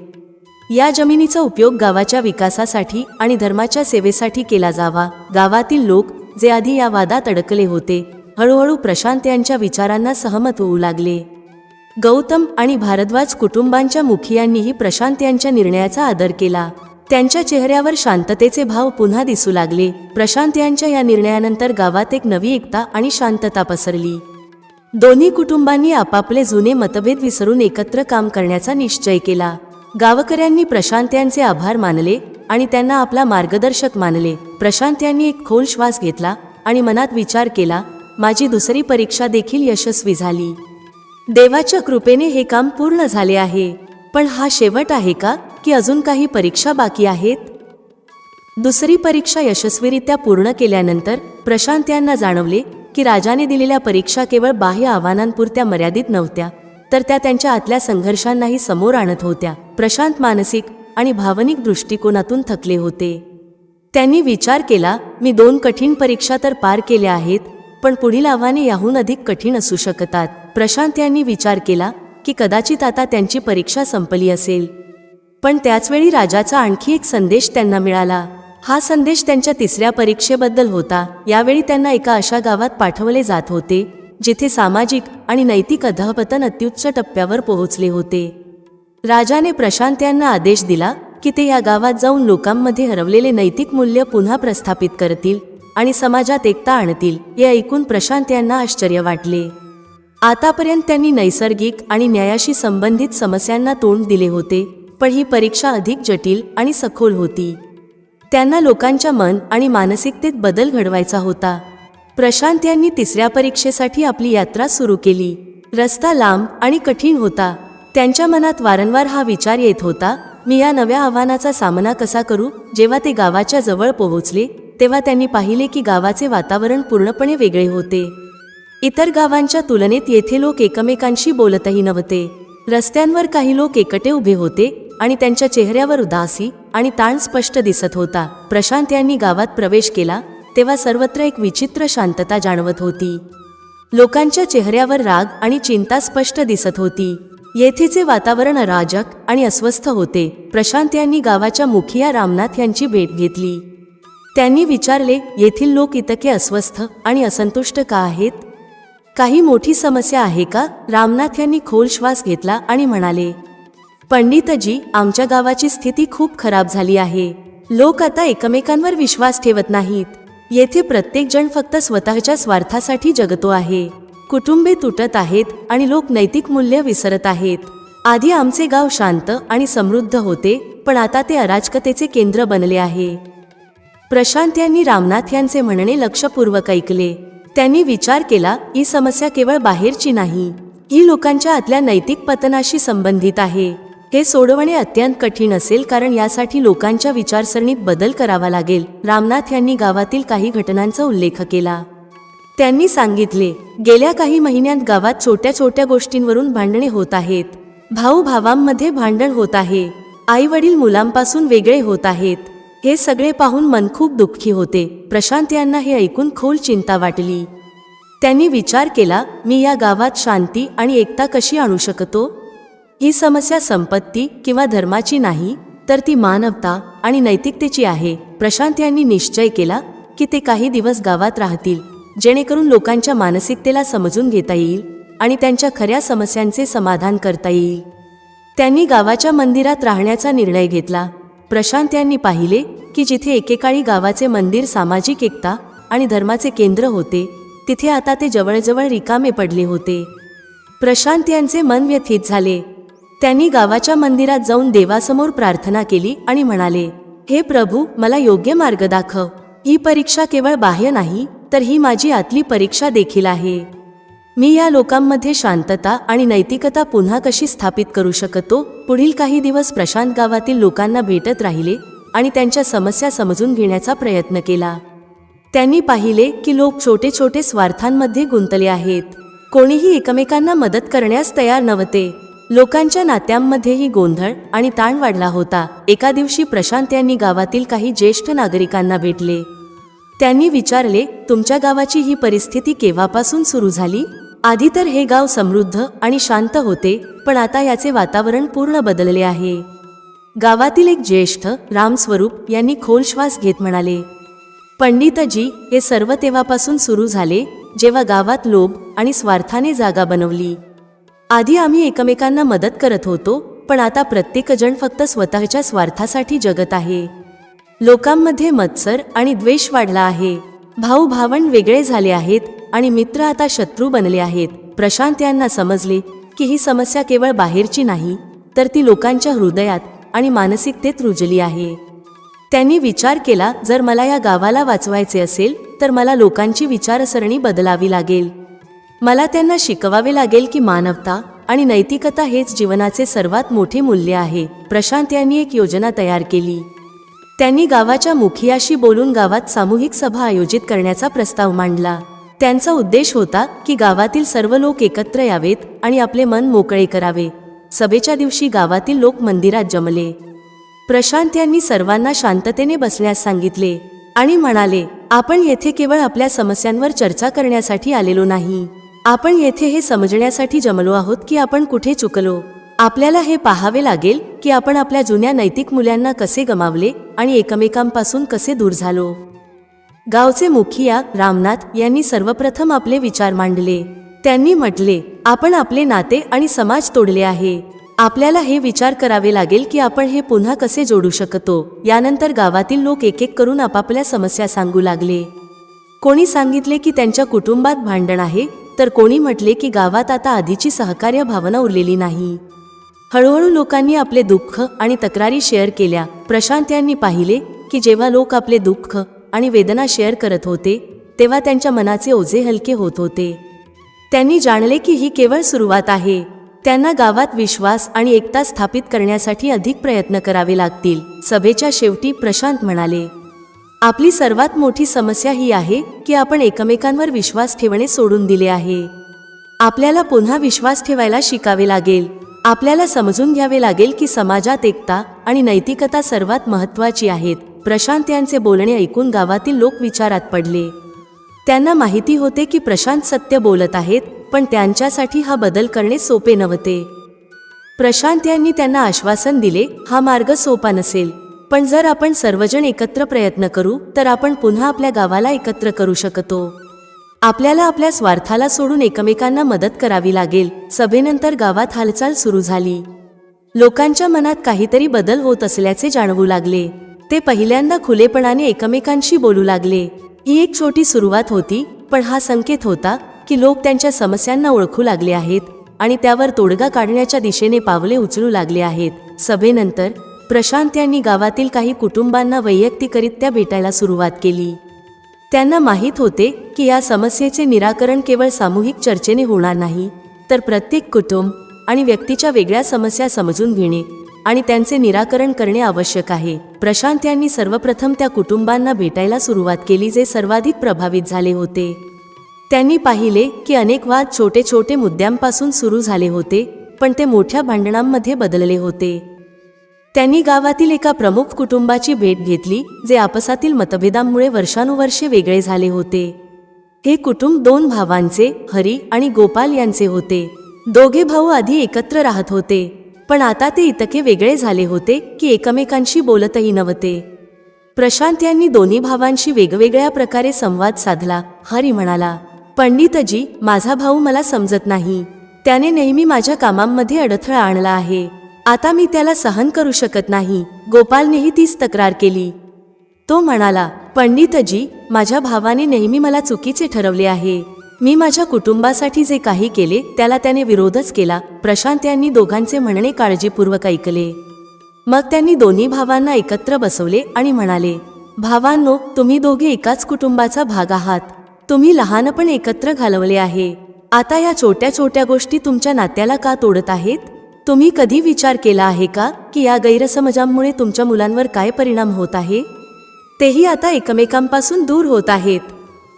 या जमिनीचा उपयोग गावाच्या विकासासाठी आणि धर्माच्या सेवेसाठी केला जावा. गावातील लोक, जे आधी या वादात अडकले होते, हळूहळू प्रशांत यांच्या विचारांना सहमत होऊ लागले. गौतम आणि भारद्वाज कुटुंबांच्या मुखियांनीही प्रशांत यांच्या निर्णयाचा आदर केला. त्यांच्या चेहऱ्यावर शांततेचे भाव पुन्हा दिसू लागले. प्रशांत यांच्या या निर्णयानंतर गावात एक नवी एकता आणि शांतता पसरली. दोन्ही कुटुंबांनी आपापले जुने मतभेद विसरून एकत्र काम करण्याचा निश्चय केला. गावकऱ्यांनी प्रशांत यांचे आभार मानले आणि त्यांना आपला मार्गदर्शक मानले. प्रशांत यांनी एक खोल श्वास घेतला आणि मनात विचार केला, माझी दुसरी परीक्षा देखील यशस्वी झाली. देवाच्या कृपेने हे काम पूर्ण झाले आहे. पण हा शेवट आहे का, की अजून काही परीक्षा बाकी आहेत? दुसरी परीक्षा यशस्वीरित्या पूर्ण केल्यानंतर प्रशांत यांना जाणवले की राजाने दिलेल्या परीक्षा केवळ बाह्य आव्हानांपुरत्या मर्यादित नव्हत्या, तर त्या त्यांच्या आतल्या संघर्षांनाही समोर आणत होत्या. प्रशांत मानसिक आणि भावनिक दृष्टिकोनातून थकले होते. त्यांनी विचार केला, मी 2 कठीण परीक्षा तर पार केल्या आहेत, पण पुढील आव्हाने याहून अधिक कठीण असू शकतात. प्रशांत यांनी विचार केला की कदाचित आता त्यांची परीक्षा संपली असेल. पण त्याचवेळी राजाचा आणखी एक संदेश त्यांना मिळाला. हा संदेश त्यांच्या तिसऱ्या परीक्षेबद्दल होता. यावेळी त्यांना एका अशा गावात पाठवले जात होते जिथे सामाजिक आणि नैतिक अधःपतन अत्युच्च टप्प्यावर पोहोचले होते. राजाने प्रशांत यांना आदेश दिला की ते या गावात जाऊन लोकांमध्ये हरवलेले नैतिक मूल्य पुन्हा प्रस्थापित करतील आणि समाजात एकता आणतील. हे ऐकून प्रशांत यांना आश्चर्य वाटले. आतापर्यंत त्यांनी नैसर्गिक आणि न्यायाशी संबंधित समस्यांना तोंड दिले होते, पण ही परीक्षा अधिक जटिल आणि सखोल होती. त्यांना लोकांच्या मन आणि मानसिकतेत बदल घडवायचा होता. प्रशांत यांनी तिसऱ्या परीक्षेसाठी आपली यात्रा सुरू केली. रस्ता लांब आणि कठीण होता. त्यांच्या मनात वारंवार हा विचार येत होता, मी या नव्या आव्हानाचा सामना कसा करू? जेव्हा ते गावाच्या जवळ पोहोचले तेव्हा त्यांनी पाहिले की गावाचे वातावरण पूर्णपणे वेगळे होते. इतर गावांच्या तुलनेत येथे लोक एकमेकांशी बोलतही नव्हते. रस्त्यांवर काही लोक एकटे उभे होते आणि त्यांच्या चेहऱ्यावर उदासी आणि ताण स्पष्ट दिसत होता. प्रशांत यांनी गावात प्रवेश केला तेव्हा सर्वत्र एक विचित्र शांतता जाणवत होती. लोकांच्या चेहऱ्यावर राग आणि चिंता स्पष्ट दिसत होती. येथेचे वातावरण अराजक आणि अस्वस्थ होते. प्रशांत यांनी गावाच्या मुखिया रामनाथ यांची भेट घेतली. त्यांनी विचारले, येथील लोक इतके अस्वस्थ आणि असंतुष्ट का आहेत? काही मोठी समस्या आहे का? रामनाथ यांनी खोल श्वास घेतला आणि म्हणाले, पंडितजी, आमच्या गावाची स्थिती खूप खराब झाली आहे. लोक आता एकमेकांवर विश्वास ठेवत नाहीत. येथे प्रत्येक जण फक्त स्वतःच्या स्वार्थासाठी जगतो आहे. कुटुंबे तुटत आहेत आणि लोक नैतिक मूल्य विसरत आहेत. आधी आमचे गाव शांत आणि समृद्ध होते, पण आता ते अराजकतेचे केंद्र बनले आहे. प्रशांत यांनी रामनाथ यांचे म्हणणे लक्षपूर्वक ऐकले. त्यांनी विचार केला, ही समस्या केवळ बाहेरची नाही, ही लोकांच्या आतल्या नैतिक पतनाशी संबंधित आहे. हे सोडवणे अत्यंत कठीण असेल, कारण यासाठी लोकांच्या विचारसरणीत बदल करावा लागेल. रामनाथ यांनी गावातील काही घटनांचा उल्लेख केला. त्यांनी सांगितले, गेल्या काही महिन्यांत गावात छोट्या छोट्या गोष्टींवरून भांडणे होत आहेत. भाऊ भावांमध्ये भांडण होत आहे. आई वडील मुलांपासून वेगळे होत आहेत. हे सगळे पाहून मन खूप दुःखी होते. प्रशांत यांना हे ऐकून खोल चिंता वाटली. त्यांनी विचार केला, मी या गावात शांती आणि एकता कशी आणू शकतो? ही समस्या संपत्ती किंवा धर्माची नाही, तर ती मानवता आणि नैतिकतेची आहे. प्रशांत यांनी निश्चय केला की ते काही दिवस गावात राहतील, जेणेकरून लोकांच्या मानसिकतेला समजून घेता येईल आणि त्यांच्या खऱ्या समस्यांचे समाधान करता येईल. त्यांनी गावाच्या मंदिरात राहण्याचा निर्णय घेतला. प्रशांत यांनी पाहिले की जिथे एकेकाळी गावाचे मंदिर सामाजिक एकता आणि धर्माचे केंद्र होते, तिथे आता ते जवळजवळ रिकामे पडले होते. प्रशांत यांचे मन व्यथित झाले. त्यांनी गावाच्या मंदिरात जाऊन देवासमोर प्रार्थना केली आणि म्हणाले, हे प्रभू, मला योग्य मार्ग दाखव. ही परीक्षा केवळ बाह्य नाही, तर ही माझी आतली परीक्षा देखील आहे. मी या लोकांमध्ये शांतता आणि नैतिकता पुन्हा कशी स्थापित करू शकतो? पुढील काही दिवस प्रशांत गावातील लोकांना भेटत राहिले आणि त्यांच्या समस्या समजून घेण्याचा प्रयत्न केला. त्यांनी पाहिले की लोक छोटे छोटे स्वार्थांमध्ये गुंतले आहेत. कोणीही एकमेकांना मदत करण्यास तयार नव्हते. लोकांच्या नात्यांमध्येही गोंधळ आणि ताण वाढला होता. एका दिवशी प्रशांत यांनी गावातील काही ज्येष्ठ नागरिकांना भेटले. त्यांनी विचारले, तुमच्या गावाची ही परिस्थिती केव्हापासून सुरू झाली? आधी तर हे गाव समृद्ध आणि शांत होते, पण आता याचे वातावरण पूर्ण बदलले आहे. गावातील एक ज्येष्ठ रामस्वरूप यांनी खोल श्वास घेत म्हणाले, पंडितजी, हे सर्व तेव्हापासून सुरू झाले जेव्हा गावात लोभ आणि स्वार्थाने जागा बनवली. आधी आम्ही एकमेकांना मदत करत होतो, पण आता प्रत्येकजण फक्त स्वतःच्या स्वार्थासाठी जगत आहे. लोकांमध्ये मत्सर आणि द्वेष वाढला आहे. भाऊ भावंड वेगळे झाले आहेत आणि मित्र आता शत्रू बनले आहेत. प्रशांत यांना समजले की ही समस्या केवळ बाहेरची नाही, तर ती लोकांच्या हृदयात आणि मानसिकतेत रुजली आहे. त्यांनी विचार केला, जर मला या गावाला वाचवायचे असेल तर मला लोकांची विचारसरणी बदलावी लागेल. मला त्यांना शिकवावे लागेल की मानवता आणि नैतिकता हेच जीवनाचे सर्वात मोठे मूल्य आहे. प्रशांत यांनी एक योजना तयार केली. त्यांनी गावाच्या मुखियाशी बोलून गावात सामूहिक सभा आयोजित करण्याचा प्रस्ताव मांडला. त्यांचा उद्देश होता की गावातील सर्व लोक एकत्र यावेत आणि आपले मन मोकळे करावे. सभेच्या दिवशी गावातील लोक मंदिरात जमले. प्रशांत यांनी सर्वांना शांततेने बसण्यास सांगितले आणि म्हणाले, आपण येथे केवळ आपल्या समस्यांवर चर्चा करण्यासाठी आलेलो नाही. आपण येथे हे समजण्यासाठी जमलो आहोत की आपण कुठे चुकलो. आपल्याला हे पाहावे लागेल की आपण आपल्या जुन्या नैतिक मूल्यांना कसे गमावले आणि एकमेकांपासून कसे दूर झालो. गावचे मुखिया रामनाथ यांनी सर्वप्रथम आपले विचार मांडले. त्यांनी म्हटले, आपण आपले नाते आणि समाज तोडले आहे. आपल्याला हे विचार करावे लागेल की आपण हे पुन्हा कसे जोडू शकतो. यानंतर गावातील लोक एक एक करून आपापल्या समस्या सांगू लागले. कोणी सांगितले की त्यांच्या कुटुंबात भांडण आहे, तर कोणी म्हटले की गावात आता आधीची सहकार्य भावना उरलेली नाही. हळूहळू लोकांनी आपले दुःख आणि तक्रारी शेअर केल्या. प्रशांत यांनी पाहिले की जेव्हा लोक आपले दुःख आणि वेदना शेअर करत होते, तेव्हा त्यांच्या मनाचे ओझे हलके होत होते. त्यांनी जाणले की ही केवळ सुरुवात आहे. त्यांना गावात विश्वास आणि एकता स्थापित करण्यासाठी अधिक प्रयत्न करावे लागतील. सभेच्या शेवटी प्रशांत म्हणाले, आपली सर्वात मोठी समस्या ही आहे की आपण एकमेकांवर विश्वास ठेवणे सोडून दिले आहे. आपल्याला पुन्हा विश्वास ठेवायला शिकावे लागेल. आपल्याला समजून घ्यावे लागेल की समाजात एकता आणि नैतिकता सर्वात महत्त्वाची आहेत. प्रशांत यांचे बोलणे ऐकून गावातील लोक विचारात पडले. त्यांना माहिती होते की प्रशांत सत्य बोलत आहेत, पण त्यांच्यासाठी हा बदल करणे सोपे नव्हते. प्रशांत यांनी त्यांना आश्वासन दिले, हा मार्ग सोपा नसेल, पण जर आपण सर्वजण एकत्र प्रयत्न करू तर आपण पुन्हा आपल्या गावाला एकत्र करू शकतो. आपल्याला आपल्या स्वार्थाला सोडून एकमेकांना मदत करावी लागेल. सभेनंतर गावात हालचाल सुरू झाली. लोकांच्या मनात काहीतरी बदल होत असल्याचे जाणवू लागले. ते पहिल्यांदा खुलेपणाने एकमेकांशी बोलू लागले. ही एक छोटी सुरुवात होती, पण हा संकेत होता की लोक त्यांच्या समस्यांना ओळखू लागले आहेत आणि त्यावर तोडगा काढण्याच्या दिशेने पावले उचलू लागले आहेत. सभेनंतर प्रशांत यांनी गावातील काही कुटुंबांना वैयक्तिकरित्या भेटायला सुरुवात केली. त्यांना माहीत होते की या समस्येचे निराकरण केवळ सामूहिक चर्चेने होणार नाही, तर प्रत्येक कुटुंब आणि व्यक्तीच्या वेगळ्या समस्या समजून घेणे आणि त्यांचे निराकरण करणे आवश्यक आहे. प्रशांत यांनी सर्वप्रथम त्या कुटुंबांना भेटायला सुरुवात केली जे सर्वाधिक प्रभावित झाले होते. त्यांनी पाहिले की अनेक वाद छोटे छोटे मुद्द्यांपासून सुरू झाले होते, पण ते मोठ्या भांडणांमध्ये बदलले होते. त्यांनी गावातील एका प्रमुख कुटुंबाची भेट घेतली जे आपसातील मतभेदांमुळे वर्षानुवर्षे वेगळे झाले होते. हे कुटुंब 2 भावांचे, हरी आणि गोपाल यांचे होते. दोघे भाऊ आधी एकत्र राहत होते, पण आता ते इतके वेगळे झाले होते की एकमेकांशी बोलतही नव्हते. प्रशांत यांनी दोन्ही भावांशी वेगवेगळ्या प्रकारे संवाद साधला. हरी म्हणाला, पंडितजी, माझा भाऊ मला समजत नाही. त्याने नेहमी माझ्या कामांमध्ये अडथळा आणला आहे. आता मी त्याला सहन करू शकत नाही. गोपालनेही तीच तक्रार केली. तो म्हणाला, पंडितजी, माझ्या भावाने नेहमी मला चुकीचे ठरवले आहे. मी माझ्या कुटुंबासाठी जे काही केले त्याला त्याने विरोधच केला. प्रशांत यांनी दोघांचे म्हणणे काळजीपूर्वक ऐकले. मग त्यांनी दोन्ही भावांना एकत्र बसवले आणि म्हणाले, भावांनो, तुम्ही दोघे एकाच कुटुंबाचा भाग आहात. तुम्ही लहानपण एकत्र घालवले आहे. आता या छोट्या छोट्या गोष्टी तुमच्या नात्याला का तोडत आहेत? तुम्ही कधी विचार केला आहे का की या गैरसमजांमुळे तुमच्या मुलांवर काय परिणाम होत आहे? तेही आता एकमेकांपासून दूर होत आहेत.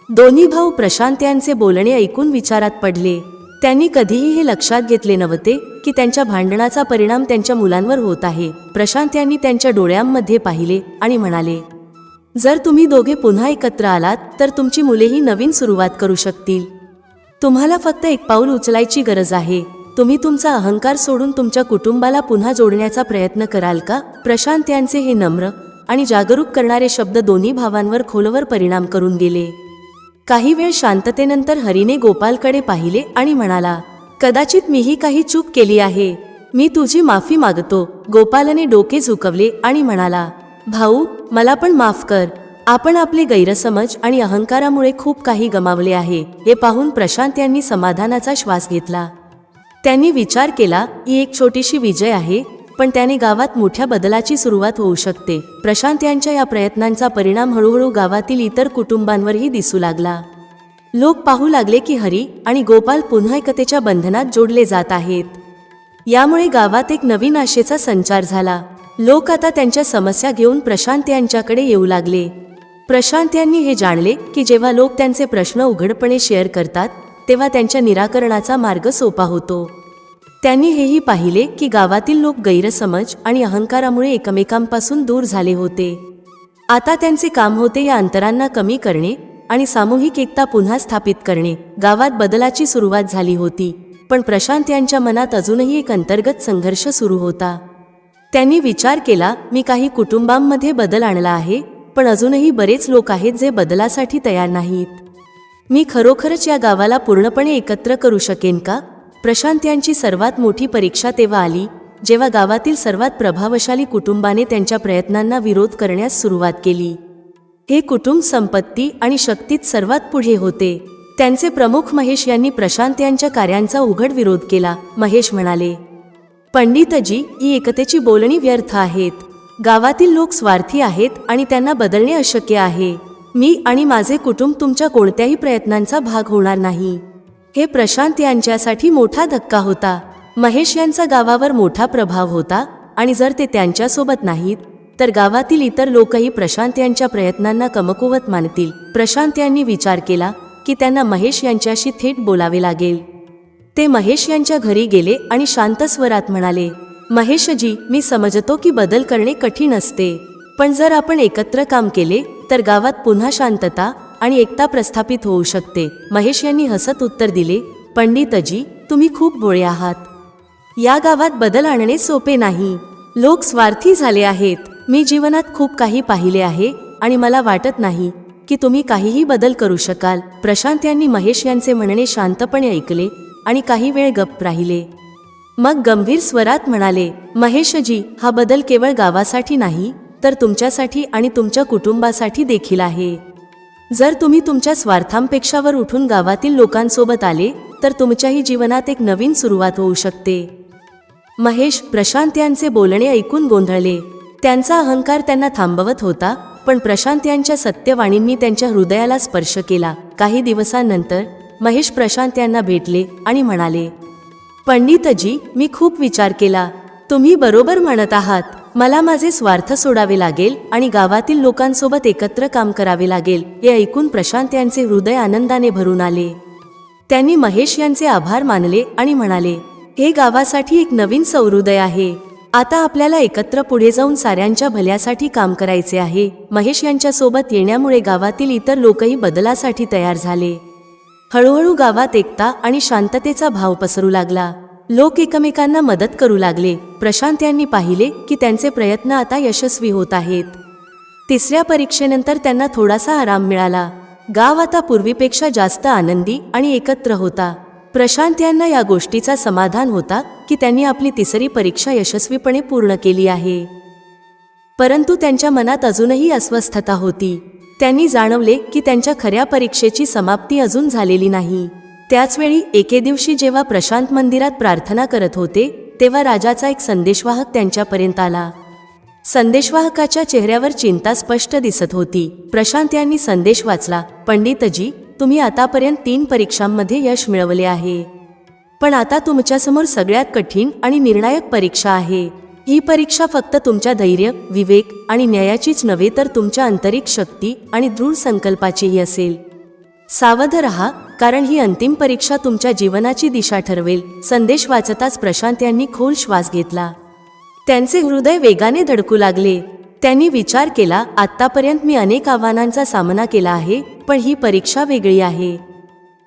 दोन्ही भाऊ प्रशांत यांचे बोलणे ऐकून विचारात पडले. त्यांनी कधीही हे लक्षात घेतले नव्हते की त्यांच्या भांडणाचा परिणाम त्यांच्या मुलांवर होत आहे. प्रशांत यांनी त्यांच्या डोळ्यांमध्ये पाहिले आणि म्हणाले, जर तुम्ही दोघे पुन्हा एकत्र आलात तर तुमची मुलेही नवीन सुरुवात करू शकतील. तुम्हाला फक्त एक पाऊल उचलायची गरज आहे. तुम्ही तुमचा अहंकार सोडून तुमच्या कुटुंबाला पुन्हा जोडण्याचा प्रयत्न कराल का? प्रशांत यांचे हे नम्र आणि जागरूक करणारे शब्द दोन्ही भावांवर खोलवर परिणाम करून गेले. काही वेळ शांततेनंतर हरीने गोपालकडे पाहिले आणि म्हणाला, कदाचित मीही काही चूक केली आहे. मी तुझी माफी मागतो. गोपालने डोके झुकवले आणि म्हणाला, भाऊ, मला पण माफ कर. आपण आपले गैरसमज आणि अहंकारामुळे खूप काही गमावले आहे. हे पाहून प्रशांत यांनी समाधानाचा श्वास घेतला. त्यांनी विचार केला, ही एक छोटीशी विजय आहे, पण त्याने गावात मोठ्या बदलाची सुरुवात होऊ शकते. प्रशांत यांच्या या प्रयत्नांचा परिणाम हळूहळू गावातील इतर कुटुंबांवरही दिसू लागला. लोक पाहू लागले की हरी आणि गोपाल पुन्हा एकतेच्या बंधनात जोडले जात आहेत. यामुळे गावात एक नवीन आशेचा संचार झाला. लोक आता त्यांच्या समस्या घेऊन प्रशांत यांच्याकडे येऊ लागले. प्रशांत यांनी हे जाणले की जेव्हा लोक त्यांचे प्रश्न उघडपणे शेअर करतात तेव्हा त्यांच्या निराकरणाचा मार्ग सोपा होतो. त्यांनी हेही पाहिले की गावातील लोक गैरसमज आणि अहंकारामुळे एकमेकांपासून दूर झाले होते. आता त्यांचे काम होते या अंतरांना कमी करणे आणि सामूहिक एकता पुन्हा स्थापित करणे. गावात बदलाची सुरुवात झाली होती, पण प्रशांत यांच्या मनात अजूनही एक अंतर्गत संघर्ष सुरू होता. त्यांनी विचार केला, मी काही कुटुंबांमध्ये बदल आणला आहे, पण अजूनही बरेच लोक आहेत जे बदलासाठी तयार नाहीत. मी खरोखरच या गावाला पूर्णपणे एकत्र करू शकेन का? प्रशांत यांची सर्वात मोठी परीक्षा तेव्हा आली जेव्हा गावातील सर्वात प्रभावशाली कुटुंबाने त्यांच्या प्रयत्नांना विरोध करण्यास सुरुवात केली. हे कुटुंब संपत्ती आणि शक्तीत सर्वात पुढे होते. त्यांचे प्रमुख महेश यांनी प्रशांत यांच्या कार्यांचा उघड विरोध केला. महेश म्हणाले, पंडितजी, ही एकतेची बोलणी व्यर्थ आहेत. गावातील लोक स्वार्थी आहेत आणि त्यांना बदलणे अशक्य आहे. मी आणि माझे कुटुंब तुमच्या कोणत्याही प्रयत्नांचा भाग होणार नाही. हे प्रशांत यांच्यासाठी मोठा धक्का होता. महेश यांचा गावावर मोठा प्रभाव होता आणि जर ते त्यांच्यासोबत नाहीत तर गावातील इतर लोकही प्रशांत यांच्या प्रयत्नांना कमकुवत मानतील. प्रशांत यांनी विचार केला की त्यांना महेश यांच्याशी थेट बोलावे लागेल. ते महेश यांच्या घरी गेले आणि शांत स्वरात म्हणाले, महेशजी, मी समजतो की बदल करणे कठीण असते, पण जर आपण एकत्र काम केले तर गावात पुन्हा शांतता आणि एकता प्रस्थापित होऊ शकते. महेश यांनी हसत उत्तर दिले, पंडितजी, तुम्ही खूप भोळे आहात. या गावात बदल आणणे सोपे नाही. लोक स्वार्थी झाले आहेत. मी जीवनात खूप काही पाहिले आहे आणि मला वाटत नाही की तुम्ही काहीही बदल करू शकाल. प्रशांत यांनी महेश यांचे म्हणणे शांतपणे ऐकले आणि काही वेळ गप्प राहिले. मग गंभीर स्वरात म्हणाले, महेशजी, हा बदल केवळ गावासाठी नाही तर तुमच्यासाठी आणि तुमच्या कुटुंबासाठी देखील आहे. जर तुम्ही तुमच्या स्वार्थांपेक्षावर उठून गावातील लोकांसोबत आले तर तुमच्याही जीवनात एक नवीन सुरुवात होऊ शकते. महेश प्रशांत यांचे बोलणे ऐकून गोंधळले. त्यांचा अहंकार त्यांना थांबवत होता, पण प्रशांत यांच्या सत्यवाणींनी त्यांच्या हृदयाला स्पर्श केला. काही दिवसांनंतर महेश प्रशांत यांना भेटले आणि म्हणाले, पंडितजी, मी खूप विचार केला. तुम्ही बरोबर म्हणत आहात. मला माझे स्वार्थ सोडावे लागेल आणि गावातील लोकांसोबत एकत्र काम करावे लागेल. हे ऐकून प्रशांत यांचे हृदय आनंदाने भरून आले. त्यांनी महेश यांचे आभार मानले आणि म्हणाले, हे गावासाठी एक नवीन सहृदय आहे. आता आपल्याला एकत्र पुढे जाऊन साऱ्यांच्या भल्यासाठी काम करायचे आहे. महेश यांच्या सोबत येण्यामुळे गावातील इतर लोकही बदलासाठी तयार झाले. हळूहळू गावात एकता आणि शांततेचा भाव पसरू लागला. लोक एकमेकांना मदत करू लागले. प्रशांत यांनी पाहिले की त्यांचे प्रयत्न आता यशस्वी होत आहेत. तिसऱ्या परीक्षेनंतर त्यांना थोडासा आराम मिळाला. गाव आता पूर्वीपेक्षा जास्त आनंदी आणि एकत्र होता. प्रशांत यांना या गोष्टीचा समाधान होता की त्यांनी आपली तिसरी परीक्षा यशस्वीपणे पूर्ण केली आहे. परंतु त्यांच्या मनात अजूनही अस्वस्थता होती. त्यांनी जाणवले की त्यांच्या खऱ्या परीक्षेची समाप्ती अजून झालेली नाही. त्याचवेळी एके दिवशी जेव्हा प्रशांत मंदिरात प्रार्थना करत होते तेव्हा राजाचा एक संदेशवाहक त्यांच्यापर्यंत आला. संदेशवाहकाच्या चेहऱ्यावर चिंता स्पष्ट दिसत होती. प्रशांत यांनी संदेश वाचला. पंडितजी, तुम्ही आतापर्यंत 3 परीक्षांमध्ये यश मिळवले आहे, पण आता तुमच्यासमोर सगळ्यात कठीण आणि निर्णायक परीक्षा आहे. ही परीक्षा फक्त तुमच्या धैर्य, विवेक आणि न्यायाचीच नव्हे तर तुमच्या आंतरिक शक्ती आणि दृढ संकल्पाचीही असेल. सावध रहा, कारण ही अंतिम परीक्षा तुमच्या जीवनाची दिशा ठरवेल. संदेश वाचताच प्रशांत यांनी खोल श्वास घेतला. त्यांचे हृदय वेगाने धडकू लागले. त्यांनी विचार केला, आत्तापर्यंत मी अनेक आव्हानांचा सामना केला आहे, पण ही परीक्षा वेगळी आहे.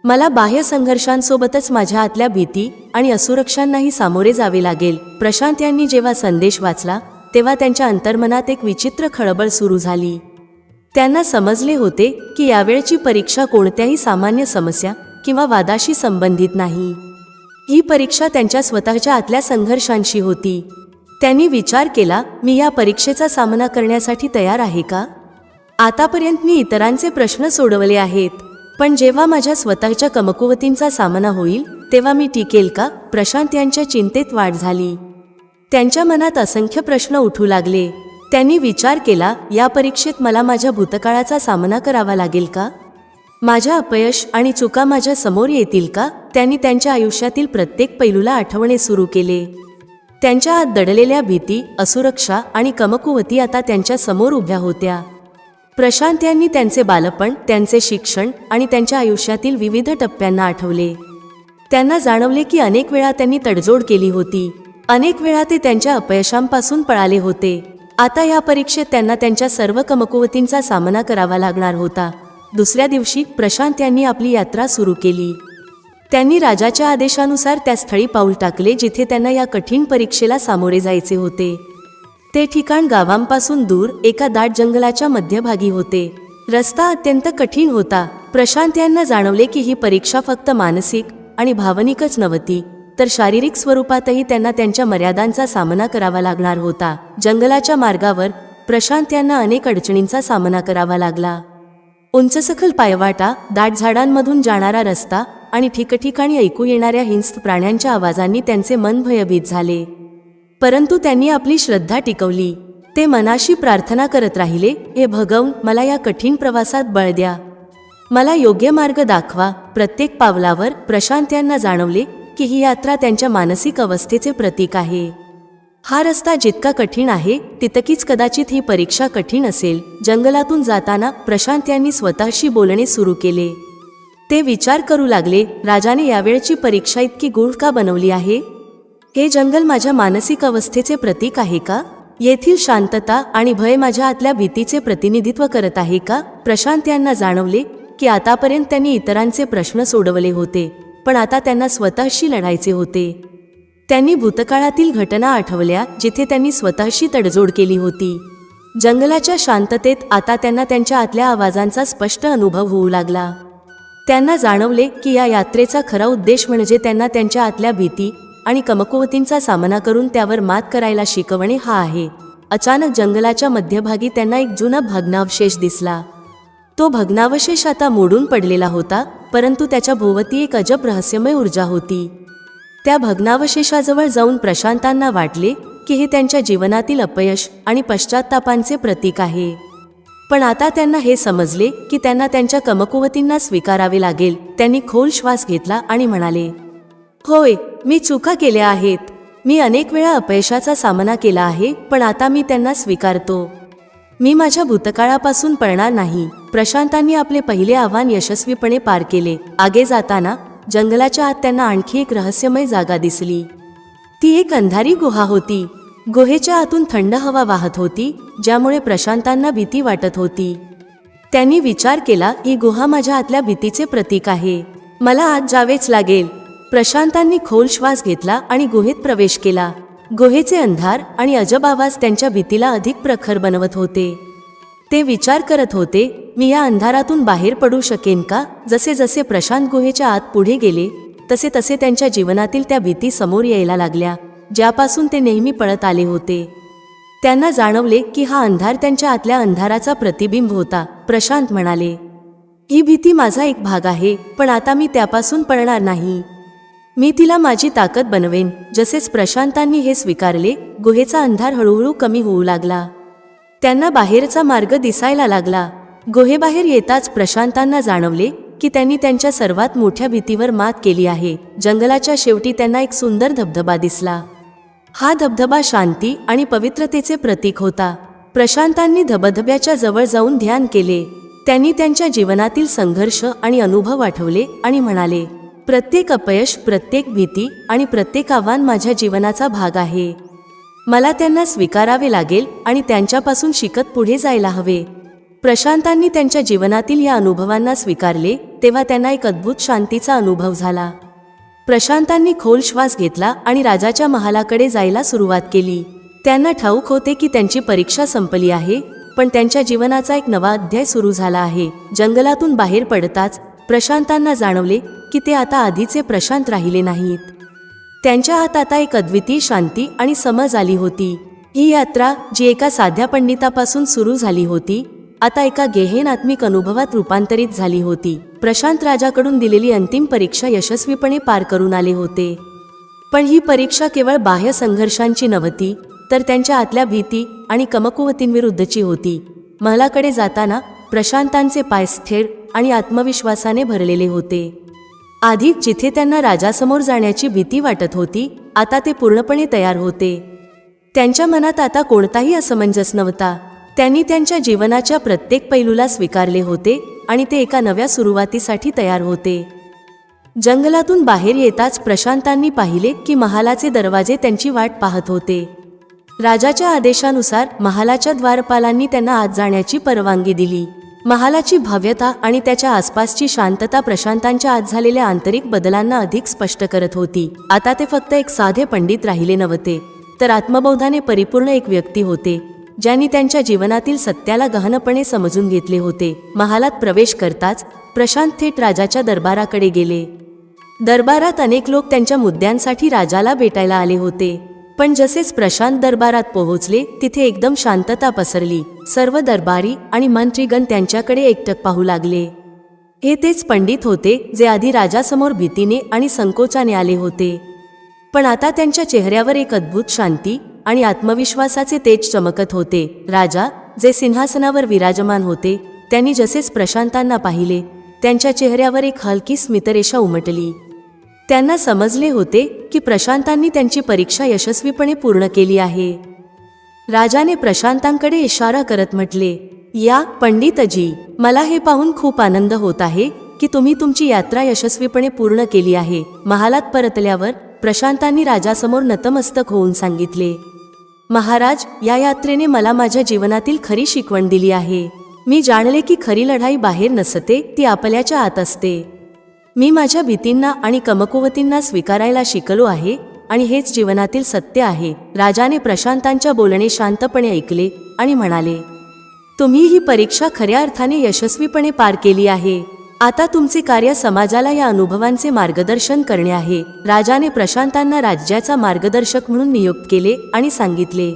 मला बाह्य संघर्षांसोबतच माझ्या आतल्या भीती आणि असुरक्षांनाही सामोरे जावे लागेल. प्रशांत यांनी जेव्हा संदेश वाचला तेव्हा त्यांच्या अंतर्मनात एक विचित्र खळबळ सुरू झाली. त्यांना समजले होते की यावेळची परीक्षा कोणत्याही सामान्य समस्या किंवा वादाशी संबंधित नाही. ही परीक्षा त्यांच्या स्वतःच्या आतल्या संघर्षांशी होती. त्यांनी विचार केला, मी या परीक्षेचा सामना करण्यासाठी तयार आहे का? आतापर्यंत मी इतरांचे प्रश्न सोडवले आहेत, पण जेव्हा माझ्या स्वतःच्या कमकुवतींचा सामना होईल तेव्हा मी टिकेल का? प्रशांत यांच्या चिंतेत वाढ झाली. त्यांच्या मनात असंख्य प्रश्न उठू लागले. त्यांनी विचार केला, या परीक्षेत मला माझ्या भूतकाळाचा सामना करावा लागेल का? माझ्या अपयश आणि चुका माझ्या समोर येतील का? त्यांनी त्यांच्या आयुष्यातील प्रत्येक पैलूला आठवणे सुरू केले. त्यांच्या आत दडलेल्या भीती, असुरक्षा आणि कमकुवती आता त्यांच्या समोर उभ्या होत्या. प्रशांत यांनी त्यांचे बालपण, त्यांचे शिक्षण आणि त्यांच्या आयुष्यातील विविध टप्प्यांना आठवले. त्यांना जाणवले की अनेक वेळा त्यांनी तडजोड केली होती. अनेक वेळा ते त्यांच्या अपयशांपासून पळाले होते. आता या परीक्षेत त्यांना त्यांच्या सर्व कमकुवतींचा सामना करावा लागणार होता. दुसऱ्या दिवशी प्रशांत यांनी आपली यात्रा सुरू केली. त्यांनी राजाच्या आदेशानुसार त्या स्थळी पाऊल टाकले जिथे त्यांना या कठीण परीक्षेला सामोरे जायचे होते. ते ठिकाण गावांपासून दूर एका दाट जंगलाच्या मध्यभागी होते. रस्ता अत्यंत कठीण होता. प्रशांत यांना जाणवले की ही परीक्षा फक्त मानसिक आणि भावनिकच नव्हती, तर शारीरिक स्वरूपातही त्यांना त्यांच्या मर्यादांचा सामना करावा लागणार होता. जंगलाच्या मार्गावर प्रशांत यांना अनेक अडचणींचा सामना करावा लागला. उंचसखल पायवाटा, दाट झाडांमधून जाणारा रस्ता आणि ठिकठिकाणी ऐकू येणाऱ्या हिंस्र प्राण्यांच्या आवाजांनी त्यांचे मन भयभीत झाले. परंतु त्यांनी आपली श्रद्धा टिकवली. ते मनाशी प्रार्थना करत राहिले, हे भगवन, मला या कठीण प्रवासात बळ द्या. मला योग्य मार्ग दाखवा. प्रत्येक पावलावर प्रशांत यांना जाणवले की ही यात्रा त्यांच्या मानसिक अवस्थेचे प्रतीक आहे. हा रस्ता जितका कठीण आहे तितकीच कदाचित ही परीक्षा कठीण असेल. जंगलातून जाताना प्रशांत यांनी स्वतःशी बोलणे सुरू केले. ते विचार करू लागले, राजाने यावेळची परीक्षा इतकी गूढ का बनवली आहे? हे जंगल माझ्या मानसिक अवस्थेचे प्रतीक आहे का? येथील शांतता आणि भय माझ्या आतल्या भीतीचे प्रतिनिधित्व करत आहे का? प्रशांत यांना जाणवले की आतापर्यंत त्यांनी इतरांचे प्रश्न सोडवले होते, पण आता त्यांना स्वतःशी लढायचे होते. त्यांनी भूतकाळातील घटना आठवल्या जिथे त्यांनी स्वतःशी तडजोड केली होती. जंगलाच्या शांततेत आता त्यांना त्यांच्या आतल्या आवाजांचा स्पष्ट अनुभव होऊ लागला. त्यांना जाणवले की या यात्रेचा खरा उद्देश म्हणजे त्यांना त्यांच्या आतल्या भीती आणि कमकुवतींचा सामना करून त्यावर मात करायला शिकवणे हा आहे. अचानक जंगलाच्या मध्यभागी त्यांना एक जुना भग्नावशेष दिसला. तो भग्नावशेष आता मोडून पडलेला होता, परंतु त्याच्या भोवती एक अजब रहस्यमय ऊर्जा होती. त्या भग्नावशेषाजवळ जाऊन प्रशांतांना वाटले की हे त्यांच्या जीवनातील अपयश आणि पश्चात्तापांचे प्रतीक आहे. पण आता त्यांना हे समजले की त्यांना त्यांच्या कमकुवतींना स्वीकारावे लागेल. त्यांनी खोल श्वास घेतला आणि म्हणाले, होय, मी चुका केल्या आहेत. मी अनेक वेळा अपयशाचा सामना केला आहे, पण आता मी त्यांना स्वीकारतो. मी माझ्या भूतकाळापासून पळणार नाही. प्रशांतांनी आपले पहिले आव्हान यशस्वीपणे पार केले. आगे जाताना जंगलाच्या आत त्यांना आणखी एक रहस्यमय जागा दिसली. ती एक अंधारी गुहा होती. गुहेच्या आतून थंड हवा वाहत होती, ज्यामुळे प्रशांतांना भीती वाटत होती. त्यांनी विचार केला, ही गुहा माझ्या आतल्या भीतीचे प्रतीक आहे. मला आत जावेच लागेल. प्रशांतांनी खोल श्वास घेतला आणि गुहेत प्रवेश केला. गुहेचे अंधार आणि अजब आवाज त्यांच्या भीतीला अधिक प्रखर बनवत होते. ते विचार करत होते, मी या अंधारातून बाहेर पडू शकेन का? जसे जसे प्रशांत गुहेच्या आत पुढे गेले तसे तसे त्यांच्या जीवनातील त्या भीती समोर यायला लागल्या, ज्यापासून ते नेहमी पळत आले होते. त्यांना जाणवले की हा अंधार त्यांच्या आतल्या अंधाराचा प्रतिबिंब होता. प्रशांत म्हणाले, ही भीती माझा एक भाग आहे, पण आता मी त्यापासून पळणार नाही. मी तिला माझी ताकद बनवेन. जसेच प्रशांतांनी हे स्वीकारले, गुहेचा अंधार हळूहळू कमी होऊ लागला. त्यांना बाहेरचा मार्ग दिसायला लागला. गुहेबाहेर येताच प्रशांतांना जाणवले की त्यांनी त्यांच्या सर्वात मोठ्या भीतीवर मात केली आहे. जंगलाच्या शेवटी त्यांना एक सुंदर धबधबा दिसला. हा धबधबा शांती आणि पवित्रतेचे प्रतीक होता. प्रशांतांनी धबधब्याच्या जवळ जाऊन ध्यान केले. त्यांनी त्यांच्या जीवनातील संघर्ष आणि अनुभव आठवले आणि म्हणाले, प्रत्येक अपयश, प्रत्येक भीती आणि प्रत्येक आव्हान माझ्या जीवनाचा भाग आहे. मला त्यांना स्वीकारावे लागेल आणि त्यांच्यापासून शिकत पुढे जायला हवे. प्रशांतांनी त्यांच्या जीवनातील या अनुभवांना स्वीकारले तेव्हा त्यांना एक अद्भुत शांतीचा अनुभव झाला. प्रशांतांनी खोल श्वास घेतला आणि राजाच्या महालाकडे जायला सुरुवात केली. त्यांना ठाऊक होते की त्यांची परीक्षा संपली आहे, पण त्यांच्या जीवनाचा एक नवा अध्याय सुरू झाला आहे. जंगलातून बाहेर पडताच प्रशांतांना जाणवले की ते आता आधीचे प्रशांत राहिले नाहीत. त्यांच्या हात आता एक अद्वितीय शांती आणि समज आली होती. ही यात्रा जी एका साध्या पंडितापासून सुरू झाली होती, आता एका गहन आत्मिक अनुभवात रूपांतरित झाली होती. प्रशांत राजाकडून दिलेली अंतिम परीक्षा यशस्वीपणे पार करून आले होते. पण ही परीक्षा केवळ बाह्य संघर्षांची नव्हती, तर त्यांच्या आतल्या भीती आणि कमकुवतींविरुद्धची होती. महलाकडे जाताना प्रशांतांचे पाय स्थिर आणि आत्मविश्वासाने भरलेले होते. आधी जिथे त्यांना राजासमोर जाण्याची भीती वाटत होती, आता ते पूर्णपणे तयार होते. त्यांच्या मनात आता कोणताही असमंजस नव्हता. त्यांनी त्यांच्या जीवनाच्या प्रत्येक पैलूला स्वीकारले होते आणि ते एका नव्या सुरुवातीसाठी तयार होते. जंगलातून बाहेर येताच प्रशांतांनी पाहिले की महालाचे दरवाजे त्यांची वाट पाहत होते. राजाच्या आदेशानुसार महालाच्या द्वारपालांनी त्यांना आत जाण्याची परवानगी दिली. महालाची भव्यता आणि त्याच्या आसपासची शांतता प्रशांतांच्या आत झालेल्या आंतरिक बदलांना अधिक स्पष्ट करत होती. आता ते फक्त एक साधे पंडित राहिले नव्हते, तर आत्मबोधाने परिपूर्ण एक व्यक्ती होते, ज्यांनी त्यांच्या जीवनातील सत्याला गहनपणे समजून घेतले होते. महालात प्रवेश करताच प्रशांत थेट राजाच्या दरबाराकडे गेले. दरबारात अनेक लोक त्यांच्या मुद्द्यांसाठी राजाला भेटायला आले होते. पण जसेच प्रशांत दरबारात पोहोचले, तिथे एकदम शांतता पसरली. सर्व दरबारी आणि मंत्रीगण त्यांच्याकडे एकटक पाहू लागले. हे तेच पंडित होते जे आधी राजासमोर भीतीने आणि संकोचाने आले होते. पण आता त्यांच्या चेहऱ्यावर एक अद्भुत शांती आणि आत्मविश्वासाचे तेज चमकत होते. राजा, जे सिंहासनावर विराजमान होते, त्यांनी जसेच प्रशांतांना पाहिले, त्यांच्या चेहऱ्यावर एक हलकी स्मितरेषा उमटली. त्यांना समजले होते की प्रशांतांनी त्यांची परीक्षा यशस्वीपणे पूर्ण केली आहे. राजाने प्रशांतांकडे इशारा करत म्हटले, या पंडितजी, मला हे पाहून खूप आनंद होत आहे की तुम्ही तुमची यात्रा यशस्वीपणे पूर्ण केली आहे. महालात परतल्यावर प्रशांतांनी राजासमोर नतमस्तक होऊन सांगितले, महाराज, या यात्रेने मला माझ्या जीवनातील खरी शिकवण दिली आहे. मी जाणले की खरी लढाई बाहेर नसते, ती आपल्याच्या आत असते. मी माझ्या भीतींना आणि कमकुवतींना स्वीकारायला शिकलो आहे आणि हेच जीवनातील सत्य आहे. राजाने प्रशांतांच्या बोलणे शांतपणे ऐकले आणि म्हणाले, तुम्ही ही परीक्षा खऱ्या अर्थाने यशस्वीपणे पार केली आहे. आता तुमचे कार्य समाजाला या अनुभवांचे मार्गदर्शन करणे आहे. राजाने प्रशांतांना राज्याचा मार्गदर्शक म्हणून नियुक्त केले आणि सांगितले,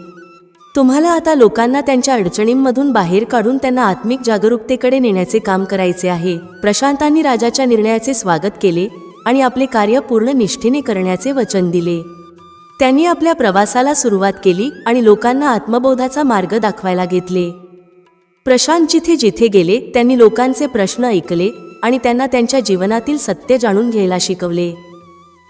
तुम्हाला आता लोकांना त्यांच्या अडचणींमधून बाहेर काढून त्यांना आत्मिक जागरूकतेकडे नेण्याचे काम करायचे आहे. प्रशांतांनी राजाच्या निर्णयाचे स्वागत केले आणि आपले कार्य पूर्ण निष्ठेने करण्याचे वचन दिले. त्यांनी आपल्या प्रवासाला सुरुवात केली आणि लोकांना आत्मबोधाचा मार्ग दाखवायला घेतले. प्रशांत जिथे जिथे गेले, त्यांनी लोकांचे प्रश्न ऐकले आणि त्यांना त्यांच्या जीवनातील सत्य जाणून घ्यायला शिकवले.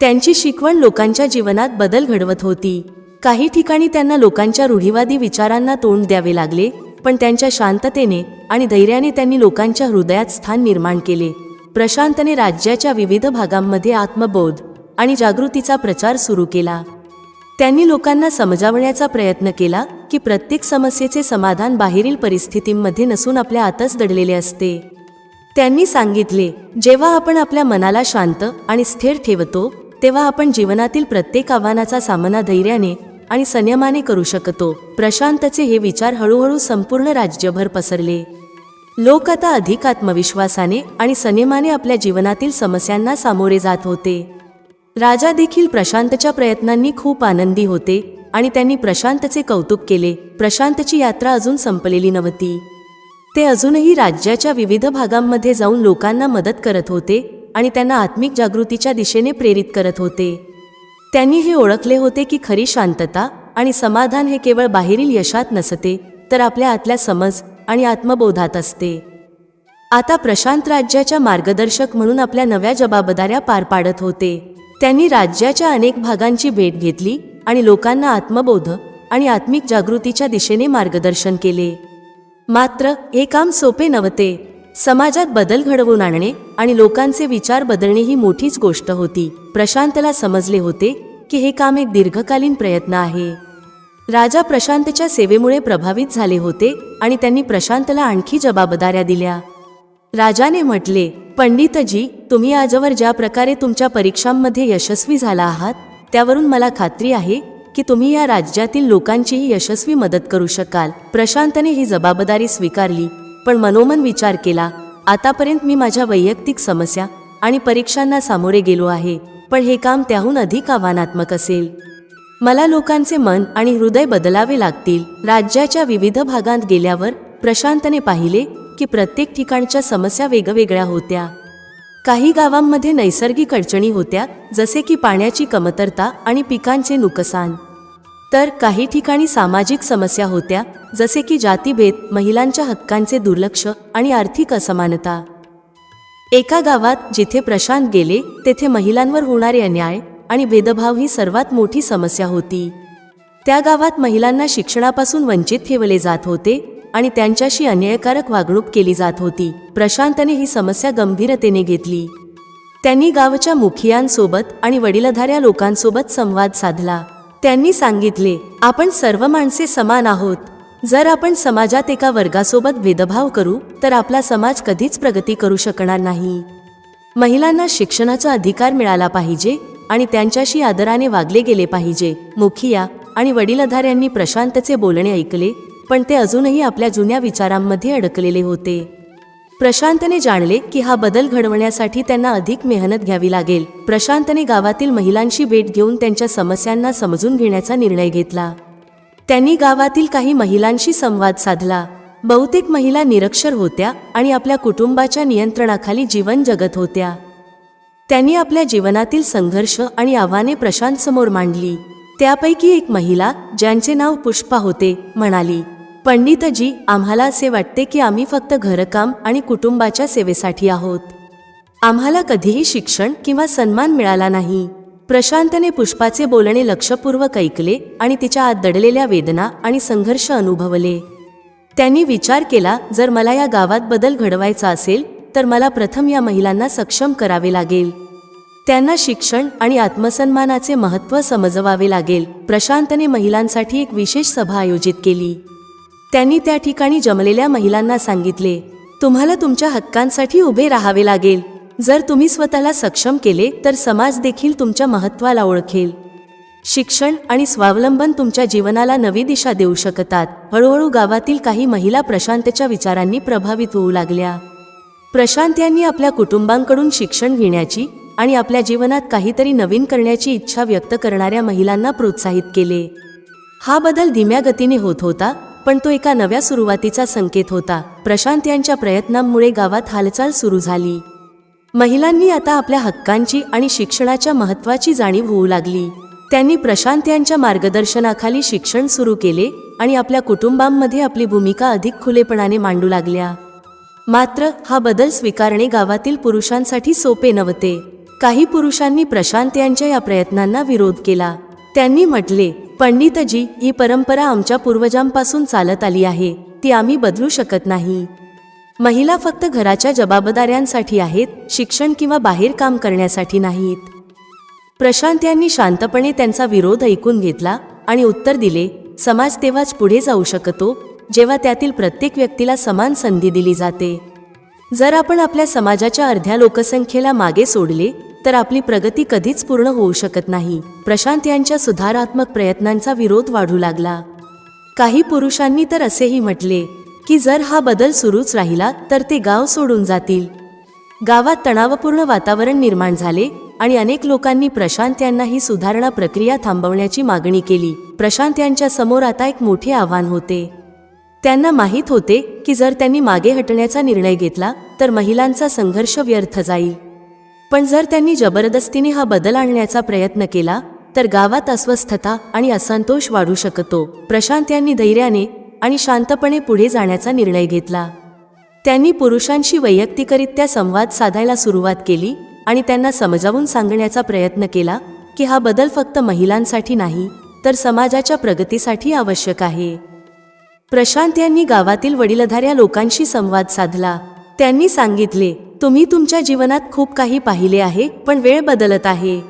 त्यांची शिकवण लोकांच्या जीवनात बदल घडवत होती. काही ठिकाणी त्यांना लोकांच्या रूढीवादी विचारांना तोंड द्यावे लागले, पण त्यांच्या शांततेने आणि धैर्याने त्यांनी लोकांच्या हृदयात स्थान निर्माण केले. प्रशांतने राज्याच्या विविध भागांमध्ये आत्मबोध आणि जागृतीचा प्रचार सुरू केला. त्यांनी लोकांना समजावण्याचा प्रयत्न केला की प्रत्येक समस्येचे समाधान बाहेरील परिस्थितींमध्ये नसून आपल्या आतच दडलेले असते. त्यांनी सांगितले, जेव्हा आपण आपल्या मनाला शांत आणि स्थिर ठेवतो, तेव्हा आपण जीवनातील प्रत्येक आव्हानाचा सामना धैर्याने आणि संयमाने करू शकतो. प्रशांतचे हे विचार हळूहळू संपूर्ण राज्यभर पसरले. लोक आता अधिक आत्मविश्वासाने आणि संयमाने आपल्या जीवनातील समस्यांना सामोरे जात होते. राजा देखील प्रशांतच्या प्रयत्नांनी खूप आनंदी होते आणि त्यांनी प्रशांतचे कौतुक केले. प्रशांतची यात्रा अजून संपलेली नव्हती. ते अजूनही राज्याच्या विविध भागांमध्ये जाऊन लोकांना मदत करत होते आणि त्यांना आत्मिक जागृतीच्या दिशेने प्रेरित करत होते. त्यांनी हे ओळखले होते की खरी शांतता आणि समाधान हे केवळ बाहेरील यशात नसते, तर आपल्या आतल्या समज आणि आत्मबोधात असते. आता प्रशांत राज्याच्या मार्गदर्शक म्हणून आपल्या नव्या जबाबदाऱ्या पार पाडत होते. त्यांनी राज्याच्या अनेक भागांची भेट घेतली आणि लोकांना आत्मबोध आणि आत्मिक जागृतीच्या दिशेने मार्गदर्शन केले. मात्र हे काम सोपे नव्हते. समाजात बदल घडवून आणणे आणि लोकांचे विचार बदलणे ही मोठीच गोष्ट होती. प्रशांतला समजले होते की हे काम एक दीर्घकालीन प्रयत्न आहे. राजा प्रशांतच्या सेवेमुळे प्रभावित झाले होते आणि त्यांनी प्रशांतला आणखी जबाबदाऱ्या दिल्या. राजाने म्हटले, पंडितजी, तुम्ही आजवर ज्या प्रकारे तुमच्या परीक्षांमध्ये यशस्वी झाला आहात त्यावरून मला खात्री आहे की तुम्ही या राज्यातील लोकांचीही यशस्वी मदत करू शकाल. प्रशांतने ही जबाबदारी स्वीकारली, पण मनोमन विचार केला, आतापर्यंत मी माझ्या वैयक्तिक समस्या आणि परीक्षांना सामोरे गेलो आहे, पण हे काम त्याहून अधिक आव्हानात्मक असेल. मला लोकांचे मन आणि हृदय बदलावे लागतील. राज्याच्या विविध भागांत गेल्यावर प्रशांतने पाहिले की प्रत्येक ठिकाणच्या समस्या वेगवेगळ्या होत्या. काही गावांमध्ये नैसर्गिक अडचणी होत्या, जसे की पाण्याची कमतरता आणि पिकांचे नुकसान. तर काही ठिकाणी सामाजिक समस्या होत्या, जसे की जातीभेद, महिलांच्या हक्कांचे दुर्लक्ष आणि आर्थिक असमानता. एका गावात जिथे प्रशांत गेले तेथे महिलांवर होणारे अन्याय आणि भेदभाव ही सर्वात मोठी समस्या होती. त्या गावात महिलांना शिक्षणापासून वंचित ठेवले जात होते आणि त्यांच्याशी अन्यायकारक वागणूक केली जात होती. प्रशांतने ही समस्या गंभीरतेने घेतली. त्यांनी गावच्या मुखियांसोबत आणि वडीलधाऱ्या लोकांसोबत संवाद साधला. त्यांनी सांगितले, आपण सर्व माणसे समान आहोत. जर आपण समाजात एका वर्गासोबत भेदभाव करू तर आपला समाज कधीच प्रगती करू शकणार नाही. महिलांना शिक्षणाचा अधिकार मिळाला पाहिजे आणि त्यांच्याशी आदराने वागले गेले पाहिजे. मुखिया आणि वडीलधाऱ्यांनी प्रशांतचे बोलणे ऐकले, पण ते अजूनही आपल्या जुन्या विचारांमध्ये अडकलेले होते. प्रशांतने जाणले की हा बदल घडवण्यासाठी त्यांना अधिक मेहनत घ्यावी लागेल. प्रशांतने गावातील महिलांशी भेट घेऊन त्यांच्या समस्यांना समजून घेण्याचा निर्णय घेतला. त्यांनी गावातील काही महिलांशी संवाद साधला. बहुतेक महिला निरक्षर होत्या आणि आपल्या कुटुंबाच्या नियंत्रणाखाली जीवन जगत होत्या. त्यांनी आपल्या जीवनातील संघर्ष आणि आव्हाने प्रशांत समोर मांडली. त्यापैकी एक महिला, ज्यांचे नाव पुष्पा होते, म्हणाली, पंडितजी, आम्हाला असे वाटते की आम्ही फक्त घरकाम आणि कुटुंबाच्या सेवेसाठी आहोत. आम्हाला कधीही शिक्षण किंवा सन्मान मिळाला नाही. प्रशांतने पुष्पाचे बोलणे लक्षपूर्वक ऐकले आणि तिच्या आत दडलेल्या वेदना आणि संघर्ष अनुभवले. त्यांनी विचार केला, जर मला या गावात बदल घडवायचा असेल तर मला प्रथम या महिलांना सक्षम करावे लागेल. त्यांना शिक्षण आणि आत्मसन्मानाचे महत्त्व समजवावे लागेल. प्रशांतने महिलांसाठी एक विशेष सभा आयोजित केली. त्यांनी त्या ठिकाणी जमलेल्या महिलांना सांगितले, तुम्हाला तुमच्या हक्कांसाठी उभे राहावे लागेल. जर तुम्ही स्वतःला सक्षम केले तर समाज देखील तुमच्या महत्त्वाला ओळखेल. शिक्षण आणि स्वावलंबन तुमच्या जीवनाला नवी दिशा देऊ शकतात. हळूहळू गावातील काही महिला प्रशांतच्या विचारांनी प्रभावित होऊ लागल्या. प्रशांत यांनी आपल्या कुटुंबांकडून शिक्षण घेण्याची आणि आपल्या जीवनात काहीतरी नवीन करण्याची इच्छा व्यक्त करणाऱ्या महिलांना प्रोत्साहित केले. हा बदल धीम्या गतीने होत होता, पण तो एका नव्या सुरुवातीचा संकेत होता. प्रशांत यांच्या प्रयत्नांमुळे गावात हालचाल सुरू झाली. महिलांनी आता आपल्या हक्कांची आणि शिक्षणाच्या महत्त्वाची जाणीव होऊ लागली. त्यांनी प्रशांत यांच्या मार्गदर्शनाखाली शिक्षण सुरू केले आणि आपल्या कुटुंबांमध्ये आपली भूमिका अधिक खुलेपणाने मांडू लागल्या. मात्र हा बदल स्वीकारणे गावातील पुरुषांसाठी सोपे नव्हते. काही पुरुषांनी प्रशांत यांच्या या प्रयत्नांना विरोध केला. त्यांनी म्हटले, पंडितजी, ही परंपरा आमच्या पूर्वजांपासून चालत आली आहे, ती आम्ही बदलू शकत नाही. महिला फक्त घराच्या जबाबदाऱ्यांसाठी आहेत, शिक्षण किंवा बाहेर काम करण्यासाठी नाहीत. प्रशांत यांनी शांतपणे त्यांचा विरोध ऐकून घेतला आणि उत्तर दिले, समाज तेव्हाच पुढे जाऊ शकतो जेव्हा त्यातील प्रत्येक व्यक्तीला समान संधी दिली जाते. जर आपण आपल्या समाजाच्या अर्ध्या लोकसंख्येला मागे सोडले तर आपली प्रगती कधीच पूर्ण होऊ शकत नाही. प्रशांत यांच्या सुधारात्मक प्रयत्नांचा विरोध वाढू लागला. काही पुरुषांनी तर असेही म्हटले की जर हा बदल सुरूच राहिला तर ते गाव सोडून जातील. गावात तणावपूर्ण वातावरण निर्माण झाले आणि अनेक लोकांनी प्रशांत यांना ही सुधारणा प्रक्रिया थांबवण्याची मागणी केली. प्रशांत यांच्या समोर आता एक मोठे आव्हान होते. त्यांना माहीत होते की जर त्यांनी मागे हटण्याचा निर्णय घेतला तर महिलांचा संघर्ष व्यर्थ जाईल. पण जर त्यांनी जबरदस्तीने हा बदल आणण्याचा प्रयत्न केला तर गावात अस्वस्थता आणि असंतोष वाढू शकतो. प्रशांत यांनी धैर्याने आणि शांतपणे पुढे जाण्याचा निर्णय घेतला. त्यांनी पुरुषांशी वैयक्तिकरित्या संवाद साधायला सुरुवात केली आणि त्यांना समजावून सांगण्याचा प्रयत्न केला की हा बदल फक्त महिलांसाठी नाही तर समाजाच्या प्रगतीसाठी आवश्यक आहे. प्रशांत यांनी गावातील वडीलधाऱ्या लोकांशी संवाद साधला. त्यांनी सांगितले, तुम्ही तुमच्या जीवनात खूप काही पाहिले आहे, पण वेळ बदलत आहे.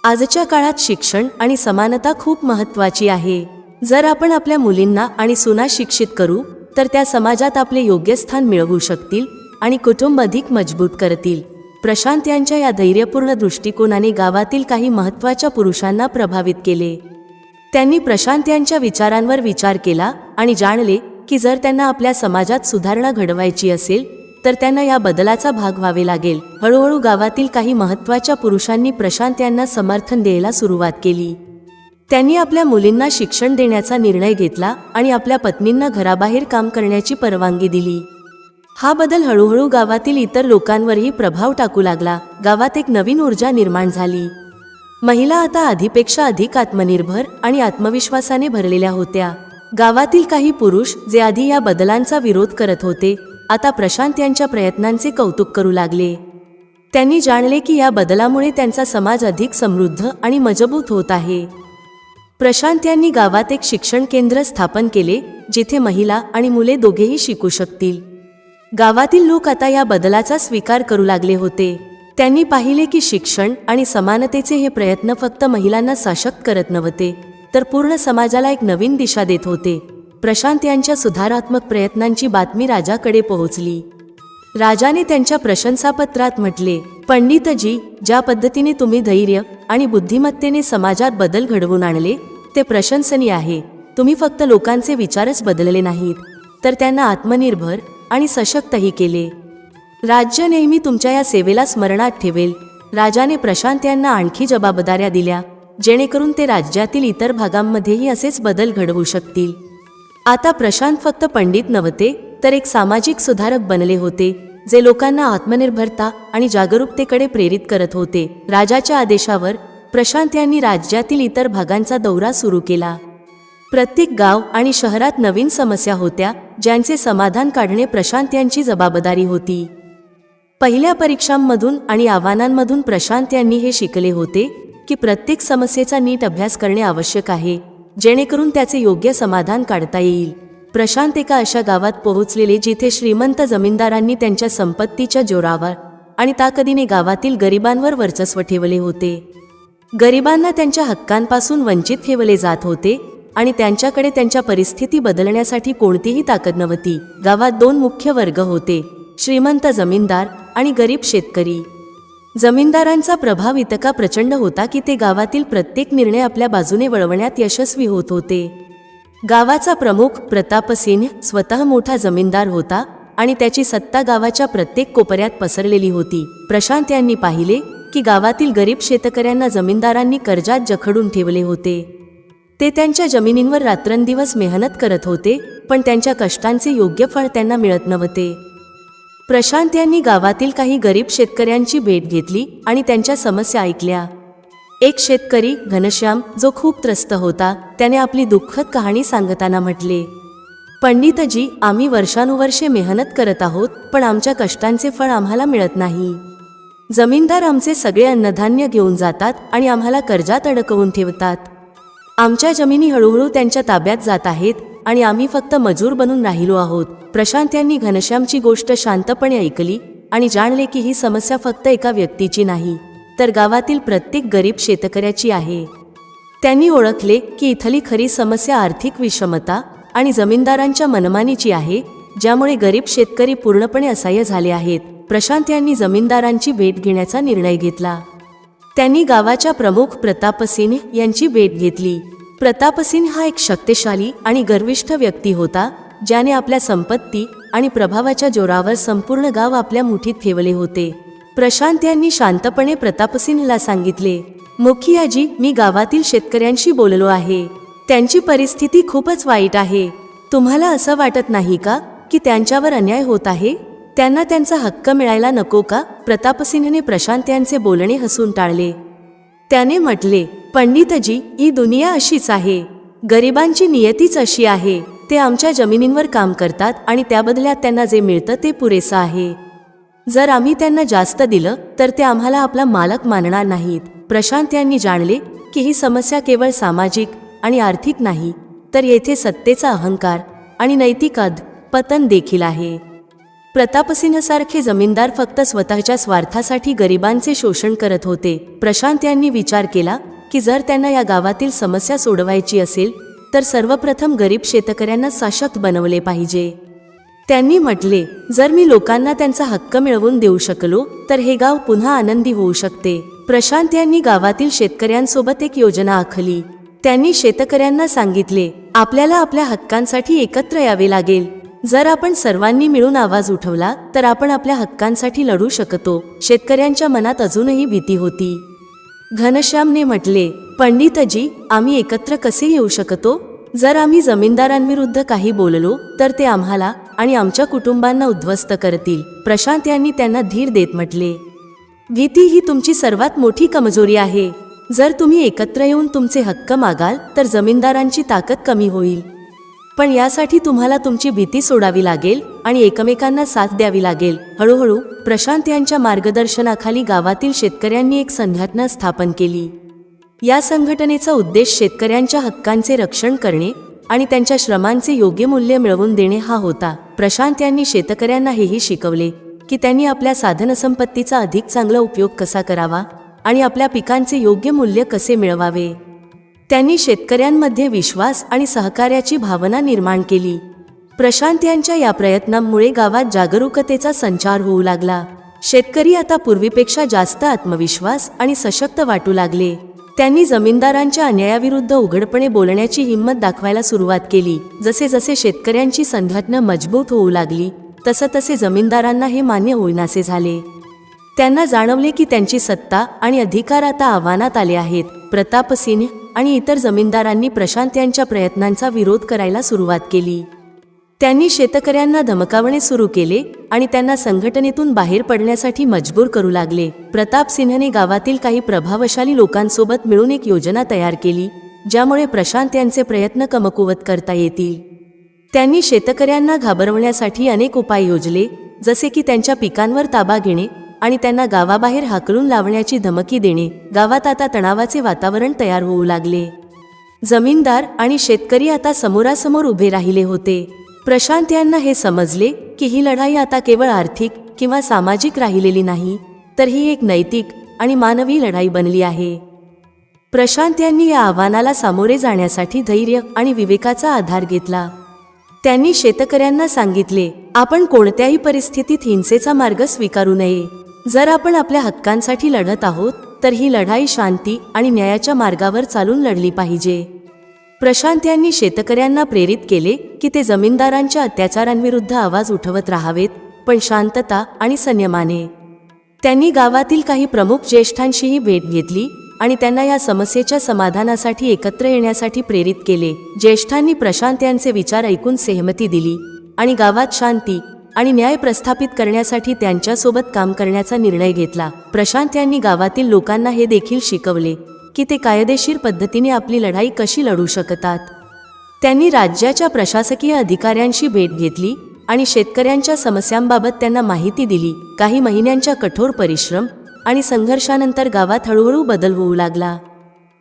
आजच्या काळात शिक्षण आणि समानता खूप महत्त्वाची आहे. जर आपण आपल्या मुलींना आणि सुना शिक्षित करू तर त्या समाजात आपले योग्य स्थान मिळवू शकतील आणि कुटुंब अधिक मजबूत करतील. प्रशांत यांच्या या धैर्यपूर्ण दृष्टिकोनाने गावातील काही महत्त्वाच्या पुरुषांना प्रभावित केले. त्यांनी प्रशांत यांच्या विचारांवर विचार केला आणि जाणले की जर त्यांना आपल्या समाजात सुधारणा घडवायची असेल तर त्यांना या बदलाचा भाग व्हावे लागेल. हळूहळू गावातील काही महत्त्वाच्या पुरुषांनी प्रशांत यांना समर्थन द्यायला सुरुवात केली. त्यांनी आपल्या मुलींना शिक्षण देण्याचा निर्णय घेतला आणि आपल्या पत्नींना घराबाहेर काम करण्याची परवानगी दिली. हा बदल हळूहळू गावातील इतर लोकांवरही प्रभाव टाकू लागला. गावात एक नवीन ऊर्जा निर्माण झाली. महिला आता आधीपेक्षा अधिक आत्मनिर्भर आणि आत्मविश्वासाने भरलेल्या होत्या. गावातील काही पुरुष जे आधी या बदलांचा विरोध करत होते आता प्रशांत यांच्या प्रयत्नांचे कौतुक करू लागले. त्यांनी जाणले की या बदलामुळे त्यांचा समाज अधिक समृद्ध आणि मजबूत होत आहे. प्रशांत यांनी गावात एक शिक्षण केंद्र स्थापन केले जिथे महिला आणि मुले दोघेही शिकू शकतील. गावातील लोक आता या बदलाचा स्वीकार करू लागले होते. त्यांनी पाहिले की शिक्षण आणि समानतेचे हे प्रयत्न फक्त महिलांना सशक्त करत नव्हते तर पूर्ण समाजाला एक नवीन दिशा देत होते. प्रशांत यांच्या सुधारात्मक प्रयत्नांची बातमी राजाकडे पोहोचली. राजाने त्यांच्या प्रशंसापत्रात म्हटले, पंडितजी, ज्या पद्धतीने तुम्ही धैर्य आणि बुद्धिमत्तेने समाजात बदल घडवून आणले ते प्रशंसनीय आहे. तुम्ही फक्त लोकांचे विचारच बदलले नाहीत तर त्यांना आत्मनिर्भर आणि सशक्तही केले. राज्य नेहमी तुमच्या या सेवेला स्मरणात ठेवेल. राजाने प्रशांत यांना आणखी जबाबदाऱ्या दिल्या जेणेकरून ते राज्यातील इतर भागांमध्येही असेच बदल घडवू शकतील. आता प्रशांत फक्त पंडित नव्हते तर एक सामाजिक सुधारक बनले होते जे लोकांना आत्मनिर्भरता आणि जागरूकतेकडे प्रेरित करत होते. राजाच्या आदेशावर प्रशांत यांनी राज्यातील इतर भागांचा दौरा सुरू केला. प्रत्येक गाव आणि शहरात नवीन समस्या होत्या ज्यांचे समाधान काढणे प्रशांत यांची जबाबदारी होती. पहिल्या परीक्षांमधून आणि आव्हानांमधून प्रशांत यांनी हे शिकले होते की प्रत्येक समस्येचा नीट अभ्यास करणे आवश्यक आहे जेणेकरून त्याचे योग्य समाधान काढता येईल. प्रशांत एका अशा गावात पोहोचलेले जिथे श्रीमंत जमीनदारांनी त्यांच्या संपत्तीच्या जोरावर आणि ताकदीने गावातील गरिबांवर वर्चस्व ठेवले होते. गरिबांना त्यांच्या हक्कांपासून वंचित ठेवले जात होते आणि त्यांच्याकडे त्यांच्या परिस्थिती बदलण्यासाठी कोणतीही ताकद नव्हती. गावात दोन मुख्य वर्ग होते, श्रीमंत जमीनदार आणि गरीब शेतकरी. जमीनदारांचा प्रभाव इतका प्रचंड होता की ते गावातील प्रत्येक निर्णय आपल्या बाजूने वळवण्यात यशस्वी होत होते. गावाचा प्रमुख प्रतापसिंह स्वतः मोठा जमीनदार होता आणि त्याची सत्ता गावाच्या प्रत्येक कोपऱ्यात पसरलेली होती. प्रशांत यांनी पाहिले की गावातील गरीब शेतकऱ्यांना जमीनदारांनी कर्जात जखडून ठेवले होते. ते त्यांच्या जमिनींवर रात्रंदिवस मेहनत करत होते पण त्यांच्या कष्टांचे योग्य फळ त्यांना मिळत नव्हते. प्रशांत यांनी गावातील काही गरीब शेतकऱ्यांची भेट घेतली आणि त्यांच्या समस्या ऐकल्या. एक शेतकरी घनश्याम जो खूप त्रस्त होता त्याने आपली दुःखद कहाणी सांगताना म्हटले, पंडितजी, आम्ही वर्षानुवर्षे मेहनत करत आहोत पण आमच्या कष्टांचे फळ आम्हाला मिळत नाही. जमीनदार आमचे सगळे अन्नधान्य घेऊन जातात आणि आम्हाला कर्जात अडकवून ठेवतात. आमच्या जमिनी हळूहळू त्यांच्या ताब्यात जात आहेत आणि आम्ही फक्त मजूर बनून राहिलो आहोत. प्रशांत यांनी घनश्यामची गोष्ट शांतपणे ऐकली आणि जाणले की ही समस्या फक्त एका व्यक्तीची नाही तर गावातील प्रत्येक गरीब शेतकऱ्याची आहे. त्यांनी ओळखले की इथली खरी समस्या आर्थिक विषमता आणि जमीनदारांच्या मनमानीची आहे ज्यामुळे गरीब शेतकरी पूर्णपणे असहाय्य झाले आहेत. प्रशांत यांनी जमीनदारांची भेट घेण्याचा निर्णय घेतला. त्यांनी गावाच्या प्रमुख प्रतापसिंह यांची भेट घेतली. प्रतापसिंह हा एक शक्तिशाली आणि गर्विष्ठ व्यक्ती होता ज्याने आपल्या संपत्ती आणि प्रभावाच्या जोरावर संपूर्ण गाव आपल्या मुठीत ठेवले होते. प्रशांत यांनी शांतपणे प्रतापसिंहला सांगितले, मुखियाजी, मी गावातील शेतकऱ्यांशी बोललो आहे. त्यांची परिस्थिती खूपच वाईट आहे. तुम्हाला असं वाटत नाही का की त्यांच्यावर अन्याय होत आहे? त्यांना त्यांचा हक्क मिळायला नको का? प्रतापसिंहने प्रशांत यांचे बोलणे हसून टाळले. त्याने म्हटले, पंडितजी, ही दुनिया अशीच आहे. गरिबांची नियतीच अशी आहे. ते आमच्या जमिनींवर काम करतात आणि त्या बदल्यात त्यांना जे मिळतं ते पुरेसं आहे. जर आम्ही त्यांना जास्त दिलं तर ते आम्हाला आपला मालक मानणार नाहीत. प्रशांत यांनी जाणले की ही समस्या केवळ सामाजिक आणि आर्थिक नाही तर येथे सत्तेचा अहंकार आणि नैतिक अधःपतन देखील आहे. प्रतापसिंहसारखे जमीनदार फक्त स्वतःच्या स्वार्थासाठी गरिबांचे शोषण करत होते. प्रशांत यांनी विचार केला की जर त्यांना या गावातील समस्या सोडवायची असेल तर सर्वप्रथम गरीब शेतकऱ्यांना सशक्त बनवले पाहिजे. त्यांनी म्हटले, जर मी लोकांना त्यांचा हक्क मिळवून देऊ शकलो तर हे गाव पुन्हा आनंदी होऊ शकते. प्रशांत यांनी गावातील शेतकऱ्यांसोबत एक योजना आखली. त्यांनी शेतकऱ्यांना सांगितले, आपल्याला आपल्या हक्कांसाठी एकत्र यावे लागेल. जर आपण सर्वांनी मिळून आवाज उठवला तर आपण आपल्या हक्कांसाठी लढू शकतो. शेतकऱ्यांच्या मनात अजूनही भीती होती. घनश्यामने म्हटले, पंडितजी, आम्ही एकत्र कसे येऊ शकतो? जर आम्ही जमीनदारांविरुद्ध काही बोललो तर ते आम्हाला आणि आमच्या कुटुंबांना उद्ध्वस्त करतील. प्रशांत यांनी त्यांना धीर देत म्हटले, भीती ही तुमची सर्वात मोठी कमजोरी आहे. जर तुम्ही एकत्र येऊन तुमचे हक्क मागाल तर जमीनदारांची ताकद कमी होईल. पण यासाठी तुम्हाला तुमची भीती सोडावी लागेल आणि एकमेकांना साथ द्यावी लागेल. हळूहळू प्रशांत यांच्या मार्गदर्शनाखाली गावातील शेतकऱ्यांनी एक संघटना स्थापन केली. या संघटनेचा उद्देश शेतकऱ्यांच्या हक्कांचे रक्षण करणे आणि त्यांच्या श्रमांचे योग्य मूल्य मिळवून देणे हा होता. प्रशांत यांनी शेतकऱ्यांना हेही शिकवले की त्यांनी आपल्या साधनसंपत्तीचा अधिक चांगला उपयोग कसा करावा आणि आपल्या पिकांचे योग्य मूल्य कसे मिळवावे. त्यांनी शेतकऱ्यांमध्ये विश्वास आणि सहकार्याची भावना निर्माण केली. प्रशांत यांच्या या प्रयत्नांमुळे गावात जागरूकतेचा संचार होऊ लागला. शेतकरी आता पूर्वीपेक्षा जास्त आत्मविश्वास आणि सशक्त वाटू लागले. त्यांनी जमीनदारांच्या अन्यायाविरुद्ध उघडपणे बोलण्याची हिंमत दाखवायला सुरुवात केली. जसे जसे शेतकऱ्यांची संघटना मजबूत होऊ लागली तसे जमीनदारांना हे मान्य होईनासे झाले. त्यांना जाणवले की त्यांची सत्ता आणि अधिकार आता आव्हानात आले आहेत. प्रतापसिंह आणि इतर जमीनदारांनी प्रशांत यांच्या प्रयत्नांचा विरोध करायला सुरुवात केली. त्यांनी शेतकऱ्यांना धमकावणे सुरू केले आणि त्यांना संघटनेतून बाहेर पडण्यासाठी मजबूर करू लागले. प्रतापसिंहने गावातील काही प्रभावशाली लोकांसोबत मिळून एक योजना तयार केली ज्यामुळे प्रशांत यांचे प्रयत्न कमकुवत करता येतील. त्यांनी शेतकऱ्यांना घाबरवण्यासाठी अनेक उपाय योजले, जसे की त्यांच्या पिकांवर ताबा घेणे आणि त्यांना गावाबाहेर हाकलून लावण्याची धमकी देणे. गावात आता तणावाचे वातावरण तयार होऊ लागले. जमीनदार आणि शेतकरी आता समोरासमोर उभे राहिले होते. प्रशांत यांना हे समजले की ही लढाई आता केवळ आर्थिक किंवा सामाजिक राहिलेली नाही, तर ही एक नैतिक आणि मानवी लढाई बनली आहे. प्रशांत यांनी या आव्हानाला सामोरे जाण्यासाठी धैर्य आणि विवेकाचा आधार घेतला. त्यांनी शेतकऱ्यांना सांगितले, आपण कोणत्याही परिस्थितीत हिंसेचा मार्ग स्वीकारू नये. जर आपण आपल्या हक्कांसाठी लढत आहोत तर ही लढाई शांती आणि न्यायाच्या मार्गावर चालून लढली पाहिजे. प्रशांत यांनी शेतकऱ्यांना प्रेरित केले की ते जमीनदारांच्या अत्याचारांविरुद्ध आवाज उठवत राहावेत, पण शांतता आणि संयमाने. त्यांनी गावातील काही प्रमुख ज्येष्ठांशीही भेट घेतली आणि त्यांना या समस्येच्या समाधानासाठी एकत्र येण्यासाठी प्रेरित केले. ज्येष्ठांनी प्रशांत यांचे विचार ऐकून सहमती दिली आणि गावात शांती आणि न्याय प्रस्थापित करण्यासाठी त्यांच्यासोबत काम करण्याचा निर्णय घेतला. प्रशांत यांनी गावातील लोकांना हे देखील शिकवले की ते कायदेशीर पद्धतीने आपली लढाई कशी लढू शकतात. त्यांनी राज्याच्या प्रशासकीय अधिकाऱ्यांशी भेट घेतली आणि शेतकऱ्यांच्या समस्यांबाबत त्यांना माहिती दिली. काही महिन्यांच्या कठोर परिश्रम आणि संघर्षानंतर गावात हळूहळू बदल होऊ लागला.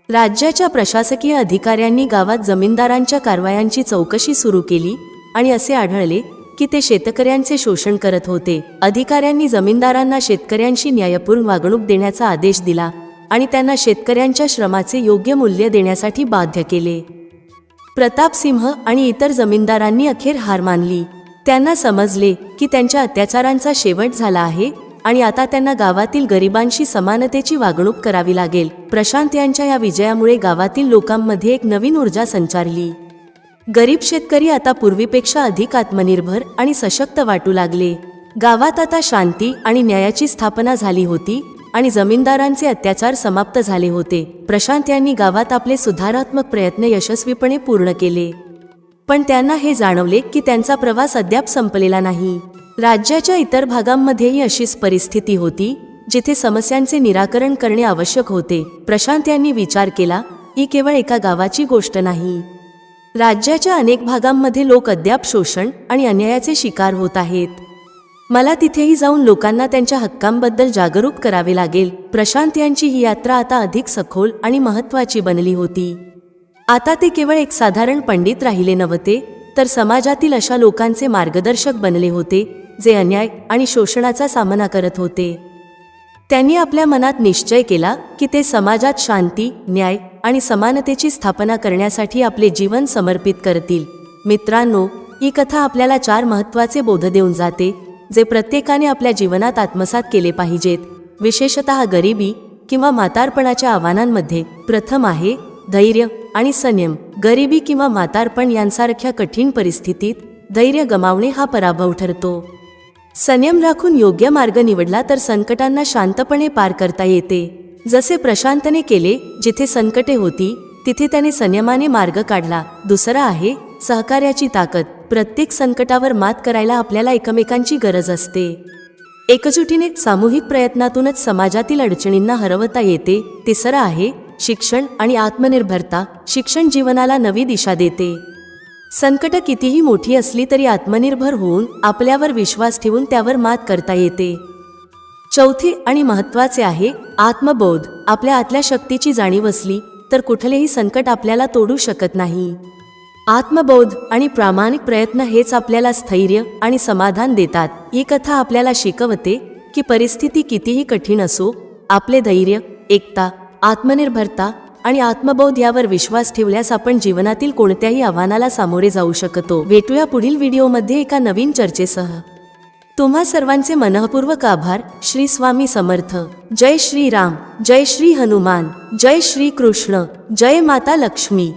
राज्याच्या प्रशासकीय अधिकाऱ्यांनी गावात जमीनदारांच्या कारवायांची चौकशी सुरू केली आणि असे आढळले की ते शेतकऱ्यांचे शोषण करत होते. अधिकाऱ्यांनी जमीनदारांना शेतकऱ्यांशी न्यायपूर्ण वागणूक देण्याचा आदेश दिला आणि त्यांना शेतकऱ्यांच्या श्रमाचे योग्य मूल्य देण्यासाठी बाध्य केले. प्रतापसिंह आणि इतर जमीनदारांनी अखेर हार मानली. त्यांना समजले की त्यांच्या अत्याचारांचा शेवट झाला आहे आणि आता त्यांना गावातील गरिबांशी समानतेची वागणूक करावी लागेल. प्रशांत यांच्या या विजयामुळे गावातील लोकांमध्ये एक नवीन ऊर्जा संचारली. गरीब शेतकरी आता पूर्वीपेक्षा अधिक आत्मनिर्भर आणि सशक्त वाटू लागले. गावात आता शांती आणि न्यायाची स्थापना झाली होती आणि जमीनदारांचे अत्याचार समाप्त झाले होते. प्रशांत यांनी गावात आपले सुधारात्मक प्रयत्न यशस्वीपणे पूर्ण केले. पण त्यांना हे जाणवले की त्यांचा प्रवास अद्याप संपलेला नाही. राज्याच्या इतर भागांमध्येही अशीच परिस्थिती होती जिथे समस्यांचे निराकरण करणे आवश्यक होते. प्रशांत यांनी विचार केला, ही केवळ एका गावाची गोष्ट नाही. राज्याच्या अनेक भागांमध्ये लोक अद्याप शोषण आणि अन्यायाचे शिकार होत आहेत. मला तिथेही जाऊन लोकांना त्यांच्या हक्कांबद्दल जागरूक करावे लागेल. प्रशांत यांची ही यात्रा आता अधिक सखोल आणि महत्त्वाची बनली होती. आता ते केवळ एक साधारण पंडित राहिले नव्हते, तर समाजातील अशा लोकांचे मार्गदर्शक बनले होते जे अन्याय आणि शोषणाचा सामना करत होते. त्यांनी आपल्या मनात निश्चय केला की ते समाजात शांती, न्याय आणि समानतेची स्थापना करण्यासाठी आपले जीवन समर्पित करतील. मित्रांनो, ही कथा आपल्याला 4 महत्त्वाचे बोध देऊन जाते जे प्रत्येकाने आपल्या जीवनात आत्मसात केले पाहिजेत, विशेषतः गरिबी किंवा म्हातारपणाच्या आव्हानांमध्ये. प्रथम आहे धैर्य आणि संयम. गरिबी किंवा म्हातारपण यांसारख्या कठीण परिस्थितीत धैर्य गमावणे हा पराभव ठरतो. संयम राखून योग्य मार्ग निवडला तर संकटांना शांतपणे पार करता येते. जसे प्रशांतने केले, जिथे संकटे होती तिथे त्याने संयमाने मार्ग काढला. दुसरा आहे सहकार्याची ताकद. प्रत्येक संकटावर मात करायला आपल्याला एकमेकांची गरज असते. एकजुटीने सामूहिक प्रयत्नातूनच समाजातील अडचणींना हरवता येते. तिसरा आहे शिक्षण आणि आत्मनिर्भरता. शिक्षण जीवनाला नवी दिशा देते. संकट कितीही मोठी असली तरी आत्मनिर्भर होऊन आपल्यावर विश्वास ठेवून त्यावर मात करता येते. चौथे आणि महत्त्वाचे आहे आत्मबोध. आपल्या आतल्या शक्तीची जाणीव असली तर कुठलेही संकट आपल्याला तोडू शकत नाही. आत्मबोध आणि प्रामाणिक प्रयत्न हेच आपल्याला स्थैर्य आणि समाधान देतात. ही कथा आपल्याला शिकवते की परिस्थिती कितीही कठीण असो, आपले धैर्य, एकता, आत्मनिर्भरता आणि आत्मबोध यावर विश्वास ठेवल्यास आपण जीवनातील कोणत्याही आव्हानाला सामोरे जाऊ शकतो. भेटूया पुढील व्हिडिओमध्ये एका नवीन चर्चेसह. तुम्हा सर्वांचे मनःपूर्वक आभार. श्री स्वामी समर्थ. जय श्री राम, जय श्री हनुमान, जय श्री कृष्ण, जय माता लक्ष्मी.